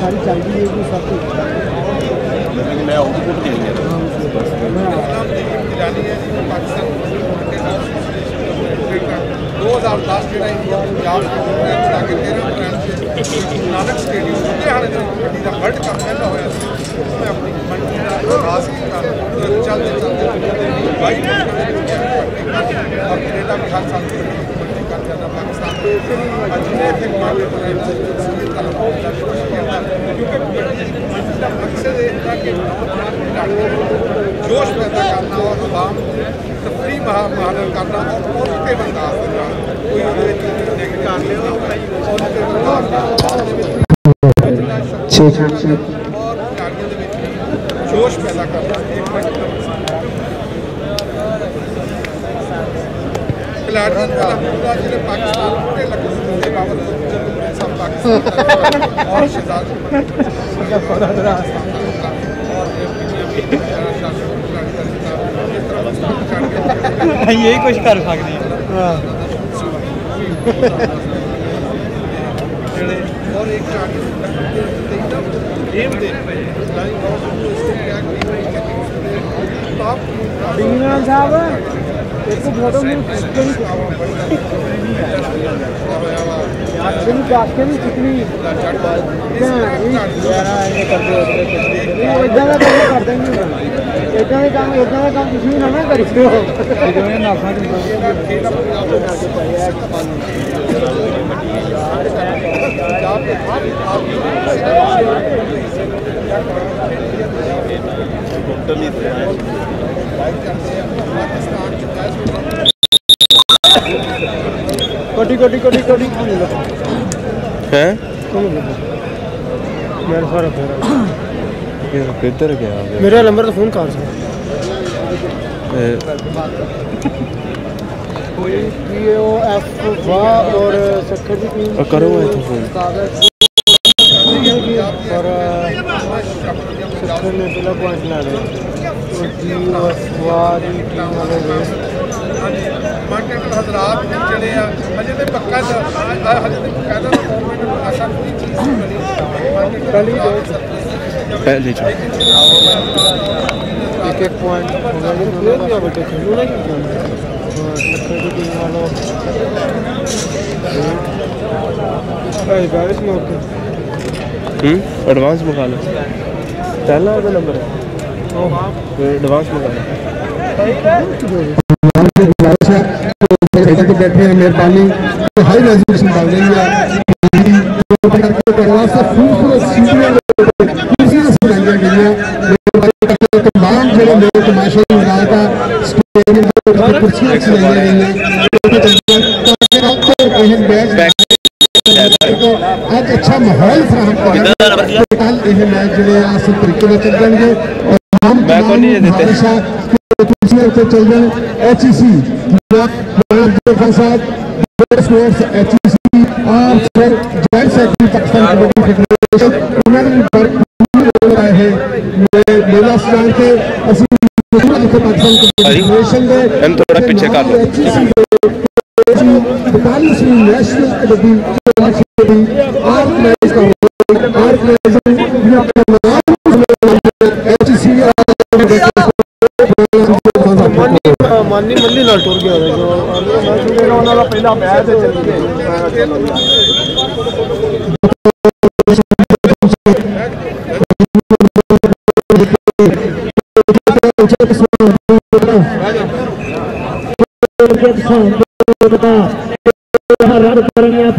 सारी चल रही है सब कुछ मैं आउटपुट देंगे 2010 ਜਿਹੜਾ ਇੰਡੀਆ ਪੰਜਾਬ ਲਾ ਕੇ 13 ਅਪ੍ਰੈਲ ਨਾਨਕ ਸਟੇਡੀਅਮ ਲੁਧਿਆਣੇ ਦੇ ਕਬੱਡੀ ਦਾ ਵਰਲਡ ਕੱਪ ਪਹਿਲਾ ਹੋਇਆ ਸੀ ਮੈਂ ਆਪਣੀ ਮੰਡੀ ਦਾ ਖਾਸ ਚੱਲਦੇ ਬਾਈ और कनेडा भी हर साल कर जाता पाकिस्तान जितने फिर मामले क्योंकि मकसद इतना कि जोश पैदा करना और आवाम तफरी बहाल करना और पॉजिटिव अंदाज कोई और जोश पैदा करना खिलाड़ियों का जिले पाकिस्तान पूरे लगभग बाबत सब पाकिस्तान और शहजाद यही कुछ कर सकते हैं और एक साहब एक फोटो में कितनी काम किसी ना करी कोटी कोटी कोटी कोटी हैं मेरा सारा किधर गया मेरा नंबर तो फोन कर और सखर जी करो तो फोन और सखर ने पहला पॉइंट ला लिया हजरात जड़े अजे तो पक्का पहले एक एक पॉइंट बेटे खेलू ना टीम वालों बारिश में होते एडवांस मंगा लो पहला नंबर है एडवांस मंगा लो बैठे हैं मेहरबानी हाई रेजोल्यूशन डाल देंगे तमाम जो लोग तमाशे आज अच्छा माहौल फराहम मैच जो तरीके से चल जाएंगे चल रहे HEC और फिर joint secretary Pakistan kabaddi federation उन्होंने आए हैं मेला स्टार के पाकिस्तान कबड्डी फेडरेशन के थोड़ा पीछे कर लो 45वीं नेशनल कबड्डी मानी मल्ली नाल टूर गया जो पहला मैच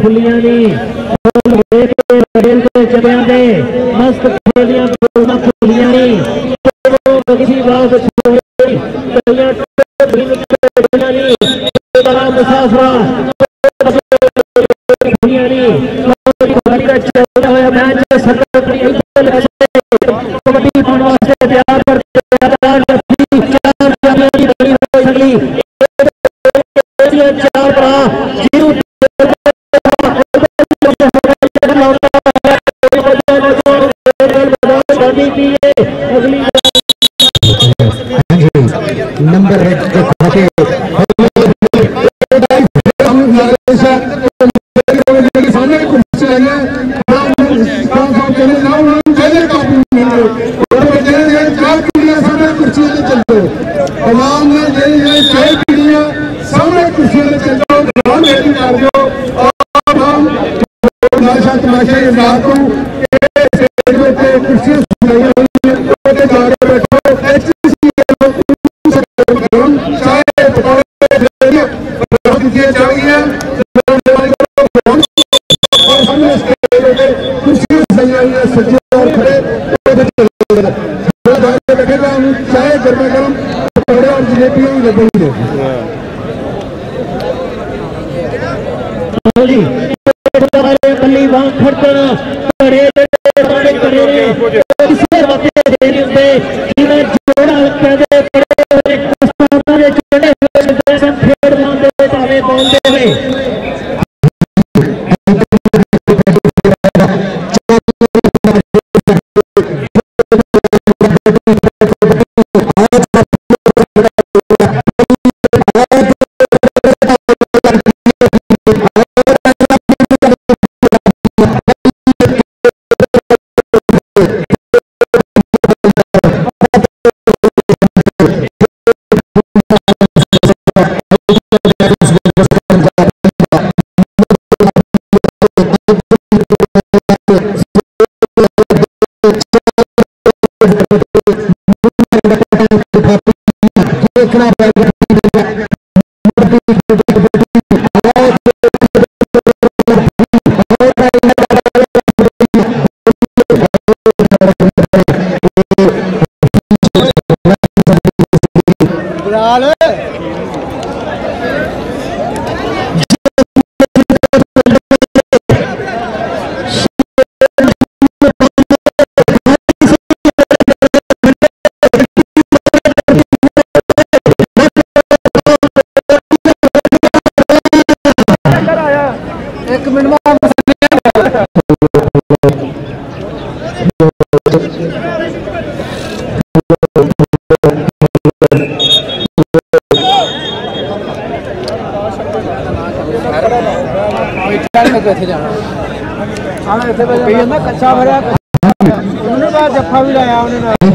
फुलियां मस्त मुसाफरा नंबर सामने हम पहले काबू मिले चार पीढ़ियां सामने कुर्सियों से चल दो तमाम ने चार पीढ़ियां सामने कुर्सियों से चल दो बेटी कर दो और हम तमाशा ये बात हूँ कुर्सियां चाय गर्मा गर्म पकौड़े और जलेबियां ही लगेंगे कली वहां खड़कना करे इसे वक्त दे रहे जिन्हें जोड़ा कहते पड़े कस्ताना के चढ़े हुए जैसे फेड़ मांदे तावे बोलते हुए एक मिनट कच्चा भरिया उन्होंने जफा भी लाया उन्होंने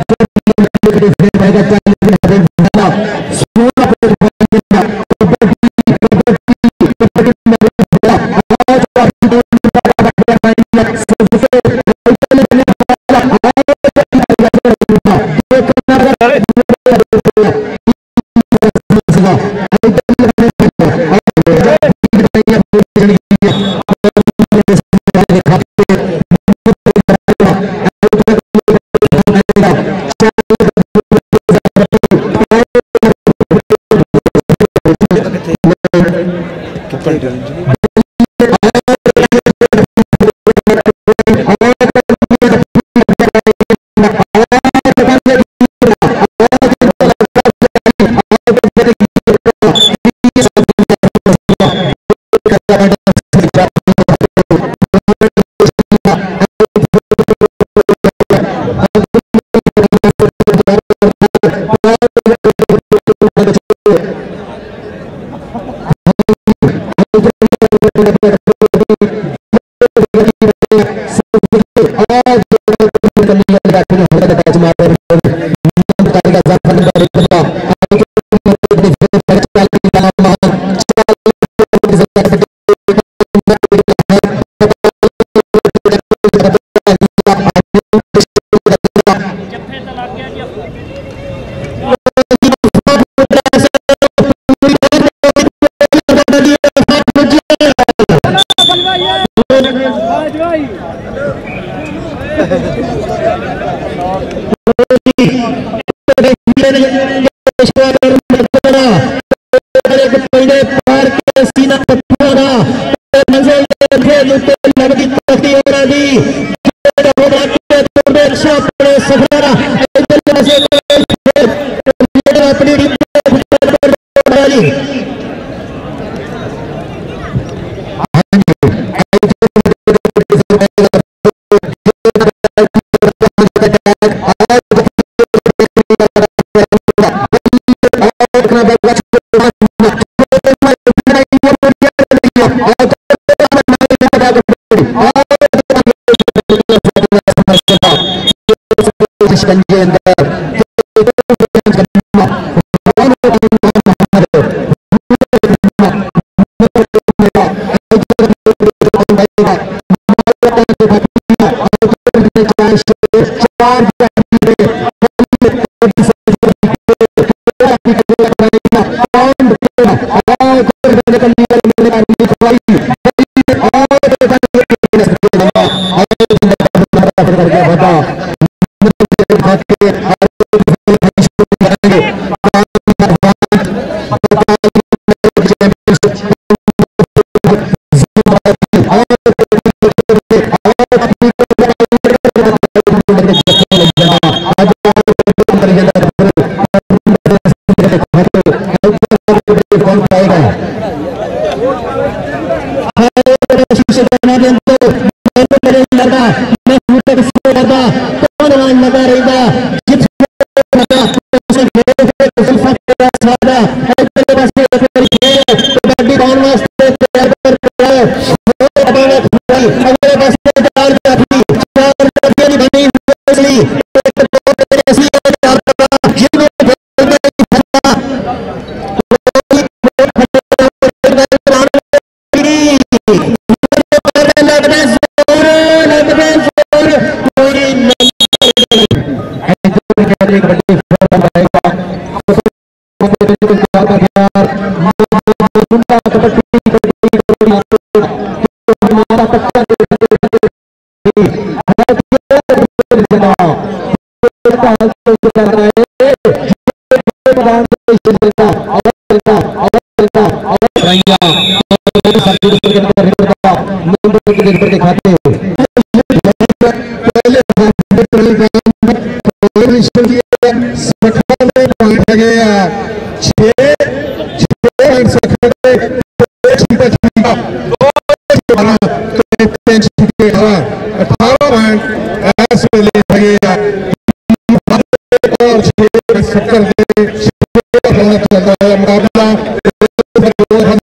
शिकंजे अंदर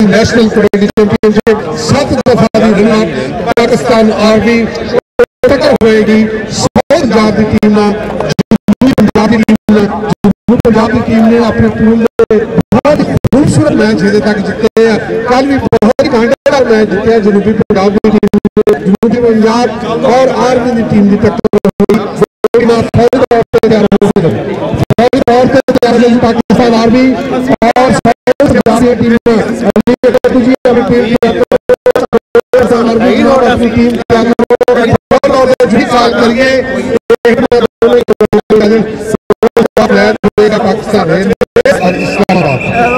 नेशनल कबड्डी चैंपियनशिप 7 दफा रनर पाकिस्तान आर्मी टक्कर होएगी पंजाब की टीम पंजाब की टीम ने अपने पूल बहुत खूबसूरत मैच इधर तक जीते हैं। कल भी बहुत ही घंटेदार मैच जीते हैं। जनूबी पंजाब की टीम जनूबी पंजाब और आर्मी की टीम की टक्कर हुई। पाकिस्तान आर्मी और टीम अपनी टीम करिए पाकिस्तान और इस्लामाबाद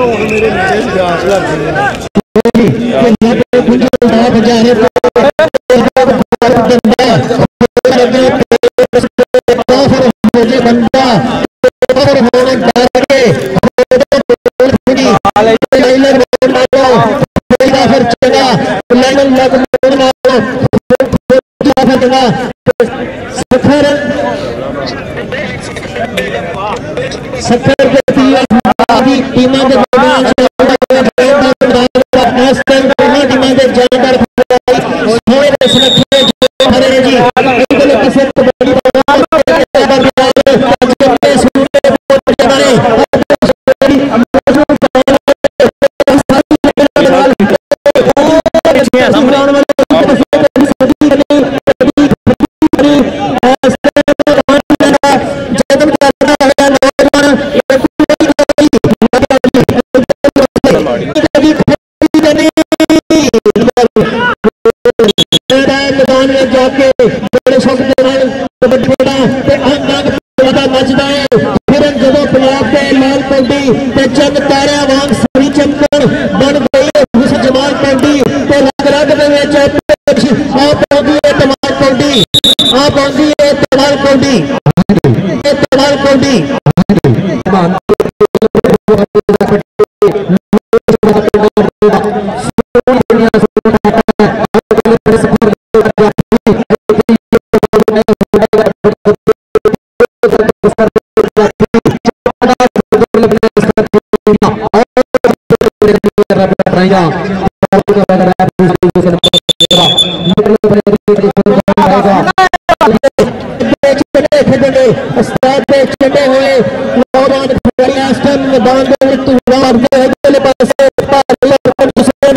जवान फरियास्टन मैदान में तुवार दे अगले पासे पार और दूसरे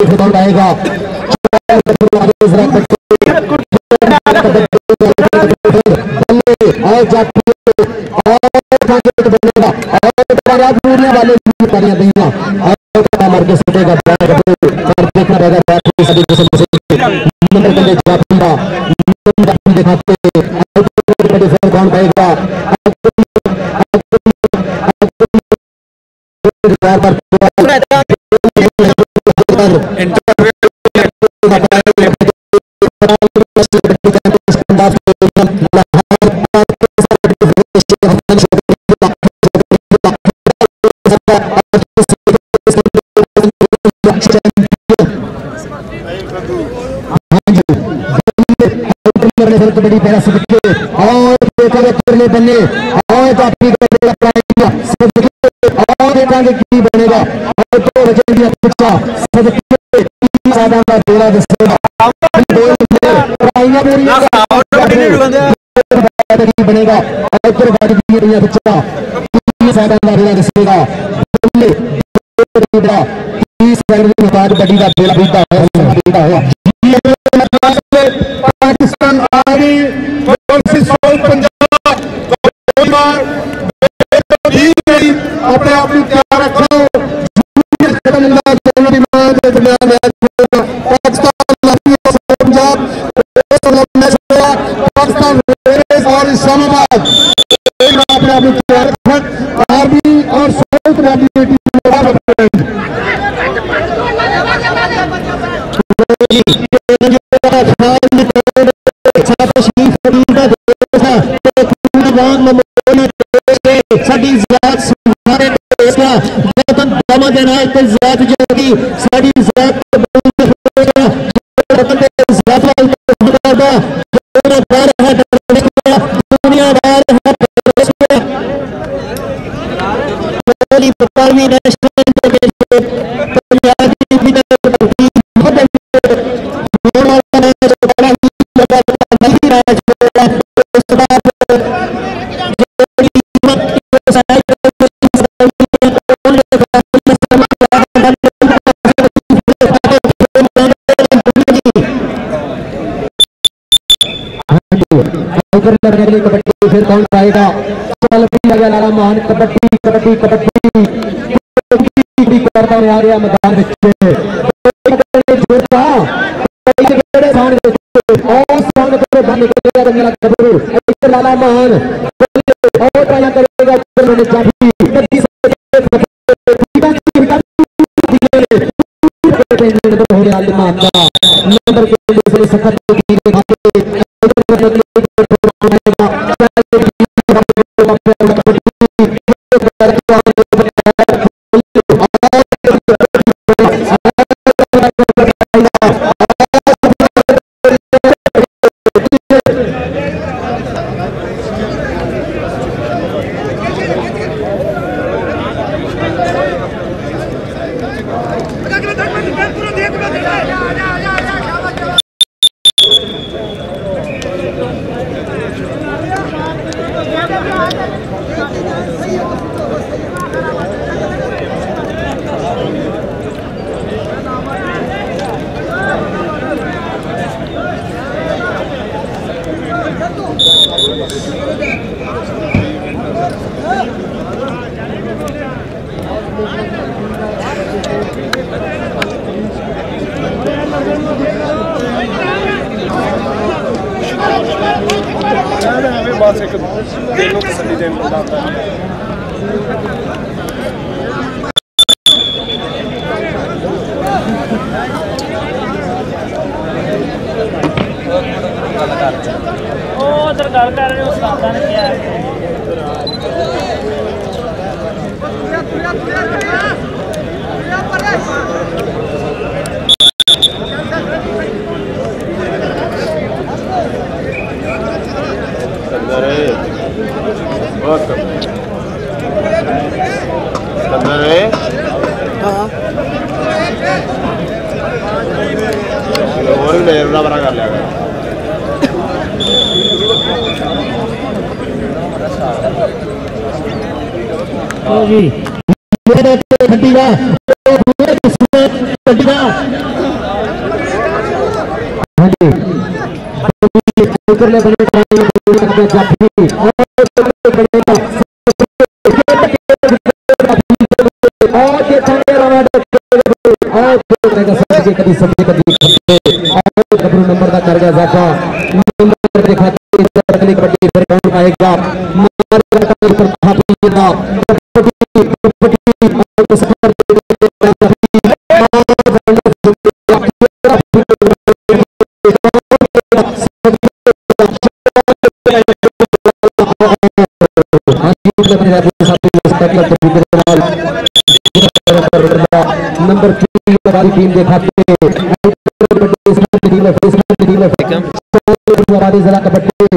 नौजवान आएगा और जाती वाले मार के सटेगा देखना रहेगा दिखाते कौन पाएगा बड़ी पैरा सबके और बने और देखेंगे की बनेगा और तो बचेंगे बनेगा पाकिस्तान आर्मी अपने आप को तैयार रखो पाकिस्तान और इस्लामाबाद अपने आप को तैयार रखें आर्मी और कबड्डी फिर कौन पाएगा लाला मान कबड्डी कबड्डी कबड्डी करता आ रहा मैदान लाला मान बस एक दिल तसल्ली देने को आता है। उधर गल कर रहे हो सादा ने क्या है बहुत और भी मेरा बड़ा कर लिया जी मेरे खटीवा खटीवा हाँ जी बने जाफी नंबर का कर गया जाफा नंबर दिखाते कबड्डी फिर कौन पाएगा नंबर 3 वाली टीम दिखाते जिला कबड्डी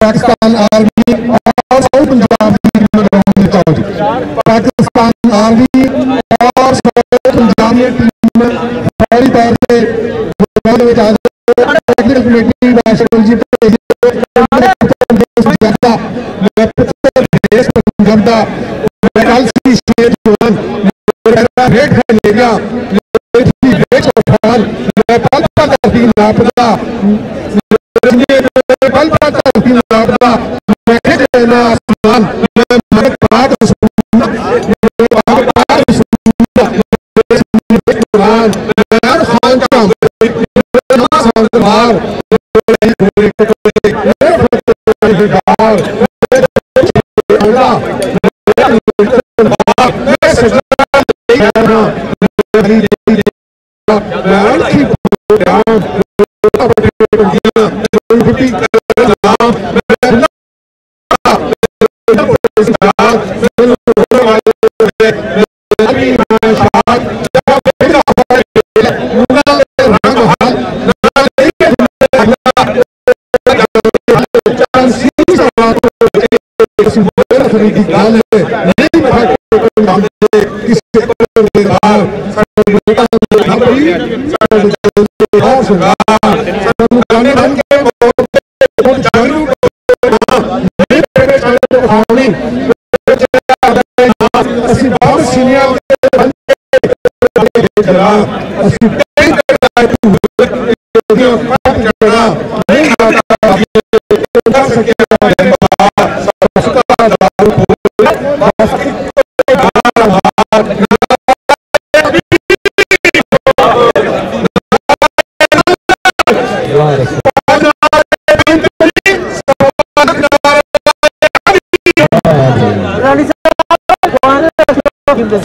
पाकिस्तान आर्मी और साउथ पंजाब पाकिस्तान आर्मी और साउथ पंजाब की टीम पहली बार से टेक्निकल कमेटी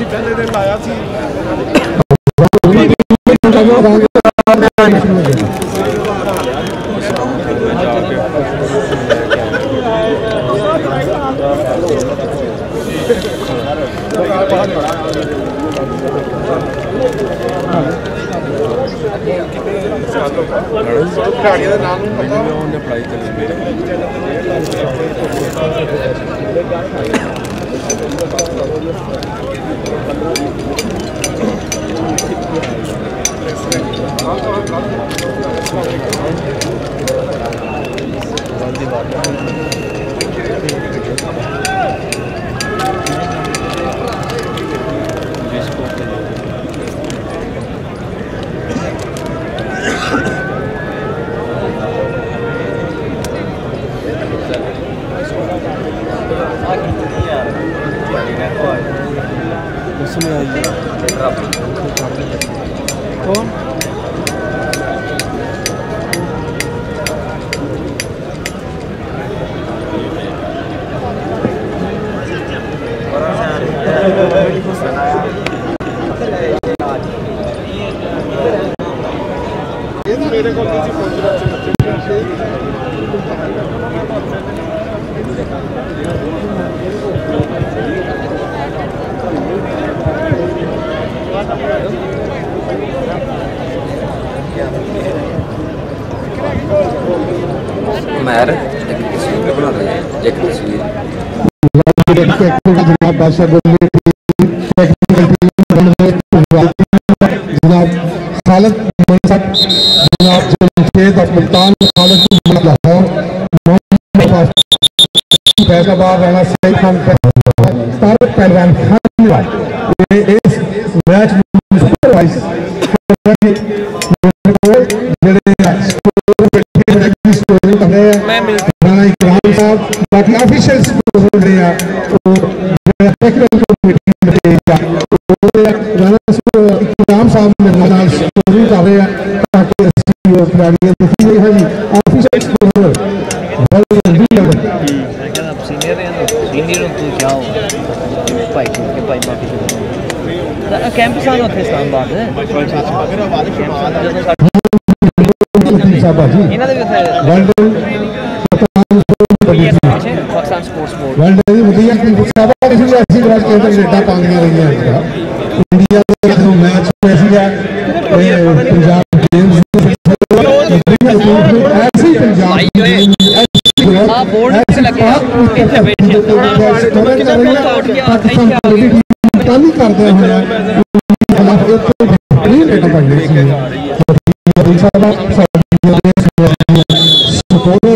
पहले दिन लाया सी खिलाड़ियों का नाम पता उन्हें पढ़ाई नहीं आई कौन मेरे को मैर एक तस्वीर बना रहे हैं एक तस्वीर जनाब बादशाह जनाब खालिद मनसब जनाब जमशेद मुल्तान खालिद लाहौर फैसलाबाद राणा सईद खान तारिक पहलवान खान इस मैच बाकी ऑफिशियल इकराम साहब मेरे नाल स्टोरी कर रहे हैं ताकि खिलाड़ियां देखी गई है जी ऑफिशियल सीनियर तू जाओ भाई के भाई माफी कैंप सान उत्थे इस्लामाबाद इन्हां दे world Pakistan sports board world दी वधिया साबा ऐसी राज केंद्र डेटा पांदियां रहियां इंडिया दे मैच ऐसी है पंजाब गेम्स ऐसी पंजाब हां बोर्ड से लगे इत्थे बैठे ताली करदे होया खिलाफ एक डेटा पांदे सी साबा सपोर्टर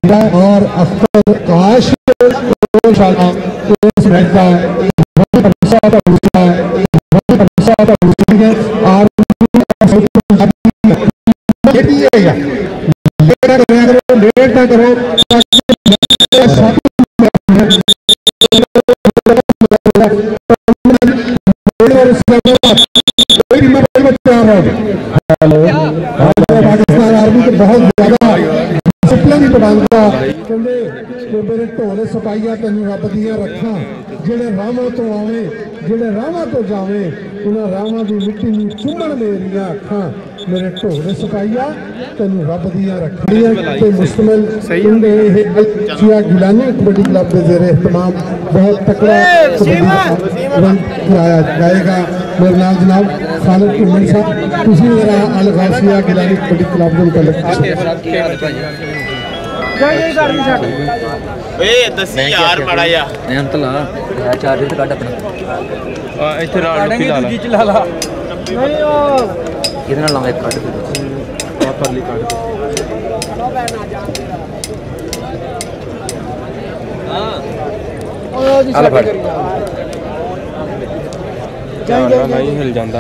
ने और अख्तर काश पाकिस्तान आर्मी के बहुत ज्यादा डिसिप्लिन प्रबंधता मेरे ढोले सपाइया तेन रब दियां रखा जेड़े रावां तो आवे जेड़े रावां तो जावे उन्हां रावां दी मिट्टी नूं चुम्मण मेरियां अखां मेरे ढोले सपाइया तेन रब दियां रखा ते मुश्तमिल चिया गिलानी कबड्डी क्लब के जेर एहतमाम बहुत तकड़ा कराया जाएगा मेरे नाल जनाब खालिद घुम्मन साहब तुसीं जरा अल गासिया गिलानी कबड्डी क्लब दे मुतल्लिक दसी यार बड़ा या नियंत ला चार्जर तो काट अपना इथे रात लुकी ला ला कितना लाऊं एक काट और परली काट आला फड़ नहीं हिल जाता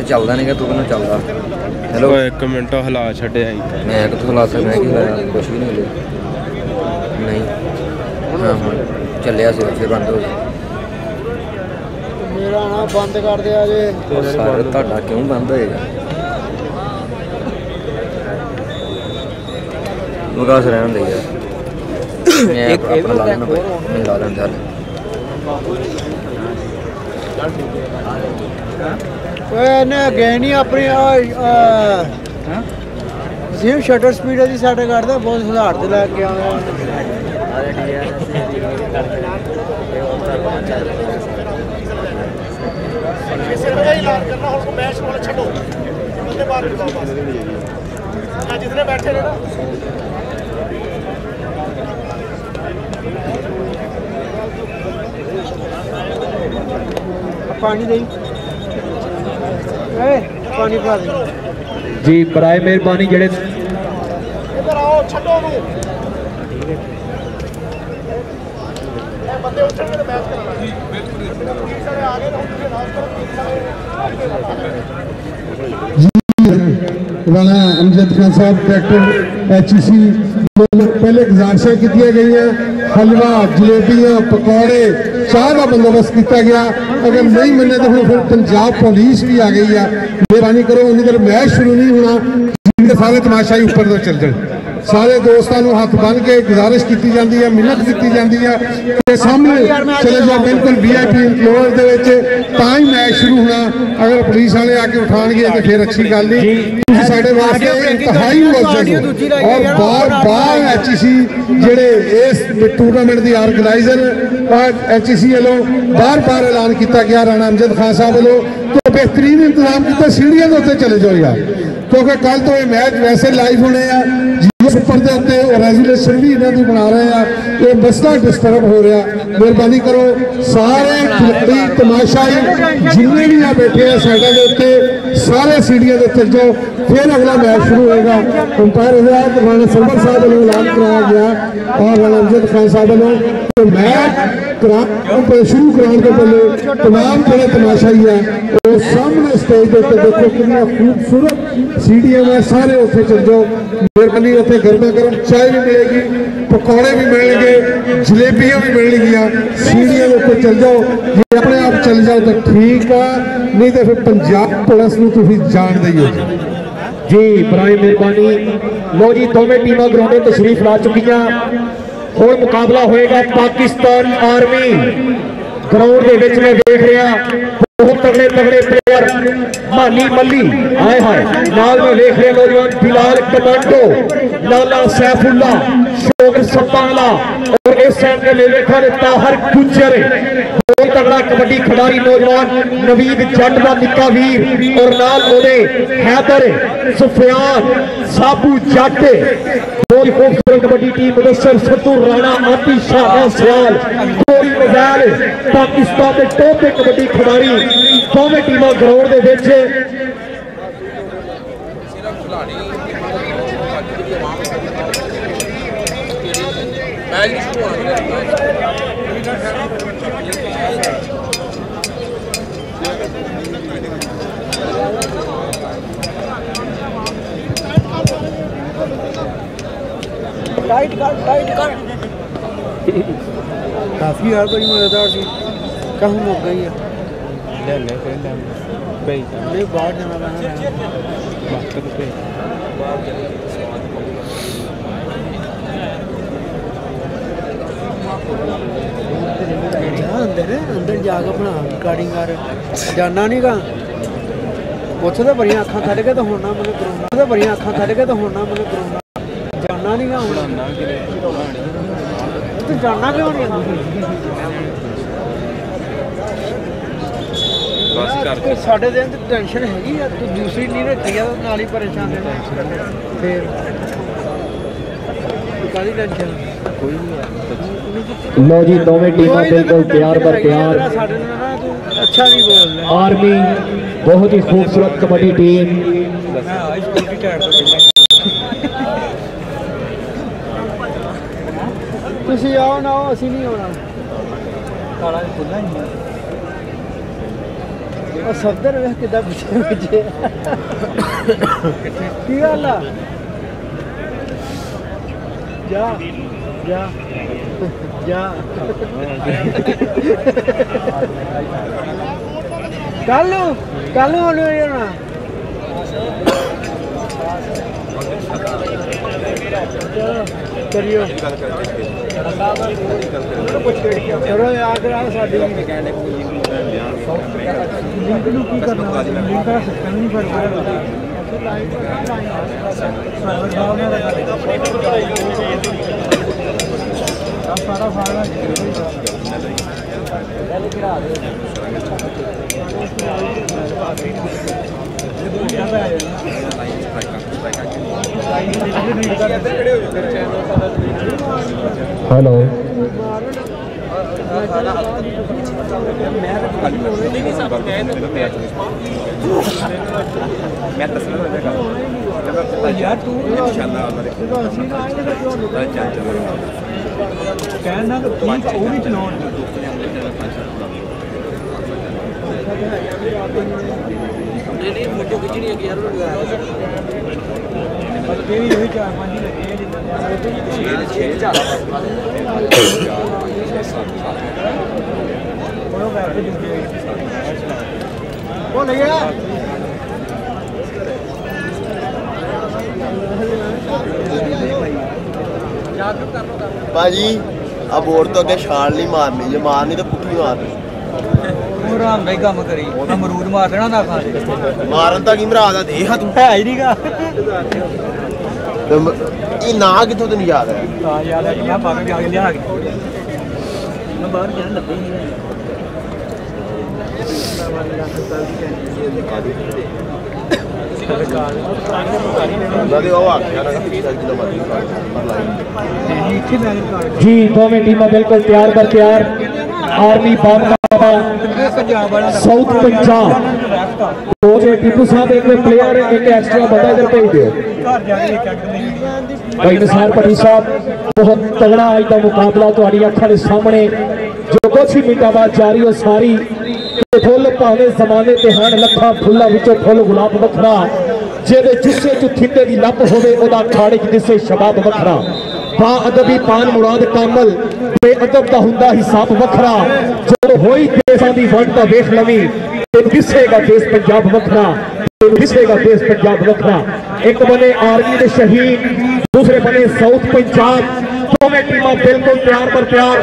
चलता नहीं तू कहना चलता हेलो एक मिनट हिला छड़े मैं कितों हिला सकता मैं कुछ भी नहीं नहीं हाँ हाँ चलिया फिर बंद हो गया मेरा आना बंद कर दिया जे सारा ਤੁਹਾਡਾ क्यों बंद होएगा मुकास रहने दे यार मैं अपना ला लेना मैं ला लेना चल गए नहीं अपनी जिम शटर स्पीड है साढ़े करता बहुत सुधार से लैके जितने बैठे रहे ना पानी दे पानी पा दे जी बराए मेहरबानी जेड़े इधर आओ छड्डो नु ए बंदे उठणगे तो मैच कराना जी बिल्कुल सारे आगे रहो तुझे नाच करो राणा अमजद खान साहब डायरेक्टर HEC पहले गुजारिशें की गई हैं हलवा जलेबियां पकौड़े चाह का बंदोबस्त किया गया अगर नहीं मिलने तो फिर पंजाब पुलिस भी आ गई है मेहरबानी करो उन्नी देर मैच शुरू नहीं होना जिनके सारे तमाशाई ऊपर तो चल जाए सारे दोस्तों हाथ बन के गुजारिश की जाती है मिन्नत की जाती है कि सामने चले जाओ बिल्कुल VIP इंक्लोज ही मैच शुरू होना अगर पुलिस वाले आके उठाएंगे तो फिर अच्छी गल नहीं साढ़े वास्ते इंतहाई और बार बार HEC जेडे इस टूर्नामेंट की ऑर्गेनाइजर HEC वालों बार बार ऐलान किया गया राणा अमजद खान साहब वालों तो बेहतरीन इंतजाम किया सीढ़ियों के उत्ते चले जाओ यार क्योंकि कल तो ये मैच वैसे लाइव होने ऊपर के उत्ते रेजुलेशन भी इन्होंने बना रहे हैं ये मसला डिस्टर्ब हो रहा मेहरबानी करो सारे खिलाड़ी तमाशाई जिन्ने भी यहाँ बैठे हैं साइडों के उत्ते सारे सीढ़ियों के चल जाओ फिर अगला मैच शुरू होगा अंपायर हजरात राणा सरवर साहब वालों ऐलान कराया गया और राणा अमजद खान साहब वालों तो मैच शुरू कराने के पहले तमाम जो तमाशाई है वो सामने स्टेज के उत्ते देखो कितना खूबसूरत सीढ़ियां में सारे उत्थे चल जाओ मेहरबानी उत्थे गर्मा गर्म चाय भी मिलेगी पकौड़े भी मिलेंगे जलेबियां भी मिलनगियां सीढ़ियां के उत्ते चल जाओ जे अपने आप चल जाओ तो ठीक है नहीं तो फिर पंजाब पुलिस नूं तुसीं जानदे ही हो जी बराए मेहरबानी लो जी दोवें टीमां ग्राउंड तशरीफ ला चुकियां हुण मुकाबला होएगा पाकिस्तान आर्मी ग्राउंड के विच मैं देख रहा बहुत तगड़े तगड़े प्लेयर मानी मल्ली आए हाय नाल में देख रहे नौजवान बिलाल कमांडो लाला सैफुल्ला शोगर सप्पाला और इस साइड के ले देखा ताहर गुज्जर बहुत तगड़ा कबड्डी खिलाड़ी नौजवान नवीद जट का निक्का वीर और नाल ओदे हैदर सुफियान साबू जट बहुत खूबसूरत कबड्डी टीम मुदस्सर सत्तू राणा आती शाह सवाल कोरी मजाल पाकिस्तान के टॉप के कबड्डी खिलाड़ी दोवें टीमां ग्राउंड के विच टाइट कर काफी यार बड़ी मजेदार थी कहाँ मुक गई है नहीं बाहर जाना अंदर जाकर अपना रिकॉर्डिंग कर जाना नहीं गा उत्थे तो बड़ियां अखां कट के तो होना मैंने करोना तो बड़ियां अखां कट के तो होना मैंने करोना जाना नहीं गा तू जाना क्यों नहीं साढ़े दिन तो टेंशन हैगी यार तू दूसरी नहीं रखी है नाल ही परेशान रहना फिर काली टेंशन कोई नहीं लो जी दोवें टीमां बिल्कुल तैयार बर तैयार अच्छा नहीं बोल रहा आर्मी बहुत ही खूबसूरत कबड्डी टीम तुसी आओ ना आओ असी नहीं आना और सफदर वे किदा पीछे पीछे की गल आ जा जा जा कल होने ना करियो चलो याद रहा साड़ी लिंक नूं की करना लिंक का सिस्टम नहीं बन रहा सारा फाड़ा हेलो यार तू कहना तो ठीक वो भी चलाओ नहीं फोटो खिंचनी है यार तेरी यही 4-5 लगे हैं छह ज्यादा वो ले गया भाजी अब और तो अगे छाल नहीं मारनी जे मारनी तो पुट्ठी मारनी राम भाई काम करी अमरूद मार देना ना खा मारन तक इमरा दा देख तू है ही नहीं का ये ना किथों तैਨੂੰ याद है हां याद है यहां पागल के आगे लिया मैं बाहर क्या लगे जी दोवें टीमां बिल्कुल तैयार बर तैयार army south Punjab coach Tipu साहब एक प्लेयर एक एक्स्ट्रा बंदा इधर भेज दो भाई निसार भट्टी साहब बहुत तगड़ा अज का मुकाबला तुहाडी अखां दे सामने जो कुछ ही मिनटां बाद जारी हो सारी फुल भावे जमाने ते हन लखा फुल्लां विचों फुल गुलाब वखरा जेदे जुस्से चु थिंदे दी लप होवे ओदा खाड़े च दिसे शबाब वखरा बा अदबी पान मुराद कामल बेअदब दा हुंदा हिसाब वखरा जो होई देसां दी वंड दा वेख लवी ते दिसेगा देश पंजाब वखरा दिसेगा देश पंजाब वखरा एक बने आर्मी दे शहीद दूसरे बने साउथ पंजाब दोवें टीमां बिल्कुल तैयार पर तैयार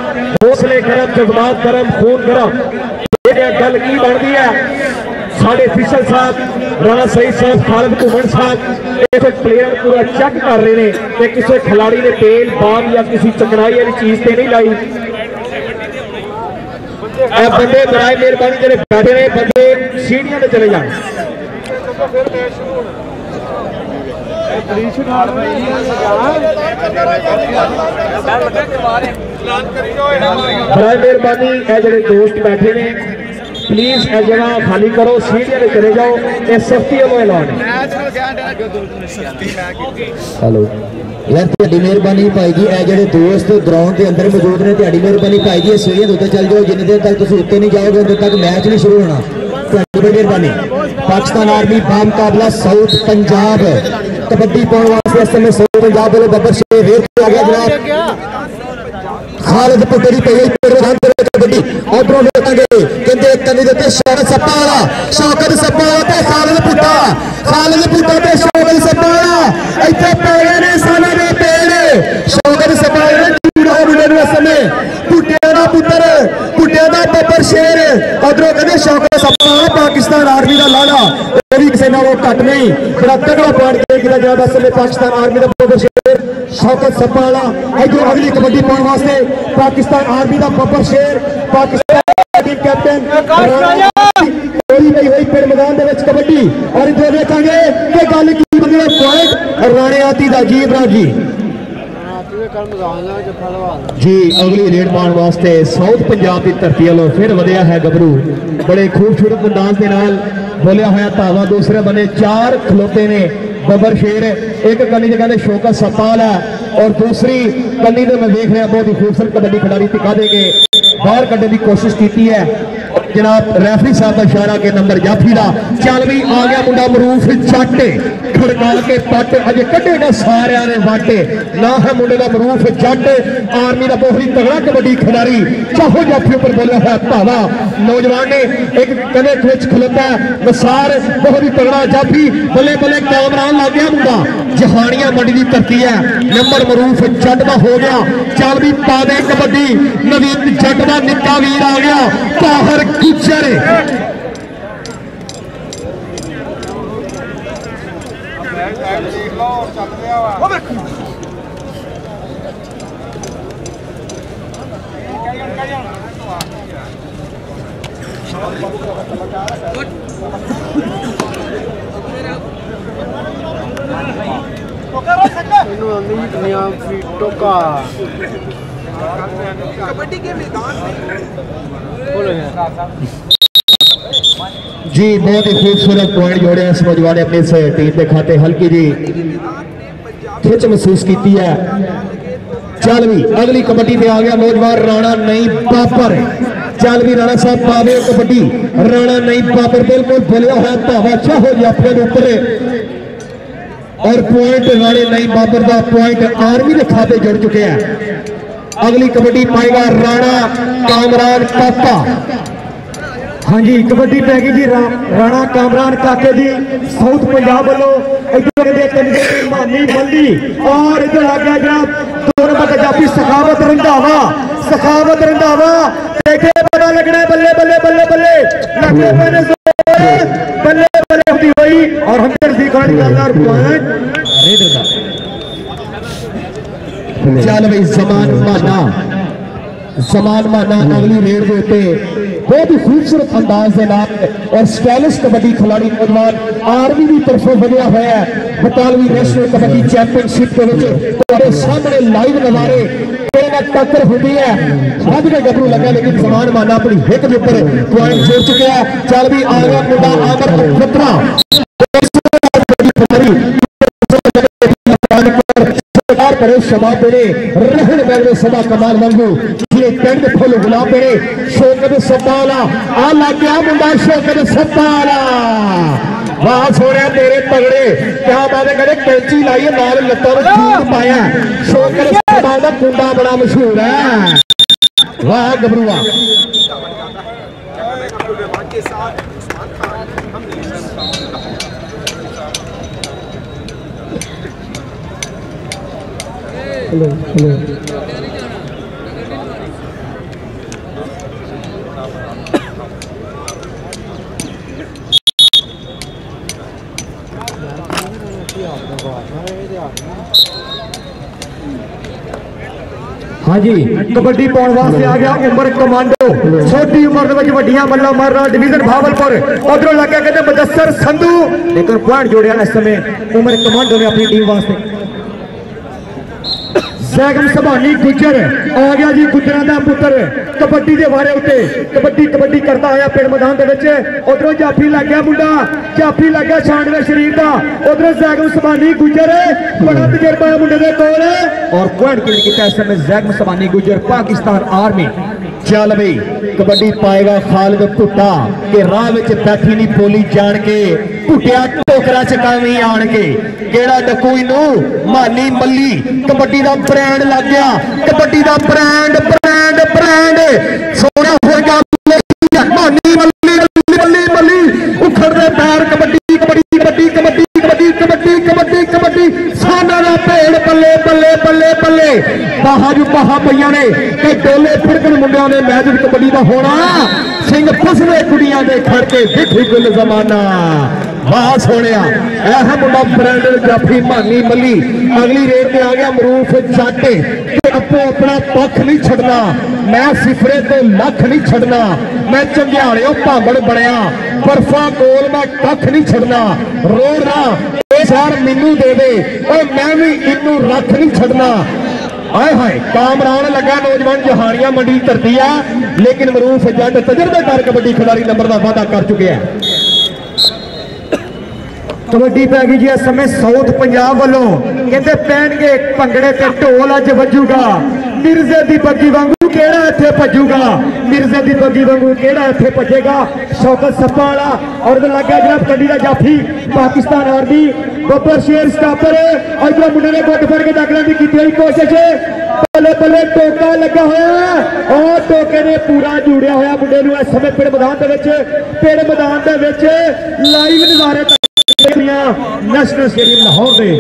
हौसले गरम जज्बात गरम खून गरम गल की बनती है साढ़े फिशल साहब राणा सईद साहब खालिद घुमन साहब एक प्लेयर पूरा चेक कर रहे हैं कि किसी खिलाड़ी ने तेल बाम या किसी चकनाई वाली चीज से नहीं लाई बंदे बराए मेहरबानी जो बैठे ने बंदे सीढ़ियां में चले जाए बराए मेहरबानी जो दोस्त बैठे ने प्लीज ए जगह खाली करो सीढ़ियां में चले जाओ ये सख्ती वाला ऐलान है हेलो यार ਤੁਹਾਡੀ ਮਿਹਰਬਾਨੀ ਭਾਈ ਜੀ ਇਹ ਜਿਹੜੇ ਦੋਸਤ ਗਰਾਊਂਡ ਦੇ ਅੰਦਰ ਮੌਜੂਦ ਨੇ ਤੁਹਾਡੀ ਮਿਹਰਬਾਨੀ ਭਾਈ ਜੀ ਸੀੜੀਆਂ ਦੇ ਉੱਤੇ ਚੱਲ ਜਾਓ ਜਿੰਨੇ ਦੇਰ ਤੱਕ ਤੁਸੀਂ ਉੱਤੇ ਨਹੀਂ ਜਾਓਗੇ ਉਦੋਂ ਤੱਕ ਮੈਚ ਨਹੀਂ ਸ਼ੁਰੂ ਹੋਣਾ ਤੁਹਾਡੀ ਮਿਹਰਬਾਨੀ पाकिस्तान आर्मी बामुकाबला साउथ पंजाब कबड्डी पाने वास्ते इस समय साउथ पंजाब वाले बब्बर शेर रेत पे आ गया जनाब खालिद पुटरी पे कबड्डी उधरों देखेंगे कहते तनी देते शौकत सप्पा वाला ते खालिद पुट्टा ते शौकत सप्पा वाला इतने पेड़ ने साले दे पेड़ शौकत सप्पा वाला चूड़ा मुंडे नु इस समय पुट्टे दा पुत्र पुट्टे दा बब्बर शेर उधरों कहते शौकत सप्पा वाला पाकिस्तान आर्मी का लाड़ा किसी नालों घट नहीं बड़ा तगड़ा पार्ट खेला जाता इस समय पाकिस्तान आर्मी का बब्बर शेर शौकत सप्पा वाला इधर अगली कबड्डी पाने वास्ते पाकिस्तान आर्मी का बब्बर शेर पाकिस्तान कैप्टन मैदान कबड्डी और इधर देखेंगे कि गल की पॉइंट राणे आती दा जी इमरान जी अगली रेड पाने वास्ते साउथ पंजाब की धरती वालों फिर वधिया है गबरू बड़े खूबसूरत अंदाज के नाल बोलिया होया धावा दूसरे बने चार खलोते ने बब्बर शेर एक कन्नी कहते शौकत सप्पाल है और दूसरी कन्नी तो मैं देख रहा बहुत ही खूबसूरत कबड्डी खिलाड़ी टिका देंगे बाहर कढ़ने की कोशिश की है जनाब रेफरी साहब का इशारा के नंबर जाफी का चल भी आ गया मुंडा मरूफ जट खड़का के पट अजे कटेगा सारे ने वाटे ना है मुंडे का मरूफ जट आर्मी का बहुत ही तगड़ा कबड्डी खिलाड़ी चाहो जाफी ऊपर बोलिया है धावा नौजवान ने एक कने खलोता है नसार बहुत ही तगड़ा जाफी बल्ले बल्ले कैमरान लग गया मुंडा जहानिया मंडी की धरती है नंबर मरूफ जट का हो गया चल भी पा दे कबड्डी नवीन जट का निक्का वीर आ गया बाहर गुजर कबड्डी के मैदान में जी बहुत ही खूबसूरत पॉइंट जोड़े हैं समझवा ने अपनी टीम के खाते हल्की जी खिच महसूस की है। चल भी अगली कबड्डी पे आ गया नौजवान राणा नहीं बापर। चल भी राणा साहब पावे कबड्डी राणा नहीं बापर बिल्कुल फैलिया है धावा चाहो जाफे ऊपर और पॉइंट राणे नहीं बाबर का पॉइंट आर्मी के खाते जुड़ चुके हैं। अगली कबड्डी पाएगा राणा कामरान काका। हाँ जी कबड्डी पै गई जी राणा कामरान काके जी साउथ पंजाब वालों मानी बल्ली और इधर आ गया जनाब 2 नंबर जाफी सखावत रंधावा देखे पता लगना बल्ले बल्ले बल्ले बल्ले लगे बल्ले बल्ले होती हुई और हम दिखाने चल भाई जमान माना अगली रेड के उत्ते बहुत ही खूबसूरत अंदाज के नाल और स्टाइलिश कबड्डी खिलाड़ी नौजवान आर्मी की तरफों बढ़िया हुआ है 42वीं नेशनल कबड्डी चैंपियनशिप के सामने लाइव नजारे टक्कर होती है हद के गबरू लगा लेकिन जमान माना अपनी हिट के ऊपर पॉइंट जोड़ चुके हैं। चल भी आ गया मुंडा आमर खतरा करे शबा पेड़े रहन बैठे सदा कमाल वांगू ये टेंट फुल गुलाब पेड़े शौकत सब्बाला आ लग गया मुंडा शौकत सब्बाला वाह सोने तेरे तगड़े क्या बात करे कैंची लाई है नाल लत्ता में छूट पाया शौकत सब्बाला का कुंडा बड़ा मशहूर है। वाह गबरुआ हेलो हाँ जी कबड्डी पाने वास्ते आ गया उमर कमांडो छोटी उम्र में वड्डियां मल्ला मारना डिवीजन भावलपुर उधरों लग गया कहते मुदस्सर संधू लेकिन पॉइंट जोड़िया इस समय उमर कमांडो ने अपनी टीम वास्ते। सैगम सभानी गुजर आ गया जी गुजरां दा पुत्र कबड्डी के बारे उत्ते कबड्डी करता आया पिंड मैदान के उधरों जाफी लग गया मुंडा जाफी लग गया छांडवे शरीर का उधरों सैगम सभानी गुजर बड़ा तजर्बा है मुंडे के कोल और पॉइंट किल किया इस समय सैगम सभानी गुजर पाकिस्तान आर्मी। चल भाई कबड्डी पाएगा खालिद भुट्टा के राह में बैठी नहीं पोली जान के भुटिया टोकरा चकावी आन के केड़ा डकू इनू मानी मल्ली कबड्डी का ब्रांड लग गया कबड्डी का ब्रांड सोना होगा मानी मल्ली मल्ली मल्ली उखड़ते पैर कबड्डी साना पेड़ बल्ले बल्ले बल्ले बल्ले बाहर बाहा पईया ने डोले फिरकन मुंडिया ने मैच कबड्डी का होना सिंह फसवे कुड़ियां दे खड़के विठी गुल जमाना। वाह सोने मुंडा ब्रांडल जाफी मानी मल्ली अगली रेड पे आ गया मरूफ जाटे अपो अपना पक्ष नहीं छड़ना मैं सिफरे तो लख नहीं छड़ना मैं चंगियाड़े भांगड़ बनया बर्फा गोल मैं कख नहीं छड़ना रो रहा यार मैनू दे दे और मैं भी इनू रख नहीं छड़ना। आए हाय कामरान लगा नौजवान जहानिया मंडी धरती है लेकिन मरूफ जट तजर्बेकार कबड्डी खिलाड़ी नंबर का वादा कर चुके हैं। कबड्डी पै गई जी इस समय साउथ पंजाब वालों कहते पैणगे भंगड़े ते ढोल अज वजूगा मिर्जे दी बग्गी वांगू केड़ा इत्थे भजूगा मिर्जे दी बग्गी वांगू केड़ा इत्थे भजेगा शौकत सप्पा वाला और लग गया जनाब कड्डी दा जाफी पाकिस्तान आर्मी बब्बर शेर स्टापर और इधर मुंडे ने गुट फड़ के दखलन की कोशिश बल्ले बल्ले टोका लगा होया और टोके ने पूरा जुड़िया होया मुंडे नूं इस समय पिंड मैदान दे विच लाइव नज़ारे नेशनल स्टेडियम लाहौर दे।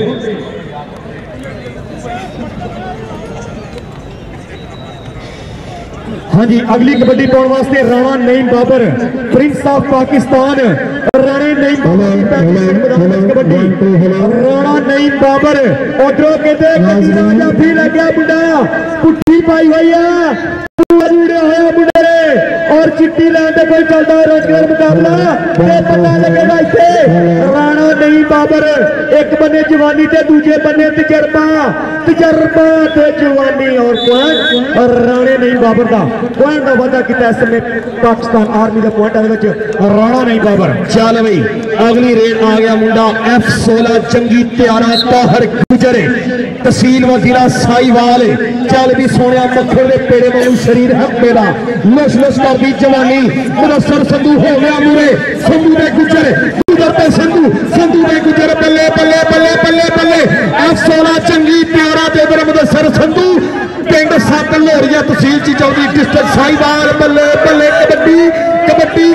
हाँ जी अगली कबड्डी पाने वास्ते राणा नईम बाबर प्रिंस ऑफ पाकिस्तान राणा नईम कबड्डी राणा नईम बाबर उधरों कहते जाफी लग गया मुंडा पुट्ठी पाई हुई है जुड़े हुए मुंडे और चिट्टी लैंड कोई चलता रोजगार मुकाबला पता लगेगा इतने राणा नहीं बाबर, एक बने जवानी ते दूजे बने तजर्बा, तजर्बा ते जवानी और पॉइंट और राणे नहीं बाबर का पॉइंट का वादा किया इस समय पाकिस्तान आर्मी का पॉइंट राणा नहीं बाबर। चल भाई अगली रेड आ गया मुंडा F16 चंगी त्यारा ताहर गुजरे तहसील व जिला साहिवाल। चल भी सोने मक्खड़ के पेड़े वालू शरीर हफ्ते का लुश लुश कर दी जवानी मुदस्सर संधू हो गया मूरे संधू ने गुजर गुजरते संधू संधू ने गुजर बल्ले बल्ले बल्ले बल्ले बल्ले F16 चंगी प्यारा ते इधर मुदस्सर संधू पिंड सत लोहरिया तहसील चिचौड़ी डिस्ट्रिक्ट साहिवाल। बल्ले बल्ले कबड्डी कबड्डी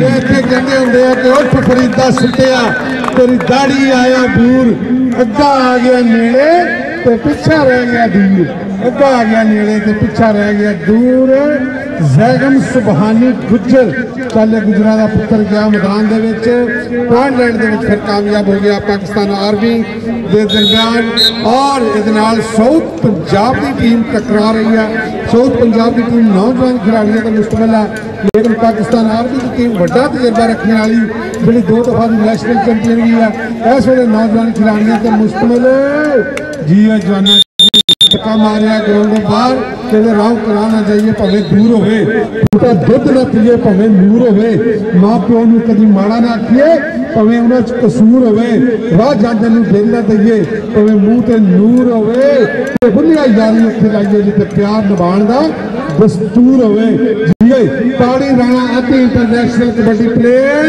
कहते होंगे कि उठ फरीदा सुटिया तेरी दाढ़ी आया दूर, अद्धा आ गया नेड़े तो पिछा रह गया दूर, अद्धा आ गया नेड़े तो पिछा रह गया दूर। जैगम सुबहानी गुजर चल गुजरा का पुत्र गया मैदान पॉइंट लैंड के फिर कामयाब हो गया पाकिस्तान आर्मी के दरम्यान। और इस साउथ पंजाब की टीम टकरा रही है। साउथ पंजाब की टीम नौजवान खिलाड़ियों का मुश्तमिल है, लेकिन पाकिस्तान आर्मी की टीम बड़ा तजर्बा रखने वाली जी 2 दफा की नेशनल चैंपियन भी है। इस वे नौजवान खिलाड़ियों का मुश्तमिल जी जवाना धक्का मारिया ग्राउंड बाहर कहते राव कराना चाहिए भावें दूर होवे बूटा दुध ना पीए भावें नूर होवे माँ प्यो नूं कदी माड़ा ना आखिए भावें उन्हां च कसूर होवे राह जांदे नूं दिल ना दईए भावें मूँह ते नूर होवे ते बुनिया यारी उत्थे लाइए जिथे प्यार निभाण दा दस्तूर होवे। जी ताड़ी राणा आदि इंटरनेशनल कबड्डी प्लेयर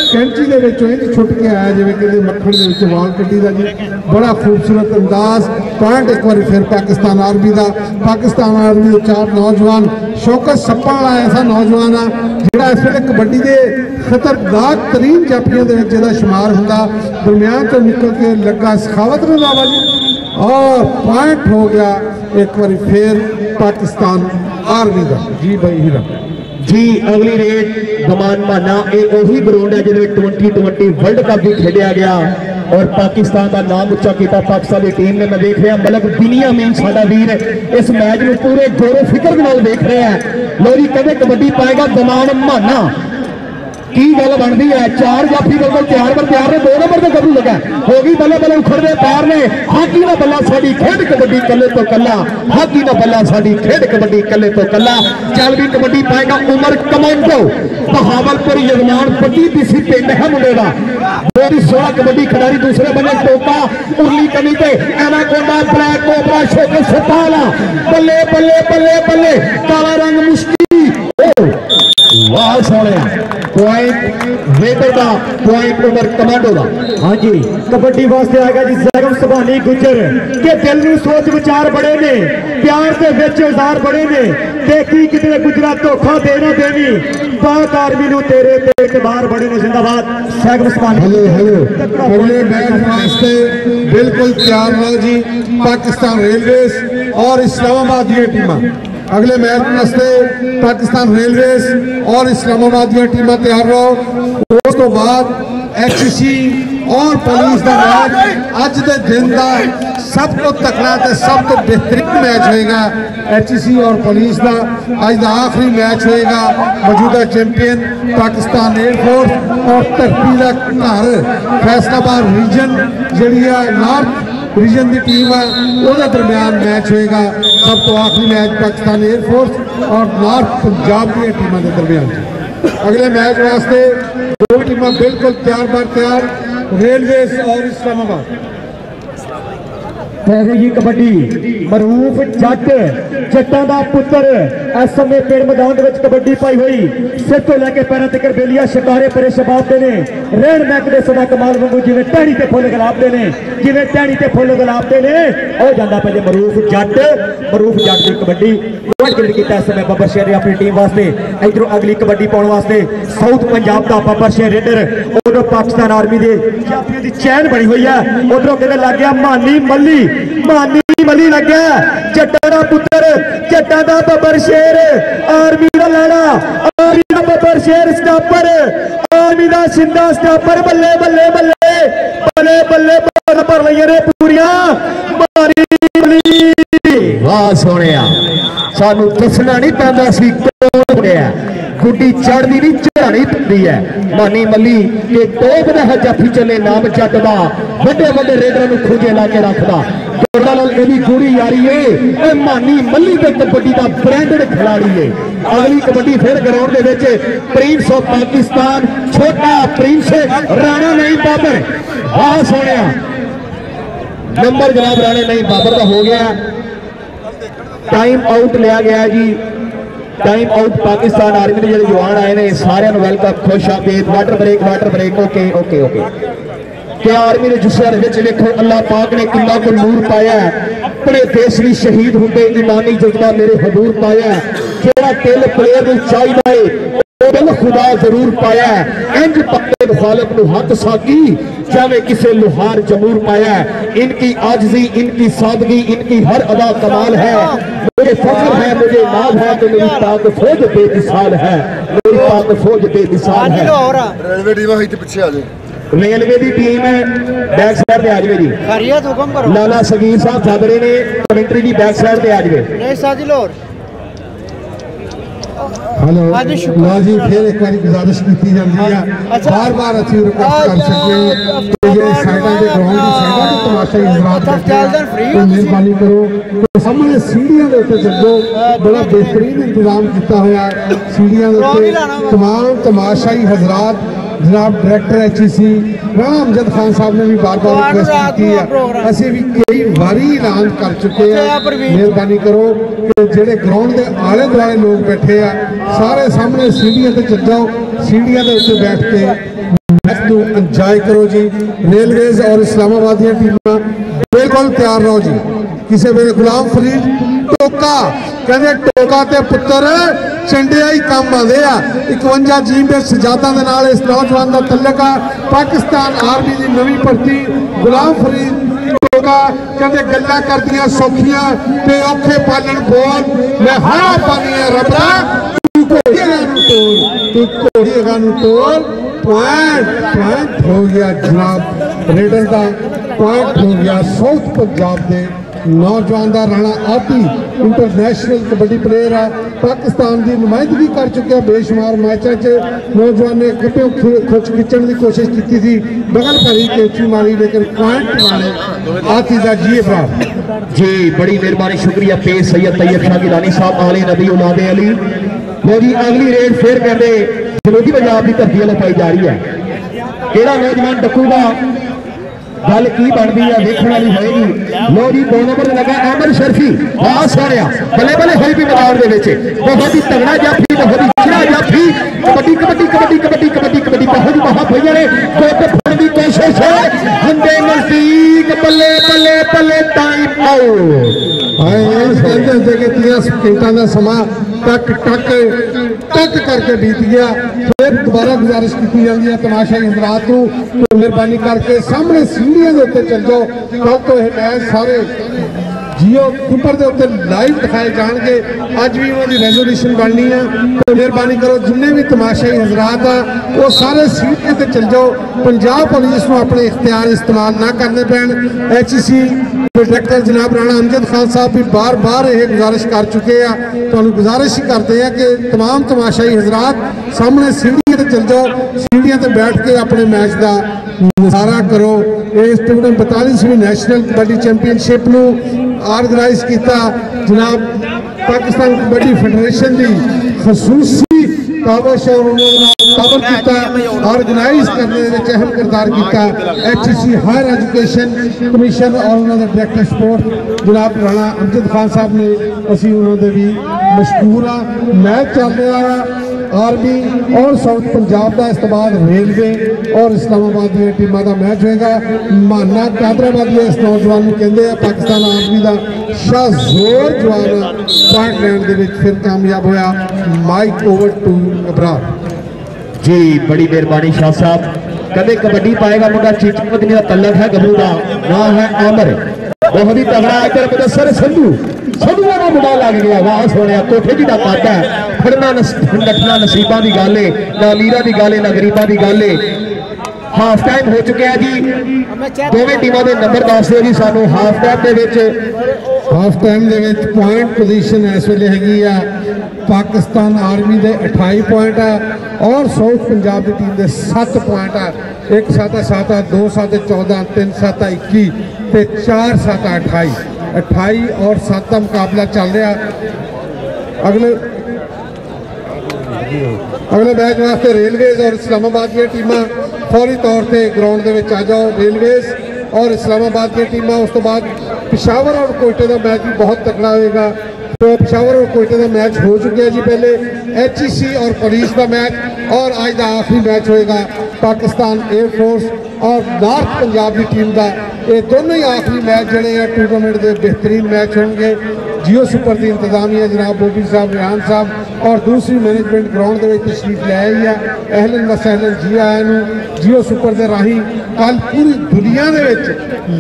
कैंची दे विचों इंज छुट के आया जिवें कहते मक्खण दे विच वाल कड्डी दा जी बड़ा खूबसूरत अंदाज। पॉइंट एक बार फिर पाकिस्तान आर्मी का। पाकिस्तान आर्मी के 4 नौजवान शौकत सप्पा वाला ऐसा नौजवान आ जिहड़ा इस वेले कबड्डी के खतरनाक तरीन जाफियां दे विच इहदा शुमार हुंदा दरम्यान तो निकल के लगा सखावत रंधावा जी और पॉइंट हो गया एक बार फिर पाकिस्तान आर्मी का। जी भाई हीरा जी अगली रेड गमान माना यही ग्राउंड है जिसे 2020 वर्ल्ड कप भी खेलिया गया और पाकिस्तान का नाम उच्चा किया पाकिस्तान की टीम ने। मैं देख रहा मलक बिनियामीन साडा वीर इस मैच में पूरे जोरों फिक्र नाल देख रहे हैं। लोरी कहते कबड्डी पाएगा गमान माना की गल बनती है 4 जाफी बिल्कुल तैयार ने 2 नंबर से गबरू लगा होगी बल्ले बल्ले उखड़ते पैर ने हाकी का बल्ला साड़ी खेड कबड्डी कले तो कला हाकी का बल्ला साड़ी खेड कबड्डी कले तो कला। चल भी कबड्डी पाएगा उमर कमांडो बहावलपुर यजमान पति पीसी पिंड है मुंडे का 16 कबड्डी खिलाड़ी। दूसरे बने टोपा उरली कमी पे एनाकोंडा ब्लैक कोबरा शोकर सताला बल्ले बल्ले बल्ले बल्ले काला रंग मुश्किल वाह सोने पॉइंट वेटर का पॉइंट उमर कमांडो का। हाँ जी कबड्डी वास्ते आएगा जी जैगम सुबहानी गुजर के दिल में सोच विचार बड़े ने प्यार के विच औजार बड़े ने देखी कितने गुजरा धोखा देना देवी बात आर्मी नूं तेरे ते इतबार बड़े ने। जिंदाबाद जैगम सुबहानी। हेलो हेलो अगले मैच वास्ते बिल्कुल तैयार रहो जी पाकिस्तान रेलवेज और इस्लामाबाद की टीमां। अगले मैच वास्ते पाकिस्तान रेलवेज और इस्लामाबाद की टीम तैयार रहो। उस तो बाद HC और पुलिस का मैच अज के दिन का सब तो तकड़ा तो सब तो बेहतरीन मैच होएगा। HC और पुलिस का अज का आखिरी मैच होएगा। मौजूदा चैंपियन पाकिस्तान एयरफोर्स और धरती का घर फैसलाबाद रीजन जी नॉर्थ रीजन की टीम है उसके दरम्यान मैच होएगा। सब तो आखिरी मैच पाकिस्तान एयरफोर्स और नॉर्थ पंजाब की टीमों के दरम्यान। अगले मैच वास्ते 2 टीमां बिल्कुल तैयार बार तैयार रेलवेज और इस्लामाबाद। जी कबड्डी मरूफ जट जट्टां दा पुत्र इस समय पेड़ मैदान कबड्डी पाई हुई सिर तो लैके पैरों तक बेलिया शिकारे परे शबाब दे ने रहन महकदे सदा कमाल वांगू जिवें टहनी ते फुल गुलाब दे ने जिवें टहनी ते फुल गुलाब दे ने हो जांदा पे मरूफ जट की कबड्डी पॉइंट किया इस समय बब्बर शेर अपनी टीम वास्ते। इधरों अगली कबड्डी पाने वास्ते साउथ पंजाब का बब्बर शेर रेडर उधरों पाकिस्तान आर्मी के जाफियों की चैन बनी हुई है। उधरों कहते लग गया मानी मली लग गया जट्टां दा पुत्र जट्टां दा बब्बर शेर आर्मी का लाड़ा आर्मी का बब्बर शेर स्टापर आर्मी का सिंधा स्टापर बल्ले बल्ले बल्ले बल्ले बल्ले भर लईया ने पूरियां मारी वाह सोने सानू दसना नहीं पैंदा सी कौन होया गुड्डी चढ़ती नहीं चढ़ानी पड़ती है। मानी मली के टोप का जाफी चले नाम चटदा बड़े बड़े रेडर खूजे ला के रखदा गुड़ी यारी है। मानी मली के कबड्डी का ब्रांडेड खिलाड़ी है। अगली कबड्डी फिर ग्राउंड के प्रिंस ऑफ पाकिस्तान छोटा प्रिंस राणा नहीं बाबर। बहुत सोने नंबर जनाब राणे नहीं बाबर का हो गया। टाइम आउट लिया गया जी। टाइम आउट पाकिस्तान आर्मी के जो जवान आए ने सारे वेलकम खुश आमदीद। Water break okay okay okay. क्या आर्मी ने जुस्सा देखो अल्लाह पाक ने किला को नूर पाया अपने देश भी शहीद होंगे ईमानी जज्बा मेरे हजूर पाया। जेड़ा दिल प्लेयर में चाहिए दिल खुदा जरूर पाया। इंज पक्के मुखालिफ नु हथ साकी जावे किसे लोहार जमूर पाया। इनकी आजजी इनकी सादगी इनकी हर अदा कमाल है। मुझे फख्र है मुझे नाज है कि मेरी पाक फौज बेमिसाल है। मेरी पाक फौज बेमिसाल है। रेलवे टीम है पीछे आ जाए। रेलवे की टीम है बैक साइड पे आ जाए जी। खैरियत हुक्म करो। लाला सगीर साहब सादरे ने कमेंट्री की बैक साइड पे आ जाए। नहीं साजिल और हेलो ला जी फिर एक बार गुजारिश की जाती है बार बार अच्छी रिक्वेस्ट कर सके तो ये साइडा के ग्राउंड की साइडा के तमाशा इजरात तो मेहरबानी करो तो सामने सीढ़ियां के ऊपर चलो बड़ा बेहतरीन इंतजाम किया हुआ सीढ़ियां के ऊपर तमाम तमाशाई हजरात जनाब डायरेक्टर HEC राणा अमजद खान साहब ने भी बार बार रिक्वेस्ट की है। असं भी कई बारी ऐलान कर चुके हैं मेहरबानी करो कि जेडे ग्राउंड के आले दुआले लोग बैठे आ सारे सामने सीढ़ियां ते चल जाओ। सीढ़ियां के उत्ते बैठ के मैच को एंजॉय करो जी। रेलवेज और इस्लामाबाद दी टीमां बिल्कुल तैयार रहो जी। किसी वेले गुलाम फरीद टोका कहते टोका ते पुत्र चंडिया ही काम आते आ 51 जीम के सजादा के नाल इस नौजवान का तल्लक आ। पाकिस्तान आर्मी की नवी भर्ती गुलाम फरीद टोका कहते गल्लां करदियां सौखियां ते औखे पालन बोल मैं हां पानी रबड़ा तू घोड़ी अगानू तोड़ पॉइंट हो गया जनाब रेडर का पॉइंट हो गया साउथ पंजाब के नौजवान का राणा आती इंटरनेशनल कबड्डी प्लेयर है। पाकिस्तान की नुमाइंदगी कर चुके बेशुमार मैचों नौजवान ने गड्ढों खुच खिंचने की कोशिश की थी बगल भरी कैची मारी लेकिन पॉइंट वाले आती का जी जी बड़ी मेहरबानी शुक्रिया पेश सैयद तैयब शाह गिलानी साहब आले नबी औलादे अली। लो जी अगली रेड फिर कहते जनूबी पंजाब की धरती वालों पाई जा रही है। केड़ा नौजवान डकूगा गल की बनती है देखने वाली होगी। लो जी 2 नंबर लगा अहमद शर्फी बहुत सोने बल्ले बल्ले हुई भी मैदान के बहुत ही तगड़ा जाफी बहुत ही चिरा जाफी कबड्डी कबड्डी कबड्डी कबड्डी कबड्डी कबड्डी बहुत ही बहुत भैया ने गोट फड़ने की कोशिश है हंडे नजदीक बल्ले बल्ले बल्ले टाइम आउट। कहते 30 सेकंडों का समा टक टक टक करके बीत गया। फिर दोबारा गुजारिश की जाती है तमाशा हजरात को मेहरबानी करके सामने सीढ़ियों के उत्ते चल जाओ। कल तो यह मैच सारे जियो ऊपर के उत्ते लाइव दिखाए जाएंगे। अज भी उन्होंने रेजोल्यूशन बननी है तो मेहरबानी करो जिन्हें भी तमाशाई हजरात आ वो सारे सीढ़ियों पर चल जाओ। पंजाब पुलिस को अपने इख्तियार इस्तेमाल ना करने पैन। HEC डायरेक्टर जनाब राणा अमजद खान साहब भी बार बार यह गुजारिश कर चुके हैं तो गुजारिश ही करते हैं कि तमाम तमाशाई हजरात सामने सीढ़ियों पर चल जाओ। सीढ़ियों पर बैठ के अपने मैच का नज़ारा करो। इस 42वीं नैशनल कबड्डी चैंपीयनशिप को ऑर्गेनाइज किया जनाब पाकिस्तान कबड्डी फेडरेशन की खसूसी काबश और ऑर्गेनाइज करने में अहम किरदार किया। HEC हायर एजुकेशन कमीशन और उन्होंने डायरेक्टर स्पोर्ट जनाब राणा अमजद खान साहब ने असी उन्होंने भी मशहूर हाँ। मैच चल रहा है आर्मी और साउथ पंजाब का इस बाद रेलवे और इस्लामाबाद की टीमों का मैच होएगा। माना हैदराबाद इस नौजवान कहते हैं पाकिस्तान आर्मी का शाह जोर जवान पॉइंट लैंड के फिर कामयाब होया। माइक ओवर टू अबरार जी बड़ी मेहरबानी शाह साहब। कदे कबड्डी पाएगा मुंडा चीचपत्नी का तल्लक है गबरू का नाम है आमर बहुत ही तगड़ा इधर मुदस्सर संधू संधुआ का मुंडा लग गया। वाह सोने कोठे जी का काटा है फड़ना नठना नसीबा की गल है ना अमीरा की गल है ना गरीबा की गल है। हाफ टाइम हो चुका है जी दोवें टीमों के नंबर दस दो जी सानू हाफ टाइम के हाफ टाइम के पॉइंट पोजीशन इस वेले हैगी आ पाकिस्तान आर्मी के 28 पॉइंट है और साउथ पंजाब की टीम के 7 पॉइंट है। 1 7 7 2 7 14 3 7 21 ते 4 7 28 और 7 का मुकाबला चल रहा। अगले मैच वास्ते रेलवेज और इस्लामाबाद की टीमां फौरी तौर पर ग्राउंड के आ जाओ। रेलवेज और इस्लामाबाद की टीमां, उस तो बाद पिशावर और कोयटे का मैच भी बहुत तकड़ा होएगा। तो पिशावर और कोयटे का मैच हो चुके हैं जी पहले। HEC और पुलिस का मैच और आज का आखिरी मैच होएगा पाकिस्तान एयरफोर्स और नॉर्थ पंजाब की टीम का। ये दोनों ही आखिरी मैच जोड़े हैं टूर्नामेंट के बेहतरीन मैच होंगे। जियो सुपर की इंतजामिया जनाब बोबी साहब, रेहान साहब और दूसरी मैनेजमेंट ग्राउंड के तशरीफ ले आई है। अहलन व सहलन जी आया जियो सुपर के राही कल पूरी दुनिया के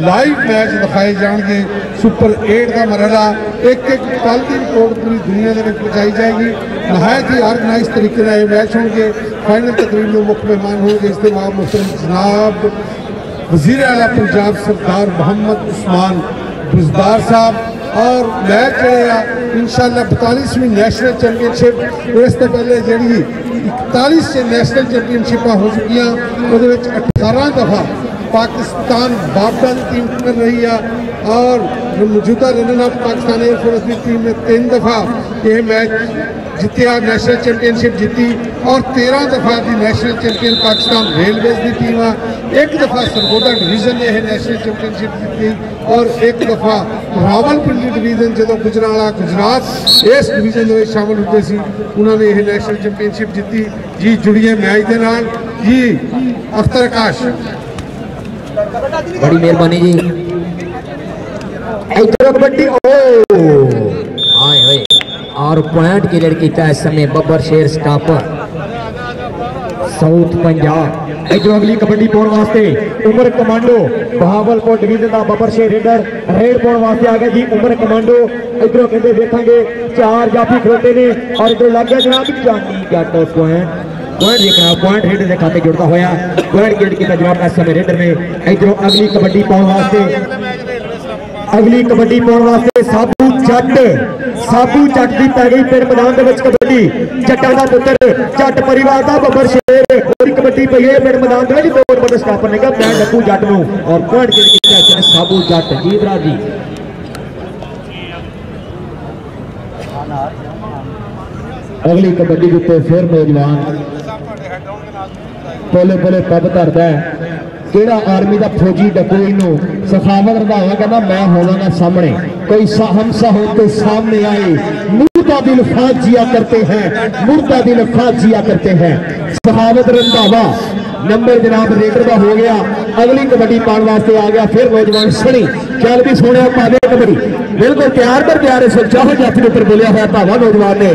लाइव मैच दिखाए जाएंगे। सुपर 8 का मरहला एक कल की रिपोर्ट पूरी दुनिया के पहुँचाई जाएगी। नहायत ही ऑर्गेनाइज तरीके से मैच होंगे। फाइनल तकरीब में मुख्य मेहमान होंगे इस्तेमाल मुहतरम जनाब वज़ीर आला पंजाब सरदार मोहम्मद उस्मान बुज़दार साहब। और मैच जो इंशाअल्लाह 42वीं नेशनल चैंपियनशिप, इस तो पहले जी 41 से नेशनल चैंपियनशिप हो चुकी, वो 18 दफ़ा पाकिस्तान बाबा की टीम कर रही है और मौजूदा रनर अप पाकिस्तान एयरफोर्स की टीम ने 3 दफ़ा ये मैच जितिया, नेशनल चैंपियनशिप जीती और 13 दफ़ा की नेशनल चैंपियन पाकिस्तान रेलवेज की टीम है। 1 दफ़ा सरगोदा डिवीजन ने नेशनल चैंपियनशिप जीती और 1 दफ़ा रावलपिंडी डिवीजन जो गुजराला गुजरात इस डिवीजन में शामिल होते सी उन्होंने यह नेशनल चैंपियनशिप जीती। जी जुड़िए मैच के नाल जी अख्तर आकाश, बड़ी मेहरबानी जी। इधर कबड्डी और पॉइंट क्लियर किया इस समय बब्बर शेर स्टापर साउथ पंजाब। इधर अगली कबड्डी पाने वास्ते उमर कमांडो बहावलपुर डिवीजन का बब्बर शेर रेडर रेड पाने वास्ते आ गया जी उमर कमांडो। इधर कहते देखेंगे 4 जाफी खड़ोते ने और इधर लग गया जनाब जानी जट पॉइंट देखना पॉइंट रेडर के खाते जुड़ता होया पॉइंट गेट किया जवाब इस समय रेडर ने। इधरों अगली कबड्डी पाने वास्ते साबू जट की पै गई पिंड मैदान कबड्डी। जट्टां दा पुत्र जट परिवार का बब्बर शेर पूरी कबड्डी पई है पिंड मैदान के बहुत बड़े स्टापर ने मैं डकू जट नूं और पॉइंट गेट किया साबू जट जी भरा जी। अगली कबड्डी के उत्ते फिर नौजवान पोले पोले पब धरदा है केड़ा आर्मी का फौजी डकोई नो सखावत रंधावा कहना मैं होवांगा सामने कोई हम होते सामने आए मुर्दा दिल फाज जिया करते हैं मुर्दा दिल फाज जिया करते हैं। सखावत रंधावा नंबर जनाब रेडर का हो गया। अगली कबड्डी पाने वास्ते आ गया फिर नौजवान सनी चल भी सोने पावे कबड्डी बिल्कुल तैयार पर तैयार है। चाहो जाफी के ऊपर बोलिया हुआ धावा नौजवान ने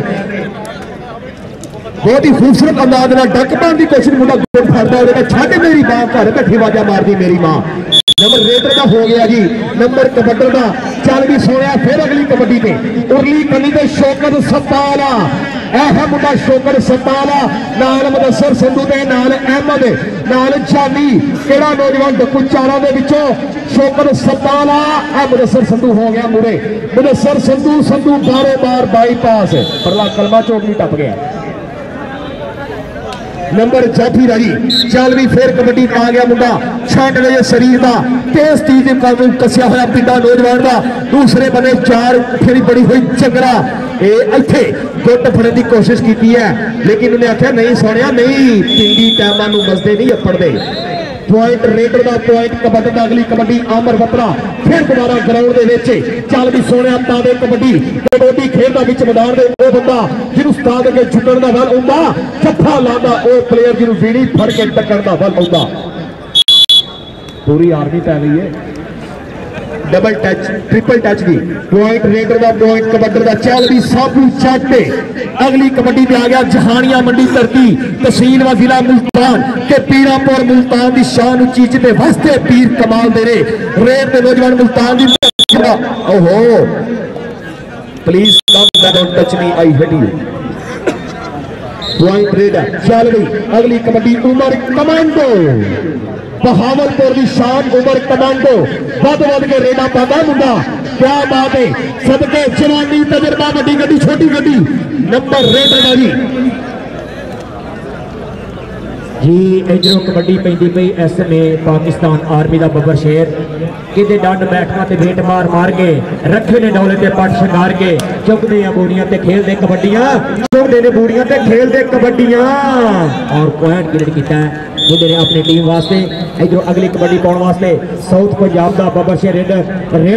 बहुत ही खूबसूरत अंदाज में डक पाने की कोशिश मुंडा गोल फड़ता है छाटे मेरी मां घर बैठी आवाजा मारती मेरी मां। नंबर रेडर का हो गया जी नंबर कबड्डर का चल भी सोया फिर अगली कबड्डी पे उरली कली के शौकत सत्ताला है मुंडा शौकत सत्ताला नाल मुदस्सर संधू के नाल अहमद नाल जानी केड़ा नौजवान डकू चारा दे विचों शौकत सत्ताला मुदस्सर संधू हो गया मुरे मुदस्सर संधू बार बाईपास परला कलमा चौक भी टप गया। नंबर जाफी राजी चल भी फिर कबड्डी आ गया मुंडा 96 शरीर का तेज तीज कसिया हुआ पिंडा नौजवान का। दूसरे बने 4 फेरी बड़ी हुई चंगड़ा इत्थे गुट फड़ने की कोशिश की है लेकिन उन्हें आख्या नहीं सोनिया नहीं पिंडी टाइमां नूं मसदे नहीं अपड़दे। पॉइंट रेडर का पॉइंट कबड्डी का अगली कबड्डी आमर बत्रा फिर दोबारा ग्राउंड के चल भी सोने पावे कबड्डी खेलता बिच मैदान में वो बंदा जिन्होंने उस्ताद अगे झुकण का बल आउंदा जफा लांदा वो प्लेयर जिन्होंने बीड़ी फड़ के टक्कर का बल आउंदा। पूरी आर्मी पै गई है डबल टच ट्रिपल टच की पॉइंट रेडर का पॉइंट कबड्डर का चल भी साबू चट। अगली कबड्डी में आ गया जहानिया मंडी धरती तहसील व जिला मुल्तान के पीरापुर मुल्तान की शान उचीचते वास्ते पीर कमाल दे रहे रेड के नौजवान मुल्तान की ओहो please don't touch me I hit you. Point raider चल गई अगली कबड्डी उमर कमांडो बहावलपुर की शान उमर कमांडो वध के रेडा पाता मुंडा क्या बात है सदके जवानी तजर्बा वड्डी गड्डी छोटी गड्डी नंबर रेडर का जी इधरों कबड्डी पैंदी पई इस में पाकिस्तान आर्मी का बब्बर शेर कि डंड बैठना ते भेट मार मार के रखे ने डोले ते पट शंगार के चुकते हैं बूढ़ियां ते खेलते कबड्डियां चुकते ने बूढ़ियां ते खेलते कबड्डियां और पॉइंट क्रिएट किया है मुझे ने अपनी टीम वास्ते इधरों अगली कबड्डी पाने वास्ते साउथ पंजाब का बब्बर शेर रेड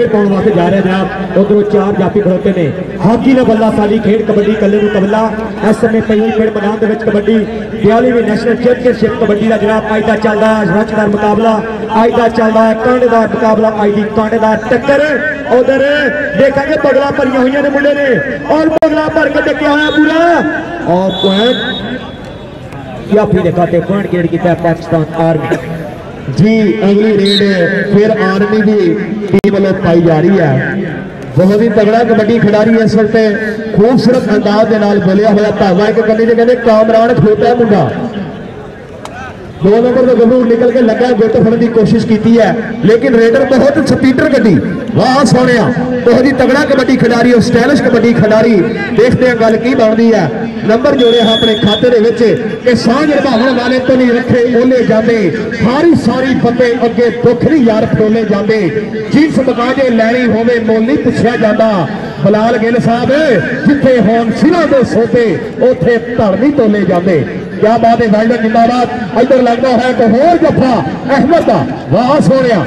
पाने वास्ते जा रहे जनाब उधरों 4 जाफी खड़ोते ने हॉकी ने बल्ला साली खेड कबड्डी कले नूं कबला इस समय पई खेड मैदान दे विच कबड्डी 42वीं नेशनल चैंपियनशिप कबड्डी का जनाब अज का चलता है रचदार मुकाबला अज का चलता है कांटेदार मुकाबला अज की कांटेदार टक्कर उधर देखेंगे बगला भरिया हुई ने मुंडे ने और बगला भर के डकिया हुआ पूरा और पॉइंट याफी ने खाते पॉइंट क्रिएट किया पाकिस्तान आर्मी जी अगली रेड फिर आर्मी की टीम वालों पाई जा रही है बहुत ही तगड़ा कबड्डी खिडारी इस वक्त खूबसूरत अंदाज के नाल बोलिया हुआ धागा एक कन्नी से कहते कामरान खलोता है मुंडा 2 नंबर तो गबरू निकल के लगा गुट फड़न की कोशिश की है लेकिन रेडर बहुत स्पीडर गड्डी वाह सोने बहुत ही तगड़ा कबड्डी खिडारी और स्टाइलिश कबड्डी खिडारी देखते हैं गल की बनती है नंबर जोड़े अपने खाते के सांझ निभाने वाले तो नहीं रखे ओले जाते सारी सारी बंदे अगे दुख नहीं यार फरोले जाते जिस मकाजे लैनी होवे मोल नहीं पूछा जाता बलाल गिल साहब जिथे होन सिरों के सोते उथे धड़ नहीं तोले जाते क्या बात है वाइडर जिंदाबाद इधर लगता है तो होर जफा अहमद का वाह सोने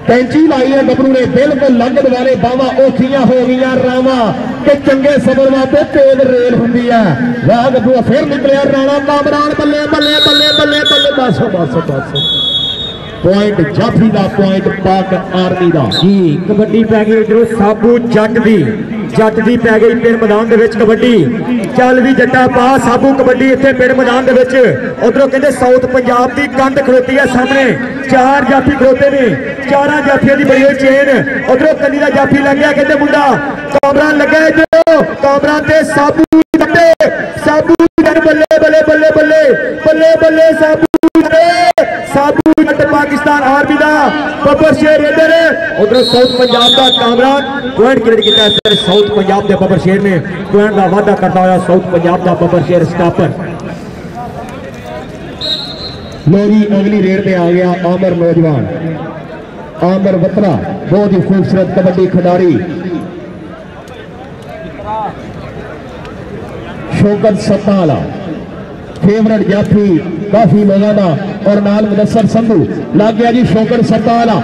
कैंची लाई है गबरू ने बिल्कुल लंघ वाले बावा औखियां हो गई रावा के चंगे सबर वास्ते तेज रेल होंगी है वाह गबरू फिर निकलिया राणा कामरान बल्ले बल्ले बल्ले बल्ले बल्ले बस बस बस पॉइंट जाफी का पॉइंट पाक आर्मी का जी कबड्डी पै गई इधरों साबू जट दी पै गई पिंड मैदान दे विच कबड्डी चल भी जट्टा पा साबू कबड्डी इत्थे पिंड मैदान दे विच उधरों कहते साउथ पंजाब की कंध खड़ोती है सामने 4 जाफी खड़ोते ने 4 जाफियों की बड़ी चेन उधरों कन्नी का जाफी लग गया कहते मुंडा कामरान लगे इधरों कामरान ते साबू बल्ले बल्ले बल्ले बल्ले बल्ले बल्ले साबू पाकिस्तान आर्मी का बब्बर शेर इधर उधर साउथ पंजाब का कामरान पॉइंट क्रिएट किया है साउथ पंजाब के बब्बर शेर ने पॉइंट का वादा करता हुआ साउथ पंजाब का बब्बर शेर स्टापर लोरी अगली रेड पे आ गया आमर नौजवान आमर बत्रा बहुत ही खूबसूरत कबड्डी खिडारी शौकत सत्ताला फेवरेट जाफी काफी लोगों और नाल मुदस्सर संधू लग गया जी शौकत सत्ताला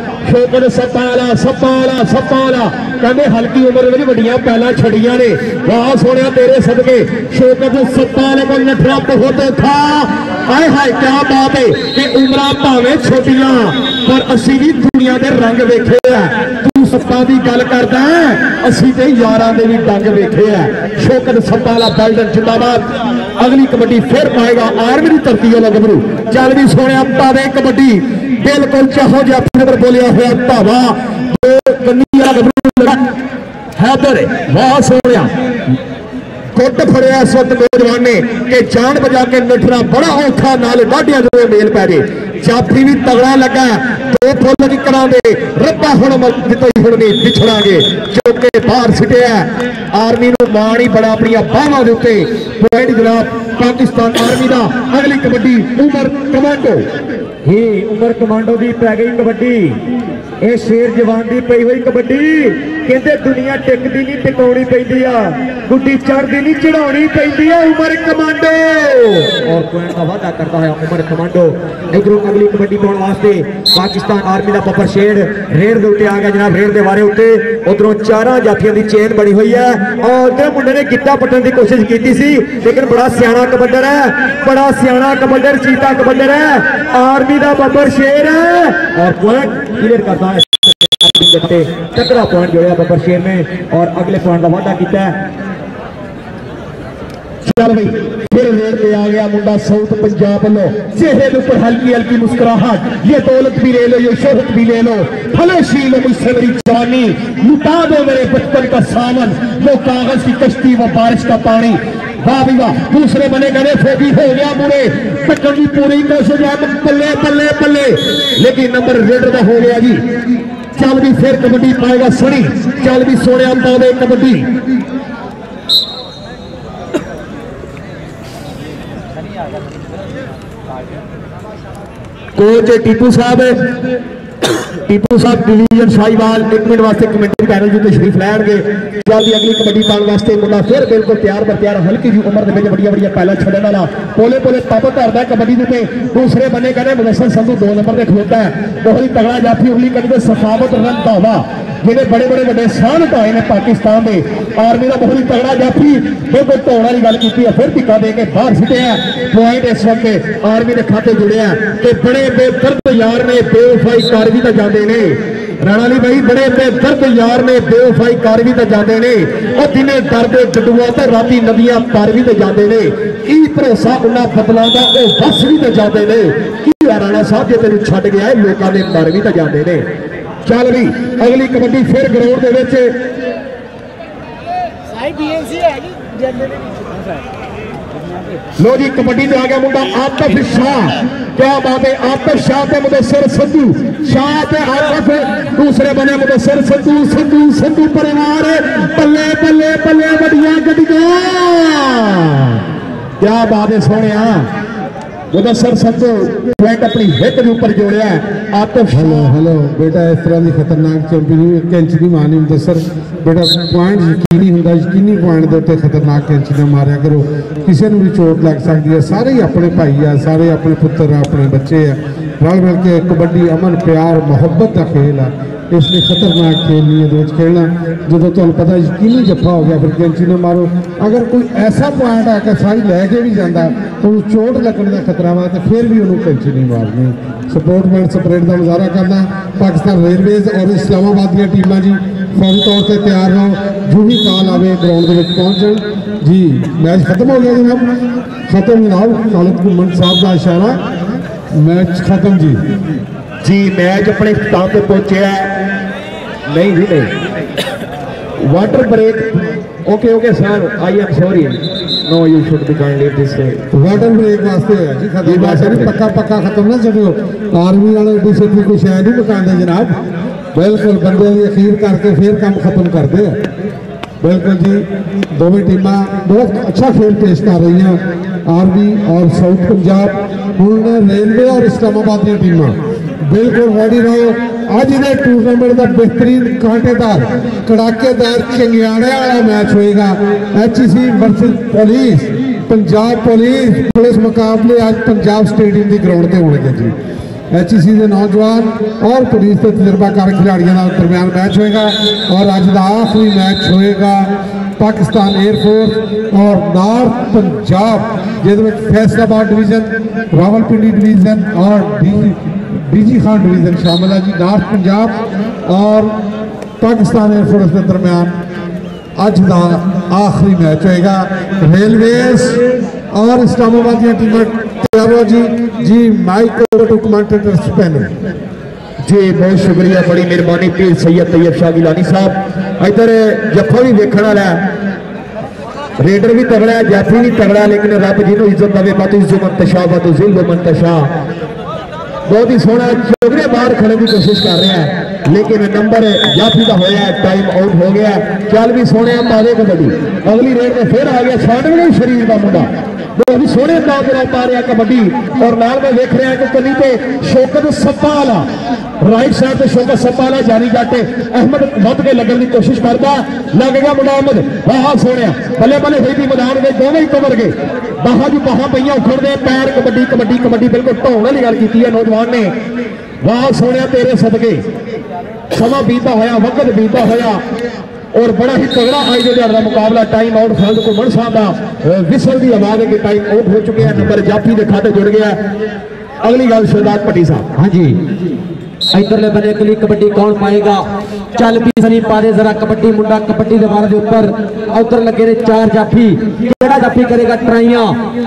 कहते हल्की उम्र में वड्डियां पहला छड़ियां ने वाह सोने तेरे सदके शौकत सत्ताला को नठरा बहुत था हाय हाय क्या बात है कि उम्र भावें छोटियां पर असी भी दुनिया के रंग वेखे तू सत्ता की गल करता है असी तो 11 के भी डंग वेखे शौकत सत्ताला बेल्टन जिंदाबाद अगली कबड्डी फिर पाएगा आर्मी की धरती वाला गबरू चल भी सोने पावे कबड्डी बिल्कुल चाहो जफर बोलिया हुआ भावा हैदर वाह सोने गुट फड़िया इस वक्त नौजवान ने कि जान बजा के नठना बड़ा औखा नाल डाढ़िया जो मेल पै गए जाफी भी तगड़ा लगा 2 फुल की करा दे रब्बा हुण नहीं पिछड़ांगे चौके बाहर सिटिया आर्मी नूं मान ही बड़ा अपनी बाहों के उत्ते पॉइंट जनाब पाकिस्तान आर्मी का अगली कबड्डी उमर कमांडो ही उमर कमांडो की पै गई कबड्डी ये शेर जवान की पई हुई कबड्डी कहते दुनिया टिकती नहीं टिकाउनी पैंदी आ गुड्डी चढ़ती नहीं चढ़ानी पैंदी आ उमर कमांडो और पॉइंट का वादा करता है उमर कमांडो इधरों अगली कबड्डी पाने वास्ते पाकिस्तान आर्मी का बब्बर शेर रेड के उत्ते आ गया जनाब रेड के बारे उत्ते उधरों 4 जाफियों की चेन बनी हुई है और उधर मुंडे ने गिट्टा पट्टन की कोशिश की सी लेकिन बड़ा सियाना कबड्डर है बड़ा सियाना कबड्डर चीता कबड्डर है आर्मी का बब्बर शेर है और पॉइंट क्लियर करता है तगड़ा पॉइंट जोड़ा बब्बर शेर ने और अगले पॉइंट का वादा किया चल भाई फिर रेड पे आ गया मुंडा साउथ पंजाब वालों चेहरे के ऊपर हल्की हल्की मुस्कुराहट ये दौलत भी ले लो ये शोहरत भी ले लो फलशील मुझसे मेरी जवानी लुटा दो मेरे बचपन का सावन वो कागज की कश्ती वो बारिश का पानी वाह भी वाह दूसरे बने गए फोगी हो गया बुरे टक्कर की पूरी कोशिश है बल्ले बल्ले बल्ले लेकिन नंबर रेडर का हो गया जी चल भी फिर कबड्डी पाएगा सनी, चल भी सोने पावे कबड्डी। कोच टीपू साहब डिवीजन शाहीवाल 1 मिनट वास्ते कमेंट्री पैनल जो तशरीफ लैणगे। जल्दी अगली कबड्डी पाने वास्ते मुंडा फिर बिल्कुल तैयार बर तैयार, हल्की जी उम्र के बड़िया बड़िया पहला छड़न वाला पोले पोले तब धरदा कबड्डी के। दूसरे बने कहने मुदस्सिर संधू 2 नंबर से खलोता है, बहुत ही तगड़ा जाफी उंगली कभी सखावत रंधावा जिन्हें बड़े बड़े बड़े स्थान ढाए ने पाकिस्तान में। आर्मी का बहुत ही तगड़ा जाफी बिल्कुल धोने वाली गल की है, फिर टिका दे के बाहर सिटे है। पॉइंट इस वक्त आर्मी के खाते जुड़े हैं कि बड़े बेदर्द यार ने बेवफाई कर भी तो जाते ने। राणा अली भाई बड़े बेदर्द यार ने बेवफाई कर भी तो जाते ने, और दिने दर्द डडुआ तो राती नदियां पार भी तो जाते ने। की भरोसा उन्हें बदलों का वो बस भी तो जाते ने। की राणा साहब जो तेन छड़ गया है लोगों ने मर भी तो जाते ने। चल भी अगली कबड्डी फिर ग्राउंड के लो जी कबड्डी में आ गया मुंडा आतिफ शाह। क्या बात है, आतिफ शाह के मुदस्सिर संधू, शाह के आतिफ दूसरे बने मुदस्सिर संधू। संधू संधू परिवार बल्ले बल्ले बल्ले बढ़िया गड्डियां। क्या बात है सोने मुदस्सिर संधू पॉइंट अपनी हिट के ऊपर जोड़िया है। आतिफ हेलो बेटा, इस तरह की खतरनाक चैंपियन कैंच नहीं मारनी मुदस्सिर बेटा। पॉइंट यकीनी होंगे, यकीनी पॉइंट के उत्ते खतरनाक कैंच ना मारिया करो, किसी को भी चोट लग सकती है। सारे ही अपने भाई है, सारे अपने पुत्र अपने बच्चे है, रल मिल के कबड्डी अमन प्यार मुहब्बत का खेल है, इसलिए खतरनाक खेल नहीं है खेलना। जो तुम्हें पता यकीनी जफा हो गया फिर कैंची ना मारो। अगर कोई ऐसा पॉइंट आकर सारी लैके भी जाता तो चोट लगने का खतरा वा तो फिर भी उन्होंने कैंची नहीं मारनी। सपोर्ट मैन स्प्रेड का मुजाहरा करना पाकिस्तान रेलवेज और इस्लामाबाद दी टीमां जी फौरी तौर पर तैयार रहो, जो भी कॉल आवे ग्राउंड में पहुँचन जी। मैच खत्म हो गया जनाब, खत्म जनाब। खालिद घुमन साहब का इशारा, मैच खत्म जी। जी मैच अपने इख्तिताम पे पहुंचे है। नहीं जी नहीं, water break. Okay okay sir, I am sorry, no you should be kindly this water break वास्ते है जी। खत्म वास्ते नहीं, पक्का पक्का खत्म ना करो। आर्मी वाले दूसरे की कोई शायद नहीं मुकाते जनाब, बिल्कुल बंदे की अखीर करके फिर काम खत्म करते हैं। बिल्कुल जी, दोनों टीमां बहुत अच्छा खेल पेश कर रही हैं, आर्मी और साउथ पंजाब। उन्होंने रेलवे और इस्लामाबाद दी टीमां बिल्कुल रेडी रहो। अज इस टूरनामेंट का बेहतरीन कांटेदार कड़ाकेदार चंगियाड़े वाला मैच होएगा। HEC versus police, Punjab police मुकाबले आज पंजाब स्टेडियम की ग्राउंड पर होंगे जी। HEC के नौजवान और पुलिस के तजर्बाकार खिलाड़ियों के दरम्यान मैच होएगा। और अज का आखिरी मैच होएगा पाकिस्तान एयरफोर्स और नॉर्थ पंजाब, जिसमें फैसलाबाद डिवीजन, रावलपिंडी डिवीजन और डीजी खान डिवीजन शामिल है जी। नॉर्थ पंजाब और पाकिस्तान एयरफोर्स के दरम्यान अज का आखिरी मैच होएगा। रेलवेज और इस्लामाबाद की टीम तैयार हो जी। Mic over to commentator panel जी। बहुत शुक्रिया, बड़ी मेहरबानी पीर सैयद तैयब शाह गिलानी साहब। इधर जफा भी वेखण वाला है, रेडर भी तगड़ा है, जाफी भी तगड़ा, लेकिन रब जिन्होंने इज्जत दे बातुज़्ज़ु मन तशा वतुज़िल्लु मन तशा। बहुत ही सोहना चौधरी बाहर खड़े की कोशिश कर रहे हैं, लेकिन नंबर जाफी का होया, टाइम आउट हो गया। चल भी सोने पावे कबड्डी अगली रेड में फिर आ गया छानवे शरीर का मुंडा, बहुत ही सोहने अंदाज में पा रहा कबड्डी। और नाल में देख रहे हैं कि कली पे शौकत सप्पा वाला राइट साइड पे शौकत सप्पा वाला जानी जाटे अहमद वध के लगन की कोशिश करता, लग गया मुंडा अहमद। वाह सोने बल्ले बल्ले हुई थी मैदान में, दोनों ही कवर गए, बाहा जो बाहा पईया उखड़ते पैर। कबड्डी कबड्डी कबड्डी बिल्कुल ढोण वाली गल की है नौजवान ने। वाह सोने तेरे सदके, समा बीता होया, वक्त बीता होया और बड़ा ही तगड़ा आज का मुकाबला। टाइम आउट खालिद घुमन साहब का विसल की आवाज है कि टाइम आउट हो चुके हैं, नंबर जाफी के खाते जुड़ गया। अगली गल शहजाद भट्टी साहब। हाँ जी, इधरले बने अगली कबड्डी कौन पाएगा? चल भी सनी पा दे जरा कबड्डी, मुंडा कबड्डी के बारे ऊपर उधर लगे ने 4 जाफी, केड़ा जाफी करेगा ट्राइयां।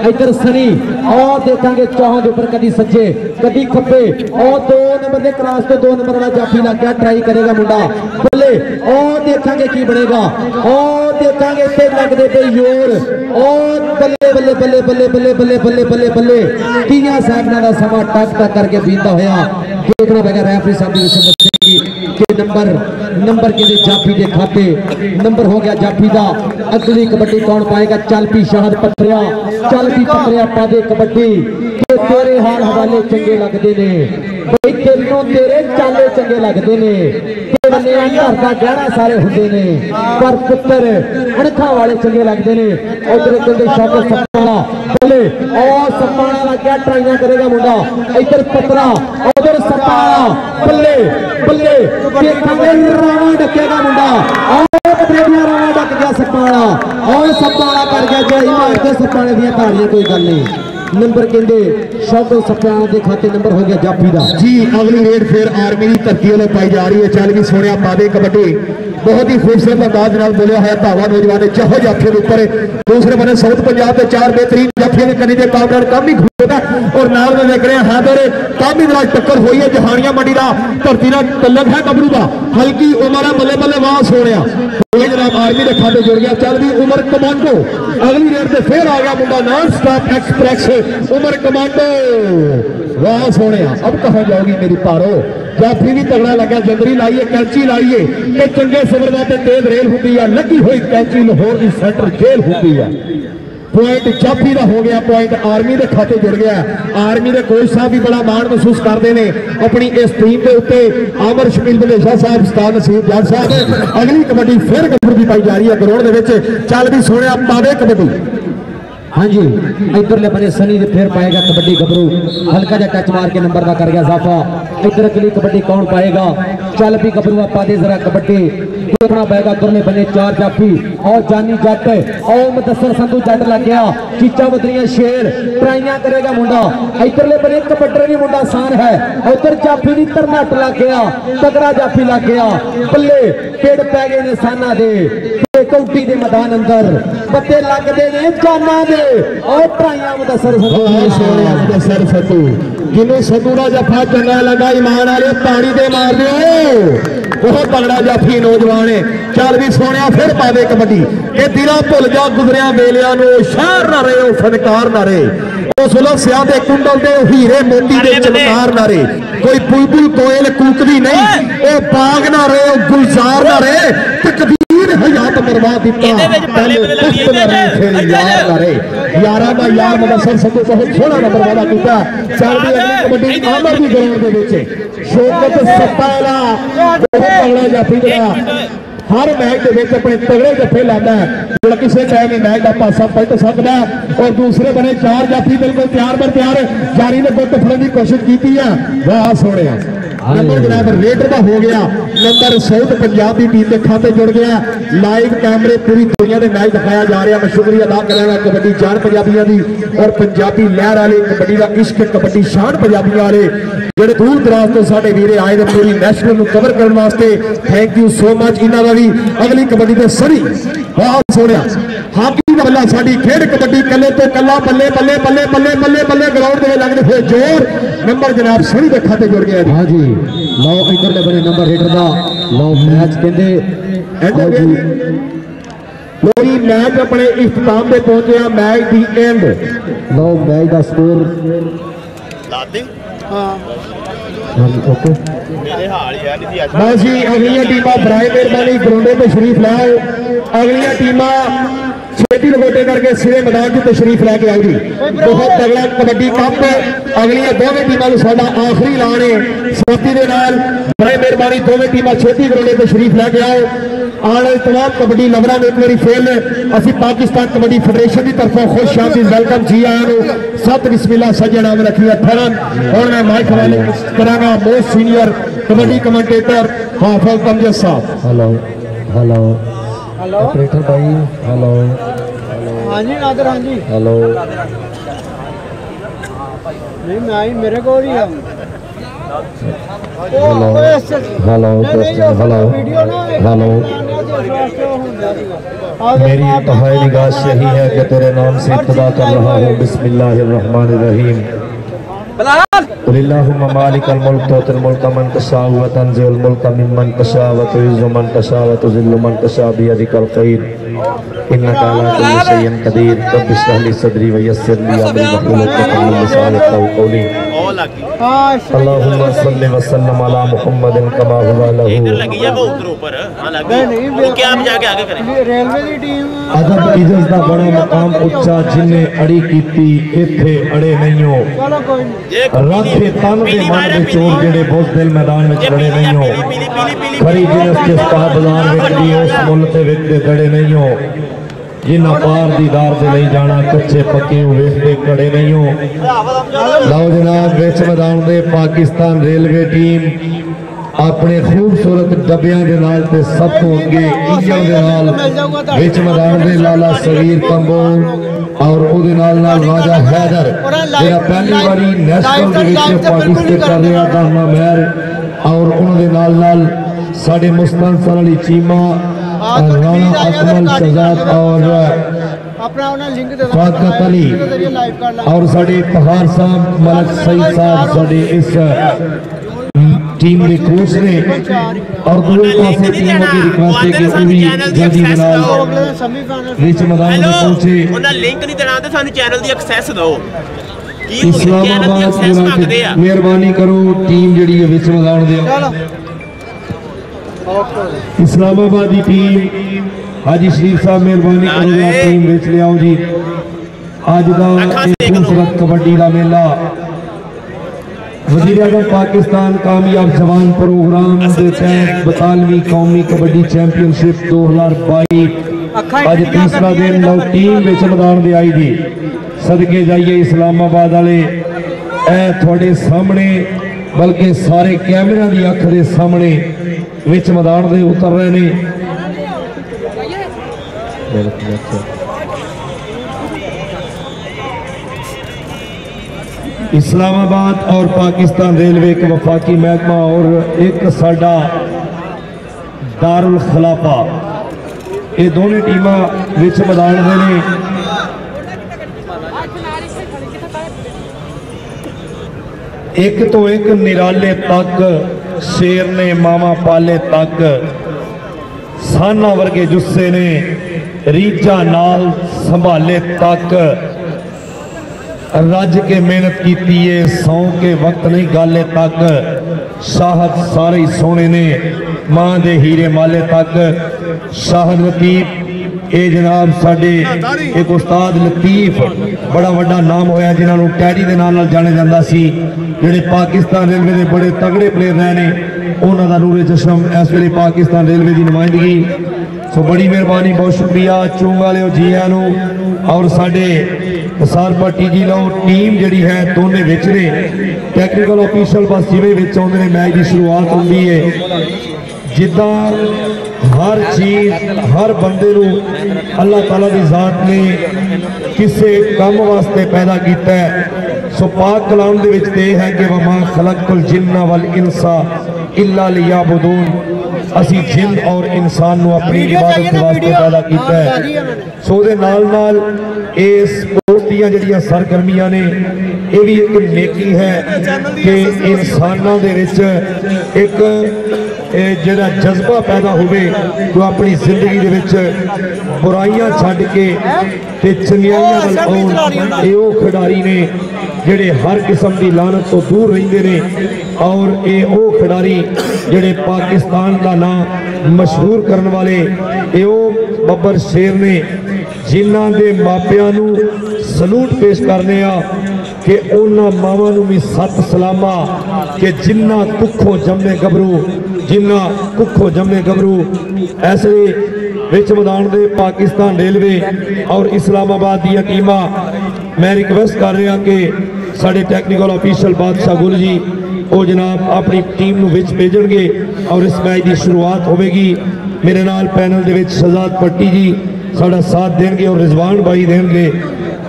इधर सनी और देखेंगे चौहान के ऊपर, कभी सज्जे कभी खब्बे, और 2 नंबर के क्रॉस पे 2 नंबर वाला जाफी लग गया, ट्राई करेगा मुंडा बल्ले, और देखेंगे की बनेगा, और देखेंगे पे लगते पे जोर, और बल्ले बल्ले बल्ले बल्ले बल्ले बल्ले बल्ले बल्ले बल्ले 3 सेकंड का समा टक टक करके बीता होया। देखना पड़ेगा रेफरी साहब की कि नंबर के जाफी के खाते नंबर हो गया जाफी का। अगली कबड्डी कौन पाएगा? चल पी शाहद पत्रिया, चल पी पत्रिया पा दे कबड्डी के तेरे हाल हवाले चंगे लगते ने बई, तेनों तेरे चाले चंगे लगते ने, बन्निया घर का गहना सारे होंगे ने पर पुत्र अणखा वाले चंगे लगते ने। उधर कहते शौकत सप्पाना बोले और सप्पाना लग गया ट्राइयां करेगा मुंडा, इधर पत्रा उधर सप्पाना बल्ले बल्ले रावण डकेगा मुंडा और रावण डक गया सप्पाना और सप्पाना कर गया जय मारते सप्पाने दियां ताड़ियां कोई गल नहीं। नंबर कहते शौकत सप्पाना के खाते नंबर हो गया जाफी का जी। अगली रेड फिर आर्मी की धरती वालों पाई जा रही है। चल भी सोने पादे कबड्डी बहुत ही खूबसूरत अंदाज नाल बोलिया है धावा नौजवान चहो जाफे के ऊपर। दूसरे बने साउथ पंजाब के 4 बेहतरीन जाफिया के कनी के कामरान काम ही खूबसूरत है और नाल में देख रहे हैं हैदर कामी नाल टक्कर हुई है जहानिया मंडी का धरती का तलक है गबरू का हल्की उमर है बल्ले बल्ले वाह सोने जनाब आर्मी के खाते जुड़ गया। चल भी उमर कमांडो अगली रेड से फिर आ गया मुंडा non stop express Umar commando वाह सोने। अब कहा जाओगी मेरी पारो? जाफी भी तगड़ा लगा, जंदरी लाइए कैंची लाइए कि चंगे सिमरदा ते तेज रेल होती है, लगी हुई कैंची लाहौर की सेंटर जेल होती है। पॉइंट जाफी का हो गया, पॉइंट आर्मी के खाते जुड़ गया। आर्मी के कोच साहब भी बड़ा मान महसूस करते हैं अपनी इस टीम के उत्ते। आमर शकील बलेशा साहब, उस्ताद नसीब जज साहब। अगली कबड्डी फिर गबरू की पाई जा रही है ग्राउंड के। चल भी सोने पावे कबड्डी। हाँ जी इधरले बने सनी फिर पाएगा कबड्डी गबरू हल्का जा टच मार के नंबर का कर गया इजाफा। इधर अगली कबड्डी कौन पाएगा? चल भी गबरू पा दे जरा कबड्डी देखना पाएगा। उधरले बने 4 जाफी और जानी जट और मुदस्सर संधू जट लग गया। चीचा बदरिया शेर ट्राइयां करेगा मुंडा। इधरले बने कबड्डर भी मुंडा आसान है। उधर जाफी भी तरनाट लग गया, तगड़ा जाफी लग गया। बल्ले पेड़ पै गए ने साना दे कौटी के मैदान अंदर बत्ते लगते ने जाना दे और ट्राइयां मुदस्सर सतू जिन्होंने सतू का जफा चंगा लगा ईमान वाले पानी दे मार दो बहुत तगड़ा जाफी नौजवान है। चल भी सोने फिर पा दे कबड्डी ये दिला भुल जा गुजरिया वेलिया शहर ना रहे फनकार ना रहे उस लस्या के कुंडल के हीरे मोती के चमकार ना रहे कोई बुलबुल कोयल कूकदी नहीं वो बाग ना रहे गुलजार ना रहे तकदीर हयात मरवा दिता पहले पुख्त ना रहे फिर यार ना रहे यारा का यार मुदस्सर संधू बहुत सोहना नंबर वाला किया। चल भी अगली कबड्डी आमर भी ग्राउंड के शौकत सप्पाला तगड़ा जाफी जरा हर मैच के अपने तगड़े जफे लाता है जो किसी टाइम मैच का पासा पलट सकता है। और दूसरे बने 4 जाफी बिल्कुल तैयार पर तैयार जारी ने गुट फड़ने की कोशिश की है। वाह सोने नंबर जनाब रेडर का हो गया। नंबर साउथ पंजाब की टीम के खाते जुड़ गया। लाइव कैमरे पूरी दुनिया के मैच दिखाया जा रहा है। मैं शुक्रिया अदा करा कबड्डी जान पंजाबियों की और पंजाबी लहर वाले कबड्डी का इश्क कबड्डी शान पंजाबियों वाले जो दूर दराज तो साढ़े वीरे आए थे पूरी नेशनल को कवर करने वास्ते थैंक यू सो मच इन्हों का भी। अगली कबड्डी के सरी बहुत सोने हाकी का बल्ला साड़ी खेड कबड्डी कले तो कला बल्ले बल्ले बल्ले बल्ले बल्ले बल्ले ग्राउंड में लगने फिर जोर नंबर जनाब सरी के खाते जुड़ गया। हाँ जी लो इधर बने नंबर रेडर का लो मैच कहते लोरी मैच अपने इख्तिताम पे पहुंचे match the and low match का स्कोर ओके बस जी अगलियां टीमां बराए मेहरबानी ग्राउंडे पे तशरीफ लाओ। अगलियां टीमां छेती लगोटे करके सिरे मैदान की तशरीफ लैके आएगी। बहुत तगड़ा कबड्डी कप अगलियां दोवें टीमां साडा आखिरी ऐलान है साथी दे नाल बराए मेहरबानी दोवें टीमां छेती ग्राउंडे पे तशरीफ लैके आओ। आने तमाम कबड्डी लवरां एक बारी फेल असी पाकिस्तान कबड्डी फेडरेशन की तरफों खुश शांति वेलकम जी आया सत बिस्मिल्लाह सज्जन नाम रखिए ठहरन। और मैं माइक हवाले करांगा मोस्ट सीनियर कबड्डी कमेंटेटर हाफिज तमजद साहब। हेलो हेलो ऑपरेटर भाई हेलो हाँ जी नादर हाँ जी हेलो नहीं मैं आई मेरे को ही हेलो हेलो हेलो हेलो मेरी इंतहाई निगाह यही है कि तेरे नाम से इब्तिदा कर रहा हूँ बिस्मिल्लाहिर्रहमानिर्रहीम कुलिल्लाहुम्मा मालिकल मुल्क तुतिल मुल्का मन तशा व तंजिउल मुल्का मिम्मन तशा व तुइज़्ज़ु मन तशा व तुज़िल्लु मन तशा बियदिकल खैर इन्नका अला कुल्लि शैइन क़दीर रब्बि इश्रह ली सदरी व यस्सिर ली अमरी वहलुल उक़दतम मिन लिसानी यफ़क़हू क़ौली। बहुत लग गई अल्लाहुम्मा सल्लि व सल्लम अला मुहम्मदिन कमा हुवा लहू। इधर लगी है वो उधर ऊपर हां लग गई वो क्या आप जाके आगे करें रेलवे की टीम अदब इज्जत दा बड़ा मकाम उच्चा जिन्ने अड़ी कीती इथे अड़े नहीं हो चलो कोई रखे तन दे मन दे चोर जेड़े बहुत दिल मैदान में खड़े नहीं हो खरी जिनस जिस का बाजार विच भी उस मुल ते विकदे खड़े नहीं हो जिन्ना पार दीदार से नहीं जाना कच्चे पक्के वेखते खड़े नहीं हो। लो जनाब विच मैदान दे पाकिस्तान रेलवे टीम अपने खूबसूरत डब्बियां दे नाल ते सब तो अगे इंजन दे नाल विच मैदान दे लाला सगीर कंबोज और उहदे नाल राजा हैदर जेड़ा पहली बारी नेशनल दे विच पार्टिसिपेट कर रहा दाना महर और उन्होंने नाल साडे मुस्तनफर अली चीमा राणा अकमल शहजाद और फाकत अली और साडे इफ्तिखार साहब मलक सईद साहब साडे इस टीम के कोच ने और दूसरे पासे टीम की रिक्वेस्ट है कि वो भी जल्दी नाल विच मैदान में पहुंचे। उन्हें लिंक नहीं देना ते सानू चैनल दी एक्सेस दो इस्लामाबाद मेहरबानी करो टीम जी विच मैदान दे इस्लामाबाद की टीम हाजी शरीफ साहब मेहरबानी करो टीम विच ले आओ जी। अज का खूबसूरत कबड्डी का मेला वज़ीर आज़म पाकिस्तान कामयाब जवान प्रोग्राम के तहत 42वीं कौमी कबड्डी चैंपियनशिप 2022 अज तीसरा दिन लो टीम विच मैदान दे आई थी सदके जाइए इस्लामाबाद वाले ए थोड़े सामने बल्कि सारे कैमरा की अख के सामने विच मैदान दे उतर रहे ने। इस्लामाबाद और पाकिस्तान रेलवे का वफाकी महकमा और एक साडा दारुल खिलाफा ये दोनों टीमां विच मैदान दे ने। एक तो एक निराले तक शेर ने मामा पाले तक साना वर्गे जुस्से ने रीजा नाल संभाले तक रज के मेहनत की सौ के वक्त नहीं गाले तक शाहद सारे सोने ने मां दे हीरे माले तक शाहद लतीफ ये जनाब साडे एक उस्ताद लतीफ बड़ा वड्डा नाम होया जिन्होंने टैडी के नाम जाने जाता सी जेडे पाकिस्तान रेलवे के बड़े तगड़े प्लेयर रहे ने उन्होंने नूरे चशम इस वे पाकिस्तान रेलवे की नुमाइंदगी सो बड़ी मेहरबानी बहुत शुक्रिया चूंग वाले जिया और साडे सार पार्टी जी लो टीम जी है दोनों विच ने टैक्नीकल ऑफिशियल बस जिमें आते हैं मैच की शुरुआत होती है जिदा हर चीज हर बंदे नू अल्लाह ताला की जात ने किसी काम वास्ते पैदा किया है। सो पाक कलाम दे विच ते है कि वमा खलक़तुल जिन्ना वल इंसा इल्ला लियाबुदून असी जिन और इंसान नू अपनी इबादत वास्ते पैदा किया है। सो दे नाल नाल इस स्पोर्ट्स दी जिहड़ियां सरगर्मियां ने ये भी एक नेकी है कि इंसानां दे विच एक जिहड़ा जज्बा पैदा होवे जो अपनी जिंदगी दे विच बुराइयां छड्ड के ते चंगियाइयां वल आउण ये वो खिडारी ने जेडे हर किस्म की लानत तो दूर रहिंदे ने और ये वो खिडारी जेडे पाकिस्तान का नाम मशहूर करने वाले ये वो बब्बर शेर ने जिन्हां दे मापियां नू सलूट पेश करने कि उन्हां मावां नू भी सत सलामा कि जिन्ना कुखों जम्मे गबरू जिन्ना कुखों जम्मे गबरू। ऐसे विच मैदान दे पाकिस्तान रेलवे और इस्लामाबाद दी टीमां मैं रिक्वेस्ट कर रहा कि साडे टैक्नीकल ऑफिशियल बादशाह गुल जी वो जनाब अपनी टीम नू विच भेजणगे और इस मैच की शुरुआत होगी। मेरे नाल पैनल दे विच शहजाद पट्टी जी साडा साथ देंगे और रिजवान भाई देंगे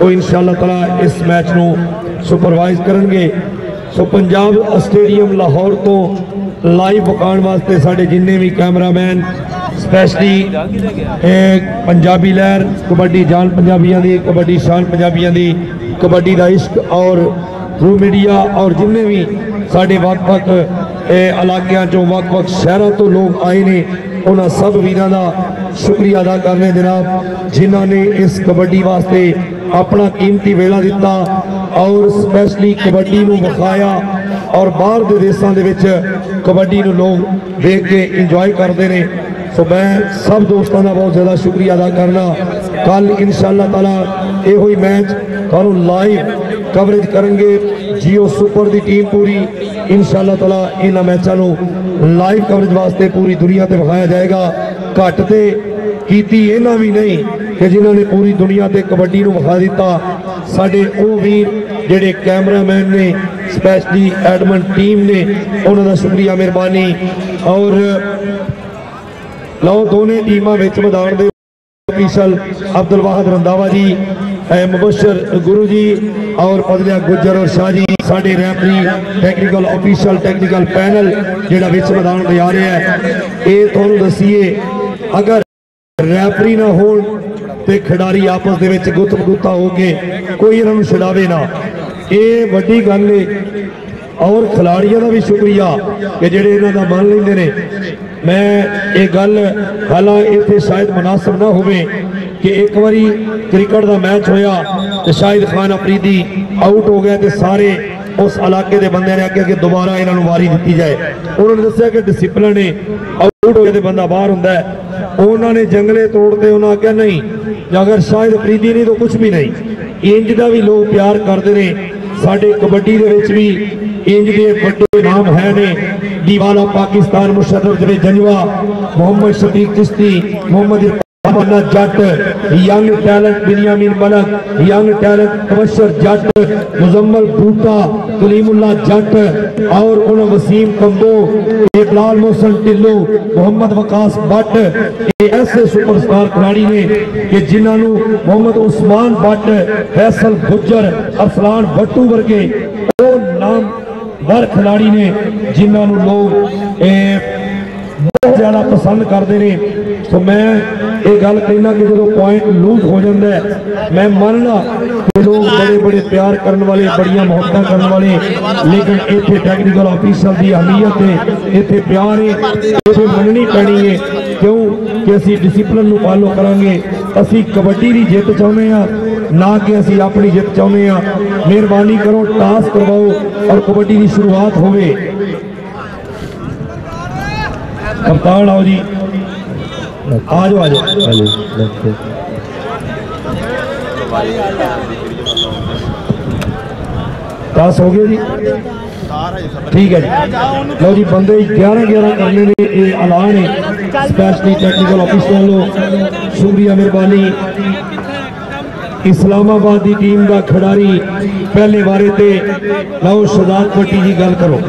वो इंशाअल्लाह ताला इस मैच नू सुपरवाइज करेंगे। सो पंजाब स्टेडियम लाहौर तो लाइव विखाण वास्ते साडे जिन्ने भी कैमरामैन स्पैशली पंजाबी लहर कबड्डी जान पंजाबियों की कबड्डी शान पंजाबियों की कबड्डी का इश्क और रू मीडिया और जिन्ने भी साडे वक्-वक् इलाकों चों वक्-वक् शहरों तो लोग आए ने उन्होंने सब वीरों का शुक्रिया अदा करने जनाब जिन्होंने इस कबड्डी वास्ते अपना कीमती वेला दिता और स्पैशली कबड्डी नूं विखाया और बाहर दे देशां दे विच कबड्डी नूं लोग देख के इंजॉय करते हैं। सो मैं सब दोस्तों का बहुत ज़्यादा शुक्रिया अदा करना। कल इंशाअल्लाह ताला यो ही मैच तुहानूं लाइव कवरेज करेंगे। जियो सुपर की टीम पूरी इंशाअल्लाह ताला इन्हां मैचों नूं लाइव कवरेज वास्ते पूरी दुनिया ते विखाया जाएगा। घट ते कीती इन्हां भी नहीं कि जिन्होंने पूरी दुनिया ते कबड्डी नूं विखा दिता। साडे ओ वीर जिहड़े कैमरामैन ने स्पैशली एडमन टीम ने उन्हां दा शुक्रिया मेहरबानी। और लो दोनों टीमां विच मैदान दे ऑफिशियल अब्दुल वाहिद रंधावा जी, मुबशर गुरु जी और फजलिया गुज्जर और शाह जी, साडे referee technical official technical panel जिहड़ा विच मैदान दे आ रहा है। ये तुहानूं दसीए अगर रैफरी ना हो तो खिडारी आपस दे विच गुत्त-गुत्ता हो के कोई इन्हां नूं छड़ावे ना, ये वड्डी गल है। और खिलाड़ियों का भी शुक्रिया कि जिहड़े इन्हां दा मान लैंदे ने। मैं ये गल हालांकि इत्थे शायद मुनासिब ना होवे कि एक बारी क्रिकेट का मैच होया तो शाहिद खान अफरीदी आउट हो गया तो सारे उस इलाके के बंदे ने आख्या कि दोबारा इन्होंने वारी दी जाए। उन्होंने दस्सिया कि डिसिपलिन है, आउट हो गया तो बंदा बाहर होंदा है। उन्होंने जंगले तोड़ते उन्होंने आख्या नहीं, अगर शाहिद अफरीदी नहीं तो कुछ भी नहीं। इंज का भी लोग प्यार करते हैं। साडे कबड्डी दे विच भी इंज दे बड़े नाम है ने। दीवाला Pakistan Musharraf Javed Janjua, Mohammad Shafiq Chishti, Mohammad Jat, young talent Biniyamin Malik, young talent Tabsher Jat, Muzammil Boota, Kaleemullah Jat और उन वसीम कंबो, इकबाल मोहसन टिल्लू, मोहम्मद वकास भट्ट, ये ऐसे सुपरस्टार खिलाड़ी ने कि जिन्होंने मोहम्मद उस्मान भट्ट, फैसल गुज्जर, अरसलान भट्टू वर्गे वो नामवर खिलाड़ी ने जिन्होंने लोग बहुत ज़्यादा पसंद करते हैं। तो मैं ये गल कहना कि जो पॉइंट लूज हो जाता है, मैं मानना कि लोग बड़े बड़े प्यार करने वाले, बड़िया मोहब्बत करने वाले, लेकिन इतने टैक्नीकल ऑफिसर की अहमियत है, इतने प्यार है, इतने मननी पैनी है। क्यों कि असी डिसिपलिन फॉलो करांगे। असी कबड्डी की जित चाहते हैं ना कि असी अपनी जित चाहते हैं। मेहरबानी करो, टास करवाओ और कबड्डी की शुरुआत होवे। कप्तान आओ जी, आ जाओ आ जाओ। टास हो गया जी, ठीक है जी। लो जी बंदे 11-11 करने ने ये ऐलान है स्पेशली टैक्नीकल ऑफिसर वालों, शुक्रिया मेहरबानी। इस्लामाबाद की टीम का खिडारी पहले बारे ते लो शहजाद भट्टी जी गल करो।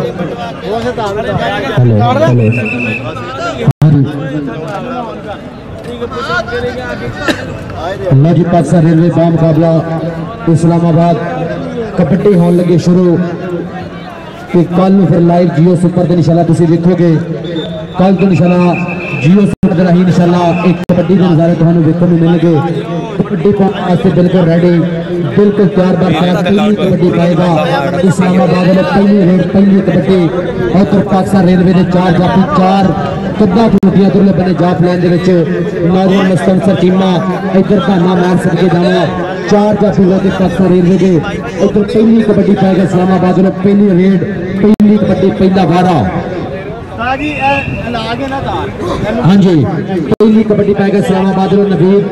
अल्लाह जी पाकिस्तान रेलवे का मुकाबला इस्लामाबाद कबड्डी होने लगे शुरू कि कल फिर लाइव जियो सुपर के इंशाल्लाह तुम देखोगे। कल तो इंशाल्लाह जियो सुपर के राही इंशाल्लाह एक कबड्डी के नज़ारे तुम्हें देखने को मिलेंगे। कबड्डी पाने बिल्कुल रेडी, बिल्कुल तैयार बार पहली कबड्डी पाएगा इस्लामाबाद वाले, पहली कबड्डी। और फिर पाकिस्तान रेलवे ने 4 जाफी 4 कद्दा टूटियां दुरले बने जाफ लैन नौजवान मुस्तनसर टीमां इधर बहाना मार सके जाना। 4 जाफी लोग पाकिस्तान रेलवे के इधर पहली कबड्डी पाएगा इस्लामाबाद वाले, पहली रेड, पहली कबड्डी, पहला वारा। हाँ जी, पहली कबड्डी पाएगा इस्लामाबाद वाले नवीद।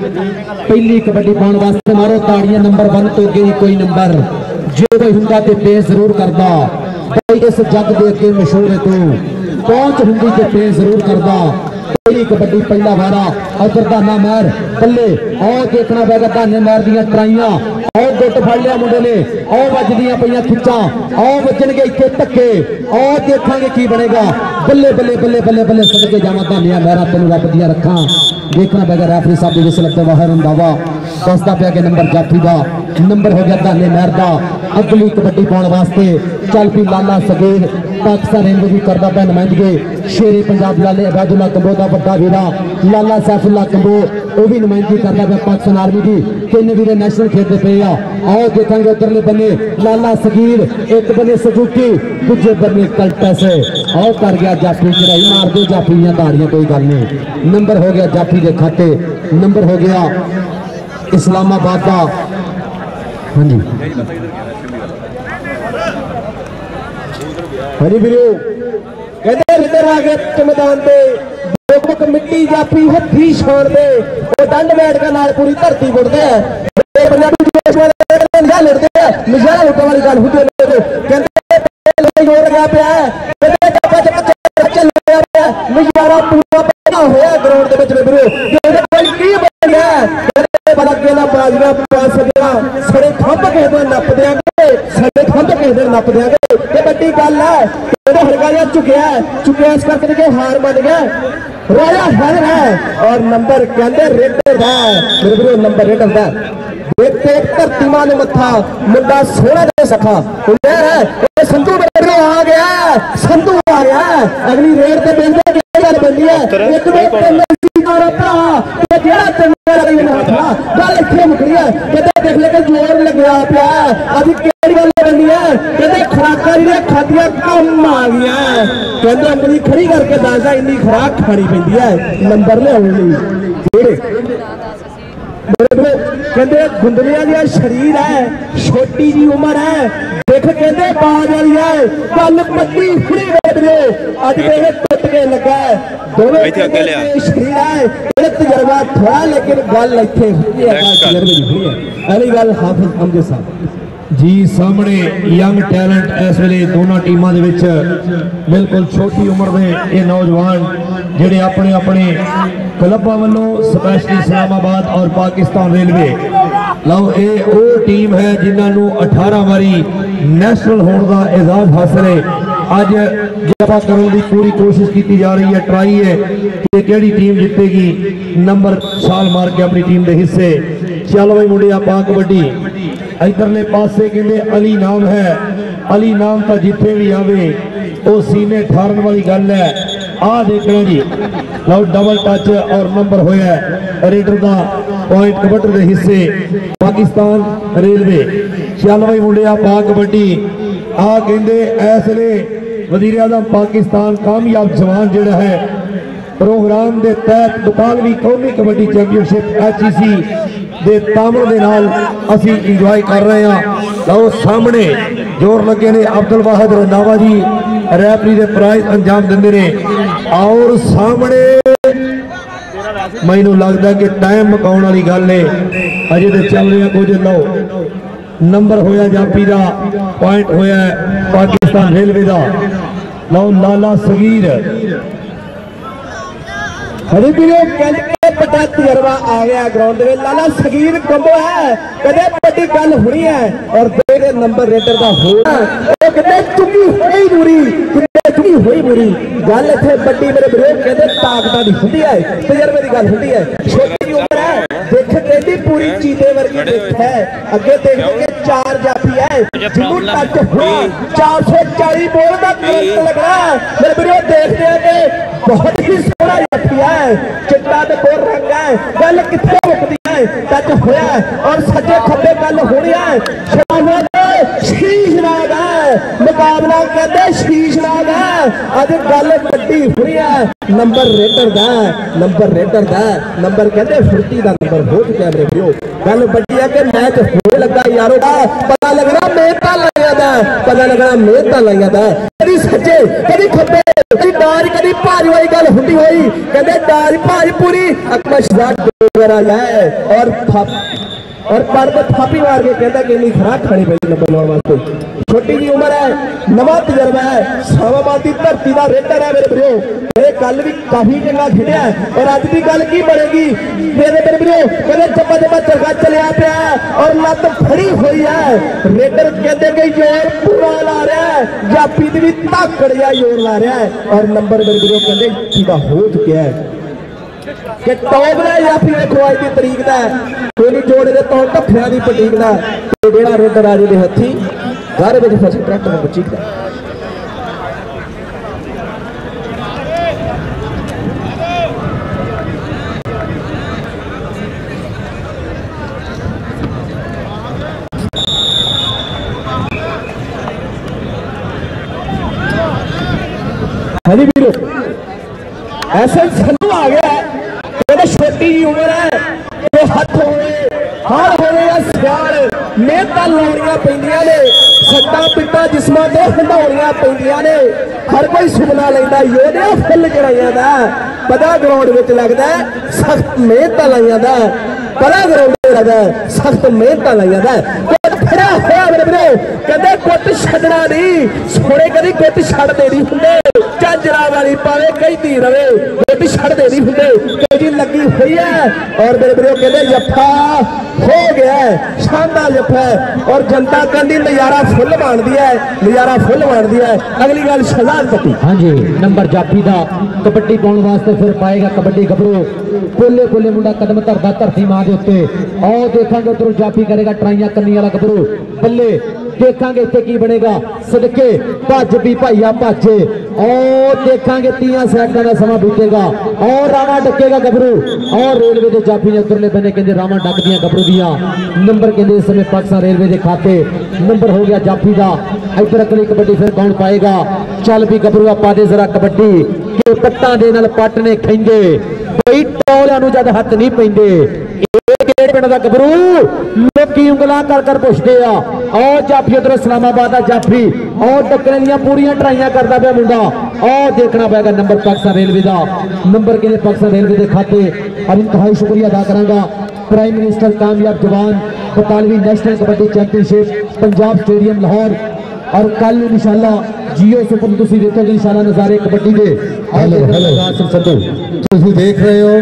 पहली कबड्डी पाने वास्ते मारो ताड़ियां। नंबर 1 तो अगे कोई नंबर जो कोई हुंदा ते पे जरूर करदा भाई, इस जग दे अगे मशहूर है तू पहुंच हुंदी ते पे जरूर करदा। पहली कबड्डी, पहला वारा और दाना मैर पल्ले और देखना पैगा दाने मैर दियां ट्राइयां और गुट फड़ लिया मुंडे ने और वजदियां पईयां खिच्चां और वजणगे इत्थे धक्के और देखांगे की बनेगा। बल्ले बल्ले बल्ले बल्ले बल्ले सदके जावां दानिया मैरा तेन रब दियां रखां। देखना पैगा रेफरी साहब जी विसल ते बाहर रंधावा दसदा पिया कि नंबर जाफी का नंबर हो गया दाने मैर का। अगली कबड्डी पाने वास्ते चल पी लाला सगीर पाकिस्तान रेलवे भी करदा पिया नुमाइंदगी। शेरे पंजाब लाले अबैदुल्ला कंबो का बड़ा वीरा लाला सैफुल्ला कंबो वह भी नुमाइंदगी करता पिया पाकिस्तान आर्मी की। 3 वीरे नैशनल खेलते पे आ। और देखेंगे उधरले बने लाला सगीर, एक बने सजूकी, दूजे बने कल पैसे और कर गया जाफी चढ़ाई मार दो जाफी धाड़ियां कोई गल नहीं। नंबर हो गया जाफी के खाते, नंबर हो गया इस्लामाबाद का हाँ जी हाँ जी वीरो कहते इधर आ गए मैदान पे लोग मिट्टी जाफी हथी छोड़ दे वो डंड बैठ के नाल पूरी धरती बुड़ते हैं पंजाबी जोश वाले निशान लड़ते हैं निशान लुटने वाली गल होती है कहते जोर लगा पे है कहते चप्पा चप्पा चल रहा है नजारा पूरा बना होया ग्राउंड दे विच वीरो कहते कोई की बन गया कहते बड़ा केला बाजरा पास गया सड़े खंभ के दे नप देंगे सड़े खंभ के दे नप देंगे ये बड़ी गल है कहते हरगा चुकिया इस करके के हार मान गया राजा हैदर है और नंबर कहते रेडर है मेरे वीरो नंबर रेडर है देखते धरती मां ने मथा मुंडा सोना दे सखा है संधू आ गया संधू आ गया अगली रेड से बेचते गल बनती है एक गल इतने मुकरी है कहते देख लेके जोर लग्या पिया अभी केड़ी गल बननी है कहते खुराका जी खादियां कम आ गई कहते अंगली खड़ी करके दसदा इन्नी खुराक खानी पैंदी है नंबर लिया कहते गुंदलिया लिया शरीर है छोटी जी उम्र है देख कहते बाज वाली है गल पट्टी खुली वे अज मेरे टुट के लगा दोनों शरीर है तजर्बा थोड़ा लेकिन गल इतने तजर्बे की हुई है अगली गल हाफिज हमजे साहब जी सामने यंग टैलेंट इस वेले दोनों टीमों के विच बिल्कुल छोटी उम्र के ये नौजवान जिहड़े अपने अपने क्लबों वालों स्पैशली इस्लामाबाद और पाकिस्तान रेलवे लो ये वो टीम है जिन्होंने 18 बारी नेशनल होने का एजाज हासिल है अज जपा करने की पूरी कोशिश की जा रही है ट्राई है कि केड़ी टीम जीतेगी नंबर छाल मार के अपनी टीम के हिस्से चलो भाई मुंडे पा कबड्डी इधरले पासे कहते अली नाम है अली नाम तो जिथे भी आवे वो सीने ठारन वाली गल है आ देखना जी लो डबल टच और नंबर होया रेडर का पॉइंट कबड्डी के हिस्से पाकिस्तान रेलवे चल भाई मुंडे पा कबड्डी आ कहते इसलिए वजीर आजम पाकिस्तान कामयाब जवान जोड़ा है प्रोग्राम के तहत 92वीं कौमी कबड्डी चैंपीयनशिप HEC दे तामल दे नाल असी इंजॉय कर रहे हैं लो सामने जोर लगे ने अब्दुल वाहिद रंधावा जी रैफरी दे प्राइज अंजाम देंदे ने और सामने मैनू लगता कि टाइम मुकाउण वाली गल है अजे तो चल रहा कुछ लो नंबर होया जापी का पॉइंट होया पाकिस्तान रेलवे का लो लाला सगीर हरी बड़ा तजर्बा आ गया ग्राउंड में लाला सगीर कंबो है कदे बड़ी गल हुई है और मेरे नंबर रेडर का हो चुकी हुई बुरी चुकी हुई बुरी गल इतने बड़ी मेरे विरोध कहते ताकत की होती है तजर्बे की गल होती है छोटी उम्र है देख कहती पूरी चीते वर्गी देख है अगे देखोगे 4 जाफी है जिन्हों टच हुआ 440 बोल का करंट लगना मेरे विरोध देखते हैं कि बहुत ही सोहना जाफी है चिट्टा ते गोर रंग है गल कितने मुकती है टच होया और सज्जे खब्बे गल होनी है शीशनाग है मुकाबला कहते शीशनाग है अज गल बड़ी हुई है नंबर रेडर का नंबर कहते फुर्ती का नंबर हो चुका है मेरे भैया गल बड़ी है कि मैच होने लगा यारों का पता लगना मेहनत लग जाता है पता लगना मेहनत लग जाता है कभी सज्जे कभी खब्बे कभी डार कभी भारी वाली गल होती हुई कहते डार भारी पूरी अकमश है और पर थापी मार के कहता कि इन्नी खुराक खानी पड़ी नंबर लाने वास्ते छोटी जी उम्र है नवा तजर्बा है इस्लामाबाद की धरती का रेडर है मेरे भ्रो ये कल भी काफी चंगा खेलिया और अज की गल की बनेगी मेरे भ्रो कहते चप्पा चप्पा चरखा चलिया पिया और लत फड़ी हुई है रेडर कहते कि जोर पूरा ला रहा है जापी भी धाकड़ जा जोर ला रहा है और नंबर मेरे भ्रो कहते हो चुका है कि टॉप है या फिर देखो अज की तरीक का कोई जोड़े के तौर ढफिया की पटीक का जो रेडर आ जे हथी घर में फस ट्रैक्ट में बची हरी वीरो ऐसे संधू आ गया है छोटी जी उम्र है जो हाथ हुए हाल हो रहे हैं सियाल मेहनत लाउणियां पैंदियां ने सट्टा पिट्टा जिस्मां ते हंडौलियां पैंदियां ने हर कोई सुपना लैंदा योधे फुੱਲ चढ़ाइयां दा पता ग्राउंड विच लगदा सख्त मेहनत लाइयां दा पता ग्राउंड लगदा सख्त मेहनत लाइयां दा फिरा होया मेरे वीरो कहंदे गुੱਟ छड्डना नहीं सोने कदी गुੱਟ छड्डदे नहीं हुंदे झांजरा वाली पावे कहती रवे गुੱਟ छड्डदे नहीं हुंदे जी लगी हुई है और मेरे वीरो कहंदे जफ्फा हो गया है शानदार जफ्फा है और जनता कहती नजारा फुल मानदी है नजारा फुल मानदी है अगली गल शहजाद पट्टी हाँ जी नंबर जाफी का कबड्डी पाने वास्ते फिर पाएगा कबड्डी गबरू पोले पोले मुंडा कदम धरदा धरती मां के उत्ते और देखांगे उधरों जाफी करेगा ट्राइयां करनी वाला गबरू बल्ले देखांगे इत्थे की बनेगा सदके भज भी भाईया भजे और देखांगे 30 सैकंड का समा बीतेगा और राणा डकेगा गबरू और रेलवे के जाफी ने उधरले बने कहते राणा डक दियां गबरू दियां नंबर कहते इस समय पाकिस्तान रेलवे के खाते नंबर हो गया जाफी का इधर अगली कबड्डी फिर कौन पाएगा चल भी गबरू पा दे जरा कबड्डी के पट्टां दे नाल पट ने खेंदे बई टोलियां नूं जद हथ नहीं पैंदे पिंड का गबरू लोकी उंगलां कर कर पुछदे आ और जाफी उधर इस्लामाबाद का जाफी और डकने दियां पूरियां ट्राइयां करदा पिया मुंडा और देखना पेगा नंबर पाकिस्तान रेलवे का नंबर कहते पाकिस्तान रेलवे के खाते और इंतहाई शुक्रिया अदा करांगा प्राइम मिनिस्टर कामयाब जवान 45वीं national kabaddi championship Punjab stadium Lahore और कल इंशाअल्लाह जियो सुपर तुसी देखोगे इंशाअल्लाह नज़ारे कबड्डी दे तुसी देख रहे हो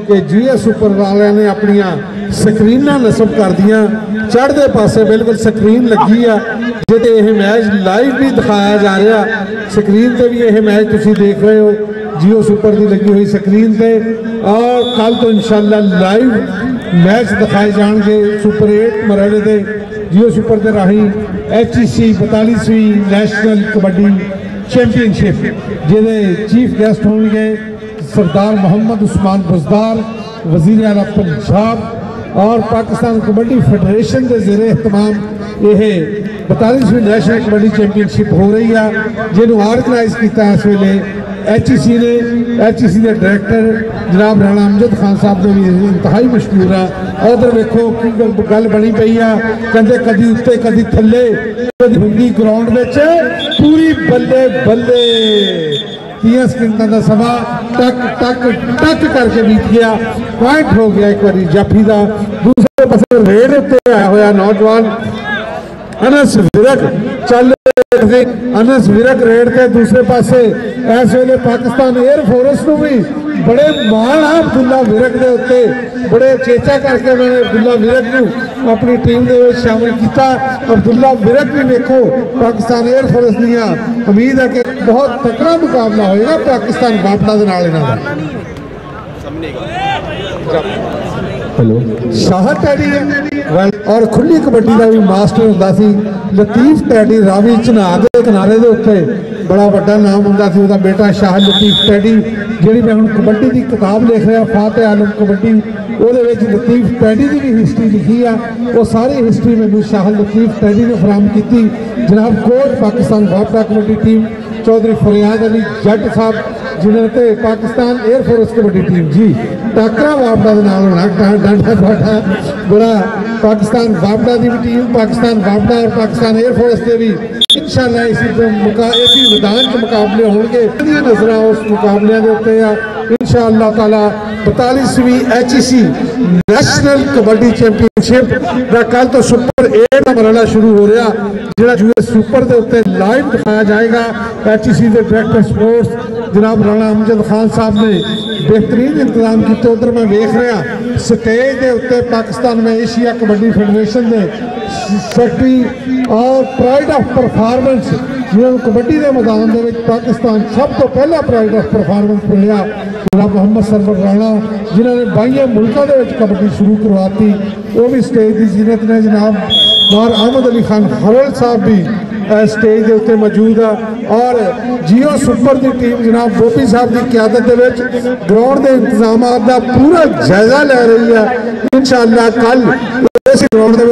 कि जियो सुपर वाले ने अपनियां स्क्रीनां नस्ब कर दियां चढ़दे पासे बिल्कुल स्क्रीन लगी है जिहदे यह मैच लाइव भी दिखाया जा रहा स्क्रीन से भी यह मैच तुसी देख रहे हो जियो सुपर की लगी हुई स्क्रीन से और कल तो इंशाअल्लाह लाइव मैच दिखाए जाएंगे सुपर 8 मरहले के जियो सुपर के राही HEC 42वीं नैशनल कबड्डी चैंपियनशिप जिहदे चीफ गेस्ट होंगे सरदार मोहम्मद उस्मान बुजदार वजीर आला पंजाब और पाकिस्तान कबड्डी फेडरेशन के ज़ेरे एहतमाम यह 42वीं नैशनल कबड्डी चैंपियनशिप हो रही है जिन्होंने ऑर्गेनाइज किया इस वेले HEC ने HEC के डायरैक्टर जनाब राणा अमजद खान साहब ने भी इंतहाई मशहूर है उधर वेखो की गल बनी पई है कहते कदी उत्ते कदी थले कदी हुंदी ग्राउंड में पूरी बल्ले बल्ले 30 सेकंड का समा टक टक टक करके बीत गया पॉइंट हो गया एक बार जाफी का दूसरे पास रेड उत्ते आया हुआ नौजवान अनस विरक चल अनस विरक रेड के दूसरे पासे इस वेले पाकिस्तान एयरफोर्स को भी बड़े मान है अब्दुल्ला विरक के उत्ते बड़े चेचा करके उन्होंने अब्दुल्ला विरक को अपनी टीम के शामिल किया अब्दुल्ला विरक भी देखो पाकिस्तान एयरफोर्स दियां उम्मीद है कि बहुत तकड़ा मुकाबला होगा पाकिस्तान वापड़ा के नाल इन्हां दा हेलो शाह टैडी है और खुली कबड्डी का भी मास्टर होंदा सी लतीफ टैडी रावी चनाह के किनारे के उत्ते बड़ा बड़ा नाम होंदा सी उसका बेटा शाह लतीफ टैडी जी मैं हम कबड्डी की किताब लिख रहा फाते आलम कबड्डी वो लतीफ टैडी की भी हिस्टरी लिखी है वो सारी हिस्टरी मैंने शाह लतीफ टैडी ने फराहम की जनाब कोच पाकिस्तान वापड़ा कबड्डी टीम चौधरी फरियाद अली जट साहब जिन्होंने पाकिस्तान एयरफोर्स कबड्डी टीम जी टाकरा वापड़ा के नाल होना डांडा बाटा बड़ा पाकिस्तान वापड़ा की भी टीम पाकिस्तान वापड़ा और पाकिस्तान एयरफोर्स के भी इंशाअल्लाह इसी इसी मैदान के मुकाबले होंगे नजर उस मुकाबले के उत्ते इंशाअल्लाह ताला 42वीं HEC नेशनल कबड्डी चैंपियनशिप का कल तो सुपर 8 का मरहला शुरू हो रहा जो US सुपर के उत्ते लाइव दिखाया जाएगा HEC के डायरेक्टर स्पोर्ट्स जनाब राणा अमजद खान साहब ने बेहतरीन इंतजाम किए उधर मैं देख रहा स्टेज के उत्ते पाकिस्तान में एशिया कबड्डी फेडरेशन के सेक्रेटरी और प्राइड ऑफ परफॉर्मेंस जिन्होंने कबड्डी के मैदान के पाकिस्तान सब तो पहला प्राइड ऑफ परफॉर्मेंस मिलिया जनाब मोहम्मद सरवर राणा जिन्होंने 22 मुल्कों के कबड्डी शुरू करवाती वो भी स्टेज की जीनत ने जनाब और अहमद अली खान हरल साहब भी स्टेज के उत्ते मौजूद है और जियो सुपर की टीम जनाब बोपी साहब की क्यादत ग्राउंड के इंतजाम का पूरा जायजा ले रही है इंशाअल्लाह कल इस ग्राउंड के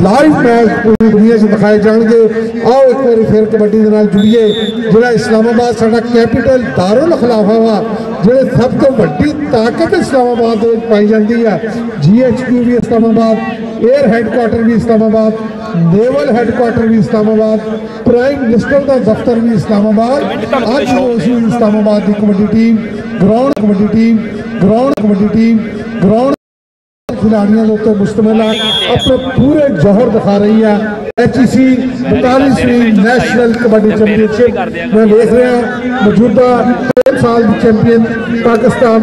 लाइव मैच पूरी दुनिया से दिखाए जाएंगे आओ एक बार फिर कबड्डी के नाल जुड़िए जिला इस्लामाबाद साडा कैपिटल दारुल खिलाफा वा ਜਿਹੜੇ ਸਭ ਤੋਂ ਵੱਡੀ ਤਾਕਤ ਇਸਲਾਮਾਬਾਦ ਦੇ ਵਿੱਚ ਪਾਈ ਜਾਂਦੀ ਹੈ। GHQ ਵੀ ਇਸਲਾਮਾਬਾਦ, 에ਅਰ ਹੈੱਡਕੁਆਟਰ ਵੀ ਇਸਲਾਮਾਬਾਦ, नेवल हैडकुआटर भी इस्लामाबाद, प्राइम मिनिस्टर का दफ्तर भी इस्लामाबाद। अज उस इस्लामाबाद की कबड्डी टीम ग्राउंड खिलाड़ियों के उत्ते मुश्तमिल है, अपने पूरे जौहर दिखा रही है। HEC 42वीं नेशनल कबड्डी चैंपियनशिप में देख रहे हैं मौजूदा 3 साल की चैंपियन पाकिस्तान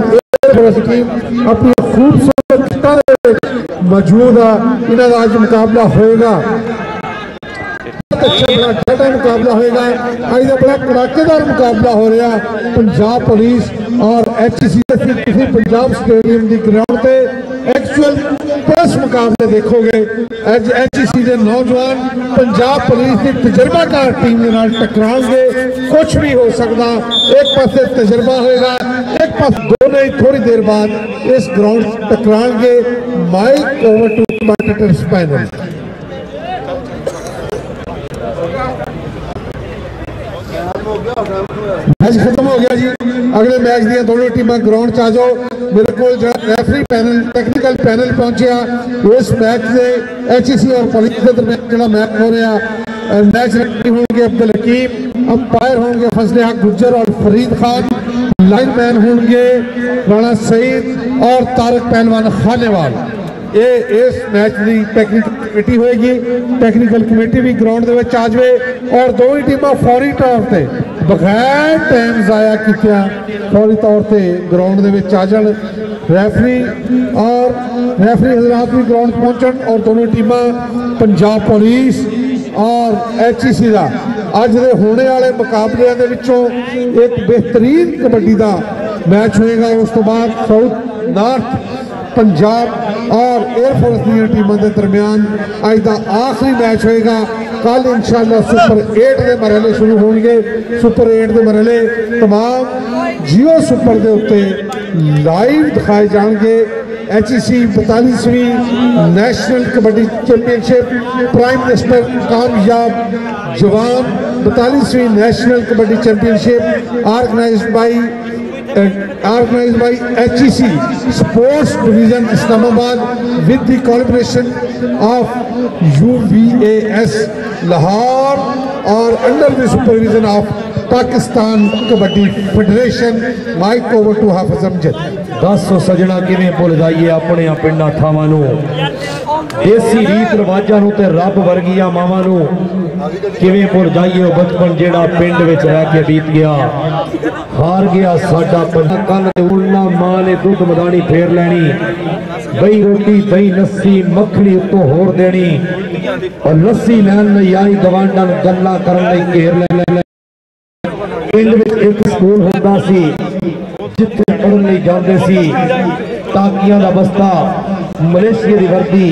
टीम अपनी खूबसूरत मौजूद है। इन्हों का अज मुकाबला होएगा, अच्छा मुकाबला होएगा। अज का बड़ा कड़ाकेदार मुकाबला हो रहा पंजाब पुलिस और HEC पंजाब स्टेडियम की ग्राउंड से एक्चुअल प्लस मुकाबले देखोगे। HEC के नौजवान पंजाब पुलिस की तजर्बाकार टीम के नाल टकराएंगे, कुछ भी हो सकता। एक पास तजर्बा होएगा, एक पास दोनों ही थोड़ी देर बाद इस ग्राउंड टकराएंगे। Mic over to commentators panel. Match खत्म हो गया जी। अगले मैच दी दोनों टीमां ग्राउंड च आ जाओ। मेरे को रेफरी पैनल टैक्निकल पैनल पहुंचा इस मैच से HEC और पुलिस के दरमियान जो मैच हो रहा। मैच रेफरी होंगे अब्दुल हकीम, अंपायर होंगे फजले हक गुज्जर और फरीद खान, लाइनमैन होंगे राणा सईद और तारक पहलवान खानेवाल। ये इस मैच की टैक्निकल कमेटी होएगी। टैक्निकल कमेटी भी ग्राउंड के आ जाए और दोनों टीमां फौरी तौर पर बगैर टाइम जाया किया फौरी तौर पर ग्राउंड के आ जान। रेफरी हजरात भी ग्राउंड पहुंचन और दोनों टीमां पंजाब पुलिस और HEC का अज के होने वाले मुकाबलियां दे विचों एक बेहतरीन कबड्डी का मैच होएगा। उस तो बाद साउथ नॉर्थ पंजाब और एयरफोर्स दी टीमों के दरमियान अज का आखिरी मैच होएगा। कल इंशाअल्लाह सुपर 8 के मरहले शुरू होंगे। सुपर 8 के मरहले तमाम जियो सुपर के उत्ते लाइव दिखाए जाएंगे। HEC 42वीं national kabaddi championship, prime minister Kamyab Jawan 42वीं national kabaddi championship organised by HEC Sports Division Islamabad with the collaboration of UVAS Lahore और under the supervision of Pakistan kabaddi federation. Mic over to Hafiz Amjad. दसो सजना किवें भुल जाइए अपने पिंडा थावां नूं, देसी रीत रिवाजां नूं ते रब वर्गियां मावां नूं किवें भुल जाइए बचपन जेड़ा पिंड विच रह के बीत गया। हार गया साडा पंडा कल ते उलना मां ने दुध मदानी फेर लैनी, दही रोटी दही लस्सी मक्खनी उत्तों होर देनी और लस्सी लैन लई आई गवांडन गल्लां करन लई घेर ले। पिंड विच एक स्कूल होंदा सी जिथे पढ़न लई जांदे सी, टाकियां दा बस्ता, मलेशिया दी वर्दी,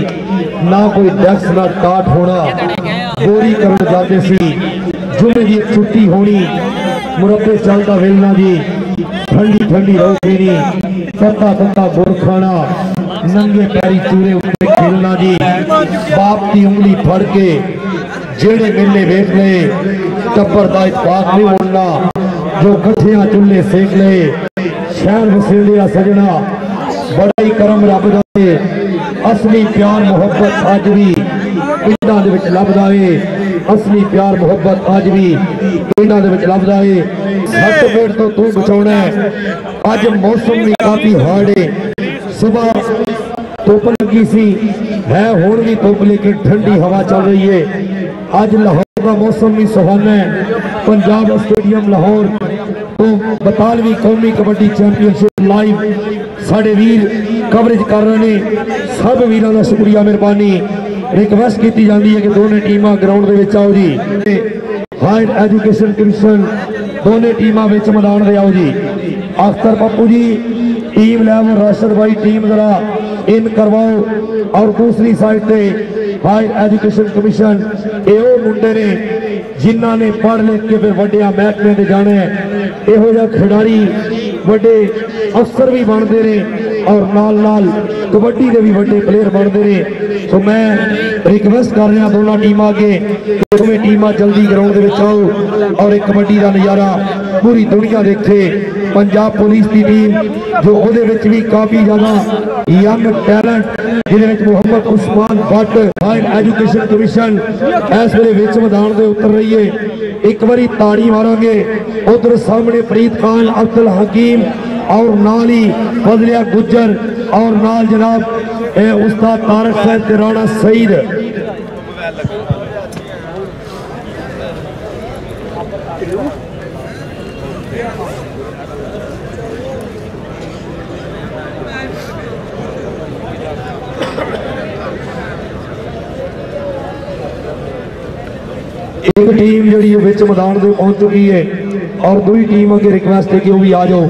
ना कोई डैक्स ना टाट होना, बोरी करन जांदे सी। जुमे दी छुट्टी होनी, मुरब्बे चलदा वेलना जी, ठंडी ठंडी रोह पीनी, तत्ता तत्ता गुड़ खाना, नंगे पैरी चूरे उत्ते खेलना जी। बाप की उंगली फड़ के जेड़े मेले वेख ले टब्बर दा इतफाक नहीं होना, जो कट्ठियां चुल्हे सेक ले। शहर वसेलिया सजना बड़ा ही करम रब दा है, असली प्यार मुहब्बत अज भी पिंडां दे विच लभदा है। असली प्यार मुहब्बत अज भी पिंडां दे विच लभदा है। सट पेट तो तू बचाउणा है। अज मौसम भी काफी हार्ड है। सुबह धुप लगी सी है, हुण भी धुप लेकिन ठंडी हवा चल रही है। अज लाहौर का मौसम भी सुहाना है। पंजाब स्टेडियम लाहौर तो 42वीं कौमी कबड्डी चैंपियनशिप लाइव साढ़े वीर कवरेज कर रहे हैं। सब वीरों का शुक्रिया मेहरबानी। रिक्वेस्ट की जाती है कि दोनों टीमां ग्राउंड के विच आओ जी। हायर एजुकेशन कमीशन दोनों टीमां विच मैदान दे आओ जी। अख्तर पप्पू जी टीम लैवल राशिद भाई टीम जरा इन करवाओ। और दूसरी साइड पे हायर एजुकेशन कमीशन ये मुंडे ने जिन्हों ने पढ़ लिख के फिर वड्डिया महकमे ते जाना है। इहो जिहा खिडारी वड्डे अफसर भी बनते हैं। और नाल नाल कबड्डी के भी बड़े प्लेयर बनते हैं। तो मैं रिक्वेस्ट कर रहा दोनों टीम अगे दोवें टीम जल्दी ग्राउंड के आओ और एक कबड्डी का नज़ारा पूरी दुनिया देखे। पंजाब पुलिस की टीम जो वो भी काफ़ी ज़्यादा यंग टैलेंट जिन्हें Mohammad Usman Bhatt higher education commission इस वे मैदान से उतर रही है। एक बारी ताड़ी मारांगे। उधर सामने फरीद खान अब्दुल हकीम और नाल ही फजलिया गुज्जर और नाल जनाब उस्ताद तारक साहब ते राणा सईद। एक टीम जी मैदान से पहुंच चुकी है और दूसरी टीम अगे रिक्वेस्ट है कि वो भी आ जाओ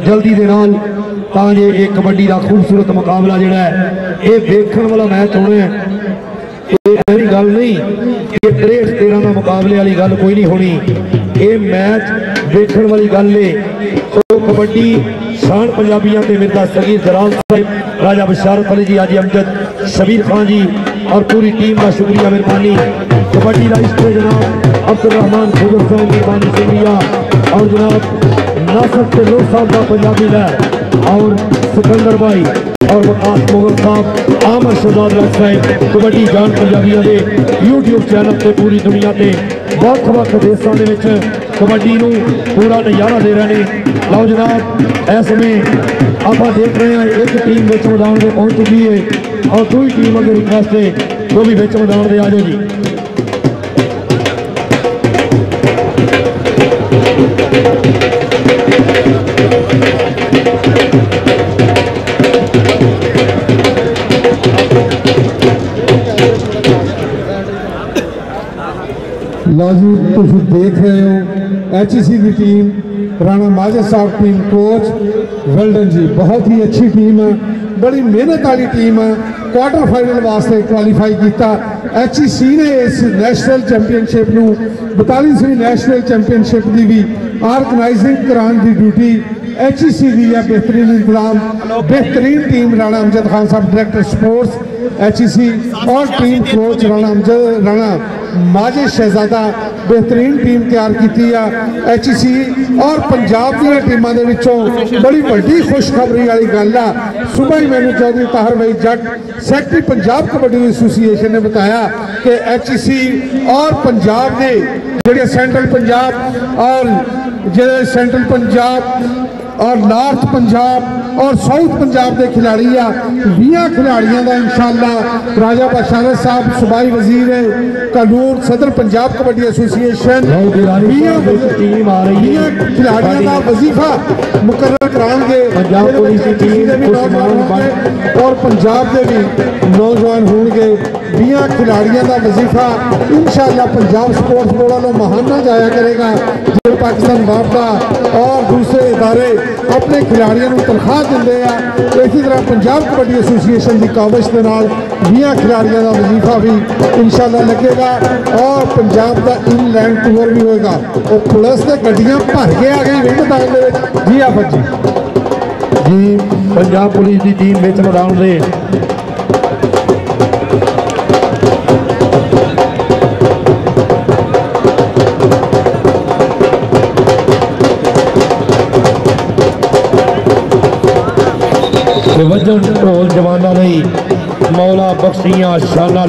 जल्दी के नाल ताकि एक कबड्डी का खूबसूरत मुकाबला जोड़ा है ये देखने वाला मैच होना है। ये गल नहीं कि 63-13 का मुकाबले वाली गल कोई नहीं होनी, ये मैच देखने वाली गल है। तो कबड्डी शान पंजाबियों के मिर्जा सगीर जराल साहब राजा बशारत अली जी हाजी अमजद शबीर खान जी और पूरी टीम का शुक्रिया मेहरबानी। कबड्डी का इश्क जनाब अब्दुल रहमान खुदर साहब मेहरबानी शुक्रिया और जनाब नासर टेलो साहब का पंजाबी है और सिकंदर भाई और वकास मुगल साहब आमर शहजाद साहब कबड्डी जान पंजाबियों के यूट्यूब चैनल से पूरी दुनिया के ਵੱਖ-ਵੱਖ देशों के कबड्डी पूरा नज़ारा दे रहे हैं। लो जनाब इस समय आप देख रहे हैं एक टीम बिच मैदान में पहुंच चुकी है और दूसरी टीम अगर रिक्वेस्ट है वो भी बिच मैदान में आ जाओ जी। लो जी तुम देख रहे हो HEC की टीम राणा माजिद साहब टीम कोच वेल्डन जी बहुत ही अच्छी टीम है, बड़ी मेहनत वाली टीम है। क्वार्टर फाइनल वास्ते क्वालीफाई किया। HEC ने इस नैशनल चैंपीयनशिप नूं 42वीं नैशनल चैंपीयनशिप की भी ऑर्गेनाइजिंग कराने की ड्यूटी HEC की है। बेहतरीन इंतजाम, बेहतरीन team Rana Amjad Khan sahab director sports HEC और टीम कोच राणा माजिद शहजादा बेहतरीन टीम तैयार की है। HEC और पंजाब दी टीमों के बड़ी बड़ी खुशखबरी वाली गल है। सुबह ही मैंने चौधरी ताहर भाई जट सैकटरी पंजाब कबड्डी एसोसीएशन ने बताया कि HEC और पंजाब के जो सेंट्रल पंजाब और जो सेंट्रल पंजाब और नॉर्थ पंजाब और साउथ पंजाब के खिलाड़ी आ 20 खिलाड़ियों का इंशाअल्लाह राजा बशारत साहब सूबाई वजीर कानून सदर पंजाब कबड्डी एसोसीएशन 20 खिलाड़ियों का वजीफा मुकर्रर कराएंगे। पंजाब पुलिस की टीम और पंजाब के भी नौजवान होंगे। 20 खिलाड़ियों का वजीफा इंशाअल्लाह पंजाब स्पोर्ट्स बोर्ड वालों महाना जाया करेगा। जो पाकिस्तान वापदा और दूसरे इदारे अपने खिलाड़ियों को तनख्वाह देंगे हैं। इसी तरह पंजाब कबड्डी एसोसीएशन की काविश के नाल 20 खिलाड़ियों का वजीफा भी इंशाअल्लाह लगेगा और पंजाब का इनलैंड टूर भी होगा। और पुलिस के गड्डियां भर के आ गई मैदान में जी। आप जी पंजाब पुलिस की टीम बिच मैदान से वजन ढोल जवाना मौला बख्शियां शाना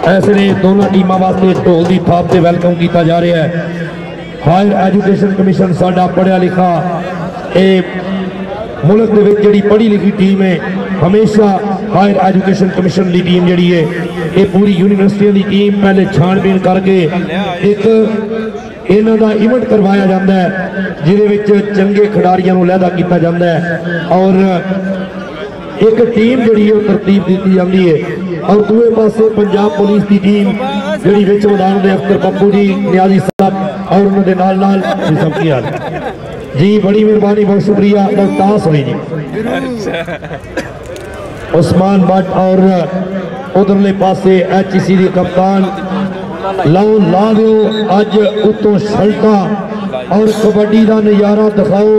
ऐसे दोनों टीमों वास्ते ढोल की थाप से वेलकम किया जा रहा है। हायर एजुकेशन कमीशन साडा पढ़िया लिखा मुल्क के जी पढ़ी लिखी टीम है। हमेशा हायर एजुकेशन कमीशन की टीम जी है ये पूरी यूनिवर्सिटियों की टीम पहले छानबीन करके एक इन्हों का इवेंट करवाया जाता है जिहदे चंगे खिडारियों को लैदा किया जाता है और एक टीम जी तरतीब दी जाती है। और दूसरे पासे पंजाब पुलिस की टीम जी विच मैदान में अख्तर पप्पू जी न्याजी साहब और उन्होंने नाल जी बड़ी मेहरबानी बहुत शुक्रिया। तास हुई जी उस्मान भट्ट और उधरले पासे HEC के कप्तान लाओ ला दो अज उतो शल्टा और कबड्डी का नज़ारा दिखाओ।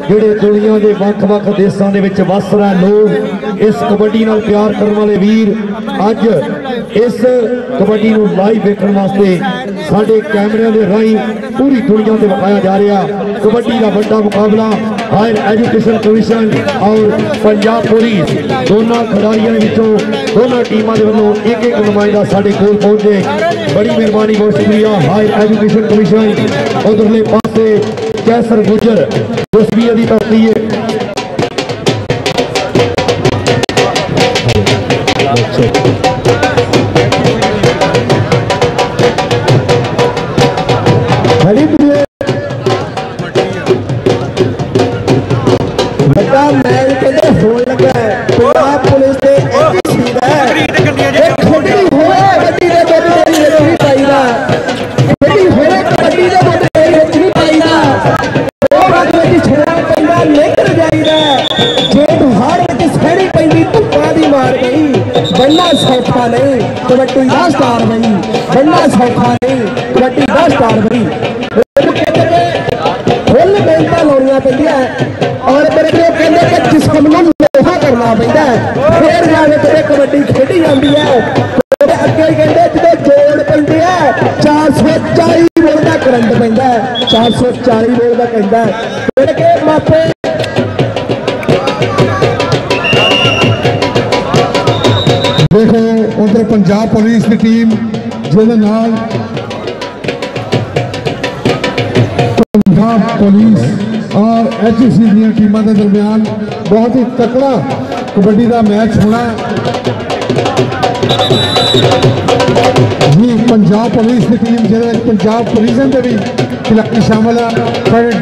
ਜਿਹੜੇ ਦੁਨੀਆ ਦੇ ਵੱਖ-ਵੱਖ ਦੇਸ਼ਾਂ ਦੇ ਵਿੱਚ ਵਸ ਰਹੇ ਲੋਕ, ਇਸ ਕਬੱਡੀ ਨਾਲ ਪਿਆਰ ਕਰਨ ਵਾਲੇ ਵੀਰ ਅੱਜ ਇਸ ਕਬੱਡੀ ਨੂੰ ਲਾਈਵ ਵੇਖਣ ਵਾਸਤੇ ਸਾਡੇ ਕੈਮਰਿਆਂ ਦੇ ਰਾਹੀਂ ਪੂਰੀ ਦੁਨੀਆ ਤੇ ਵਿਖਾਇਆ ਜਾ ਰਿਹਾ। ਕਬੱਡੀ ਦਾ ਵੱਡਾ ਮੁਕਾਬਲਾ ਹਾਇਰ ਐਜੂਕੇਸ਼ਨ ਕਮਿਸ਼ਨ ਔਰ ਪੰਜਾਬ ਪੁਲਿਸ ਦੋਨਾਂ ਖਿਡਾਰੀਆਂ ਦੇ ਵਿੱਚੋਂ ਦੋਨਾਂ ਟੀਮਾਂ ਦੇ ਵੱਲੋਂ ਇੱਕ ਇੱਕ ਨੁਮਾਇੰਦਾ ਸਾਡੇ ਕੋਲ ਪਹੁੰਚੇ। बड़ी मेहरबानी, बहुत शुक्रिया हायर एजुकेशन कमीशन। उधरले पासे कैसर गुजर दोस्ती की तरफी है। बड़ा मैच कहते होने लगा है पंजाब पुलिस के बनना सौखा नहीं कबड्डी का स्टार बनी, बनना सौखा नहीं कबड्डी का स्टार बनी। फुल मेहनत लानिया पैंदियां और मेरे को कहते कि जिस्म नूं लोहा करना पैंदा फिर जाके तेरे कबड्डी खेडी जाती है। अगे कहते जो जोड़ पैंदे है 440 वोल्ट का करंट पैंदा, 440 वोल्ट का कहता है मेरे के मापे। देखो उधर पंजाब पुलिस की टीम जिहदे नाल पंजाब पुलिस और HEC दी टीमों के दरमियान बहुत ही तकड़ा कबड्डी का मैच होना जी। पंजाब पुलिस की टीम जिहदे पंजाब पुलिस के भी खिलाड़ी शामिल है।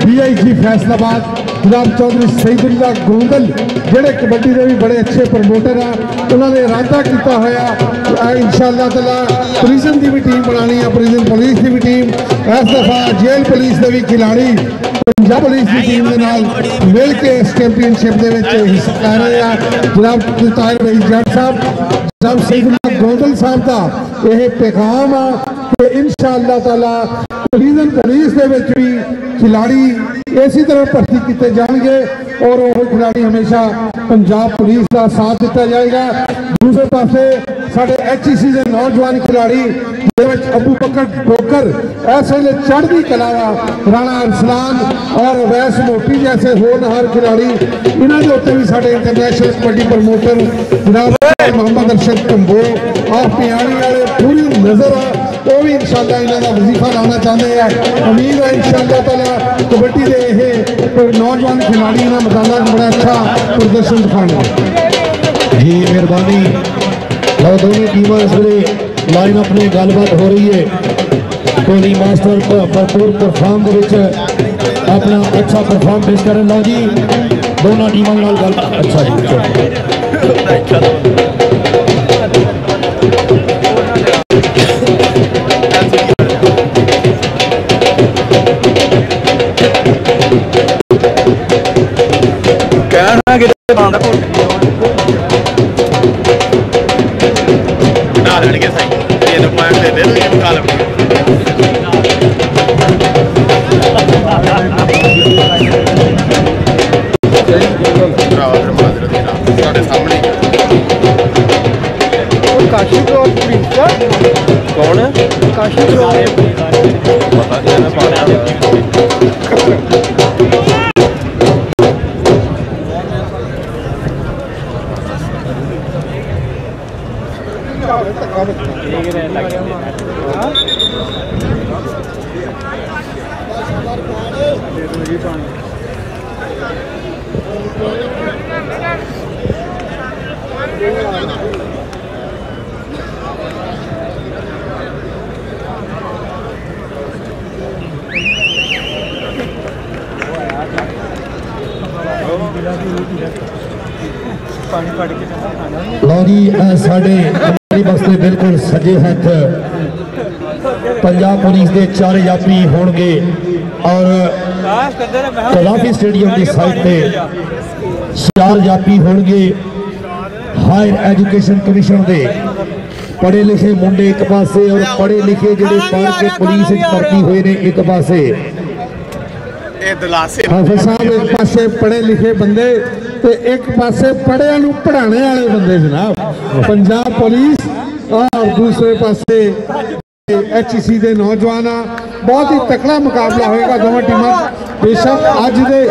DIG फैसलाबाद जनाब चौधरी सईदुल्ला गोंदल जोड़े कबड्डी के भी बड़े अच्छे प्रमोटर हैं, उन्होंने इरादा किया होया इंशाअल्लाह ताला प्रिजन की भी टीम बनानी है, प्रिजन पुलिस की भी टीम। इस दफा जेल पुलिस के भी खिलाड़ी पंजाब पुलिस की टीम के नाल मिल के इस चैंपीयनशिप के हिस्सा लै रहे हैं। जनाब ताहिर भाई जट साहब जनाब सईदुल्ला गोंदल साहब का यह पैगाम आ कि इंशाअल्लाह ताला प्रिजन पुलिस के भी खिलाड़ी इसी तरह भर्ती किए जाएंगे और वो खिलाड़ी हमेशा पंजाब पुलिस का साथ दिता जाएगा। दूसरे पासे साढ़े HEC के नौजवान खिलाड़ी अबू बकर डोकर इस वे चढ़ती कला राणा अरसलान और अवैस मोटी जैसे होनहार खिलाड़ी, इन्होंने उत्ते भी साढ़े इंटरनेशनल कबड्डी प्रमोटर जनाब मोहम्मद अरशद कंबो और पियाणी वाले पूरी नजर आ वो भी इंशाअल्लाह इन्हों का वजीफा लाना चाहते हैं। उम्मीद है इंशाअल्लाह ताला कबड्डी के ये नौजवान खिलाड़ी इन्होंने मैदान में बड़ा अच्छा प्रदर्शन दिखाने जी। मेहरबानी। और दोनों टीमें इस वे लाइन अपनी गलबात हो रही है। कोहली मास्टर भरपूर परफॉर्म अपना अच्छा परफॉर्म पेश कर लो जी। दोनों टीमों गल अच्छा जी। कौन है लो जी। साढ़े वास्ते बिल्कुल सजे हथ पंजाब पुलिस के 4 यात्री होंगे और कलाफी स्टेडियम की साइड पे 4 यात्री होंगे। हायर एजुकेशन कमीशन के पढ़े लिखे मुंडे एक पासे और पढ़े लिखे जोड़े पढ़ के पुलिस भर्ती हुए ने एक पासे। हाफिज साहब एक पासे पढ़े लिखे बंदे ते एक पासे पढ़िया नूं पढ़ाने वाले बंदे जनाब पंजाब पुलिस और दूसरे पासे HEC के नौजवान बहुत ही तकड़ा मुकाबला होएगा दोनों टीमां बेशक अज दे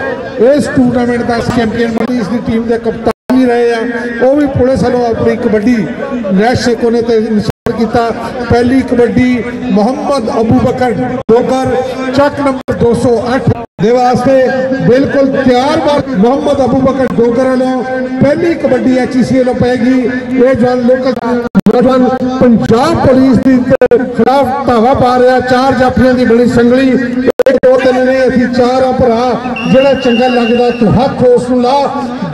इस टूर्नामेंट का चैंपियन बनी इसकी टीम के कप्तान भी रहे हैं वो भी पुलिस वालों अपनी कबड्डी नैशनल कोने ते किया पहली कबड्डी मोहम्मद अबू बकर डोगर चक नंबर 208 दे वास्ते बिल्कुल तैयार मोहम्मद अबू बकर डोगर वालों पहली कबड्डी HEC वालों पैगी ये जवान लोकल नौजवान पंजाब पुलिस के खिलाफ धावा पा रहा 4 जाफियां की बड़ी संगली 1 2 3 ने असीं 4 भरा जिहड़ा चंगा लगदा तू हथ उस नूं ला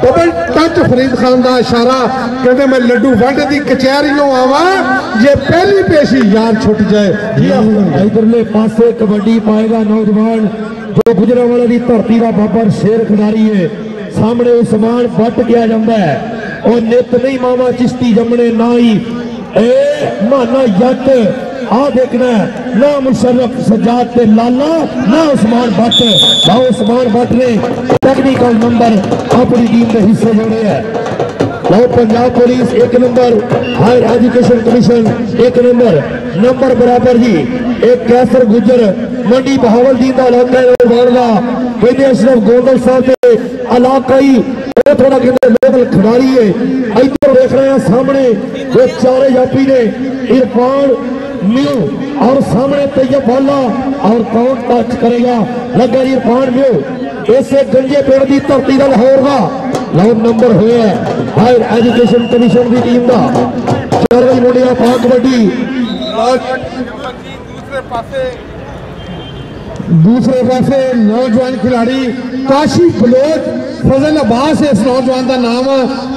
डबल टच फरीद खान का इशारा कहते मैं लड्डू वंड की कचहरियों आवा जे पहली पेशी यार छुट जाए। इधरले पासे कबड्डी पाएगा नौजवान जो गुजरांवाले की धरती का बाबर शेर खिडारी है सामने उस्मान भट्ट किया जाता है और नित नहीं मावा चिश्ती जमने ना ही ए माना जट आ देखना ना मुशर्रफ सजाद ते लाला ना उस्मान भट्ट ना उस्मान भट्ट ने टेक्निकल नंबर अपनी टीम के हिस्से जोड़े है। लो Punjab police 1 number higher education commission 1 number बराबर जी एक कैसर गुजर मंडी बहावलदीन का इलाका कहते अशरफ गोंदल साहब के इलाकाई वो थोड़ा कहते लोकल खिडारी है। इधर देख रहे हैं सामने वो चारे जापी ने इरफान म्यू और सामने तैयब वाला और कौन टच करेगा लगा इरफान म्यू ऐसे गंजे पेड़ की धरती का लाहौर का लाहौर नंबर हुए हायर एजुकेशन कमीशन की टीम का 4 मुंडिया पा कबड्डी दूसरे पासे नौजवान खिलाड़ी काशी बलोच फजल अब्बास इस नौजवान का नाम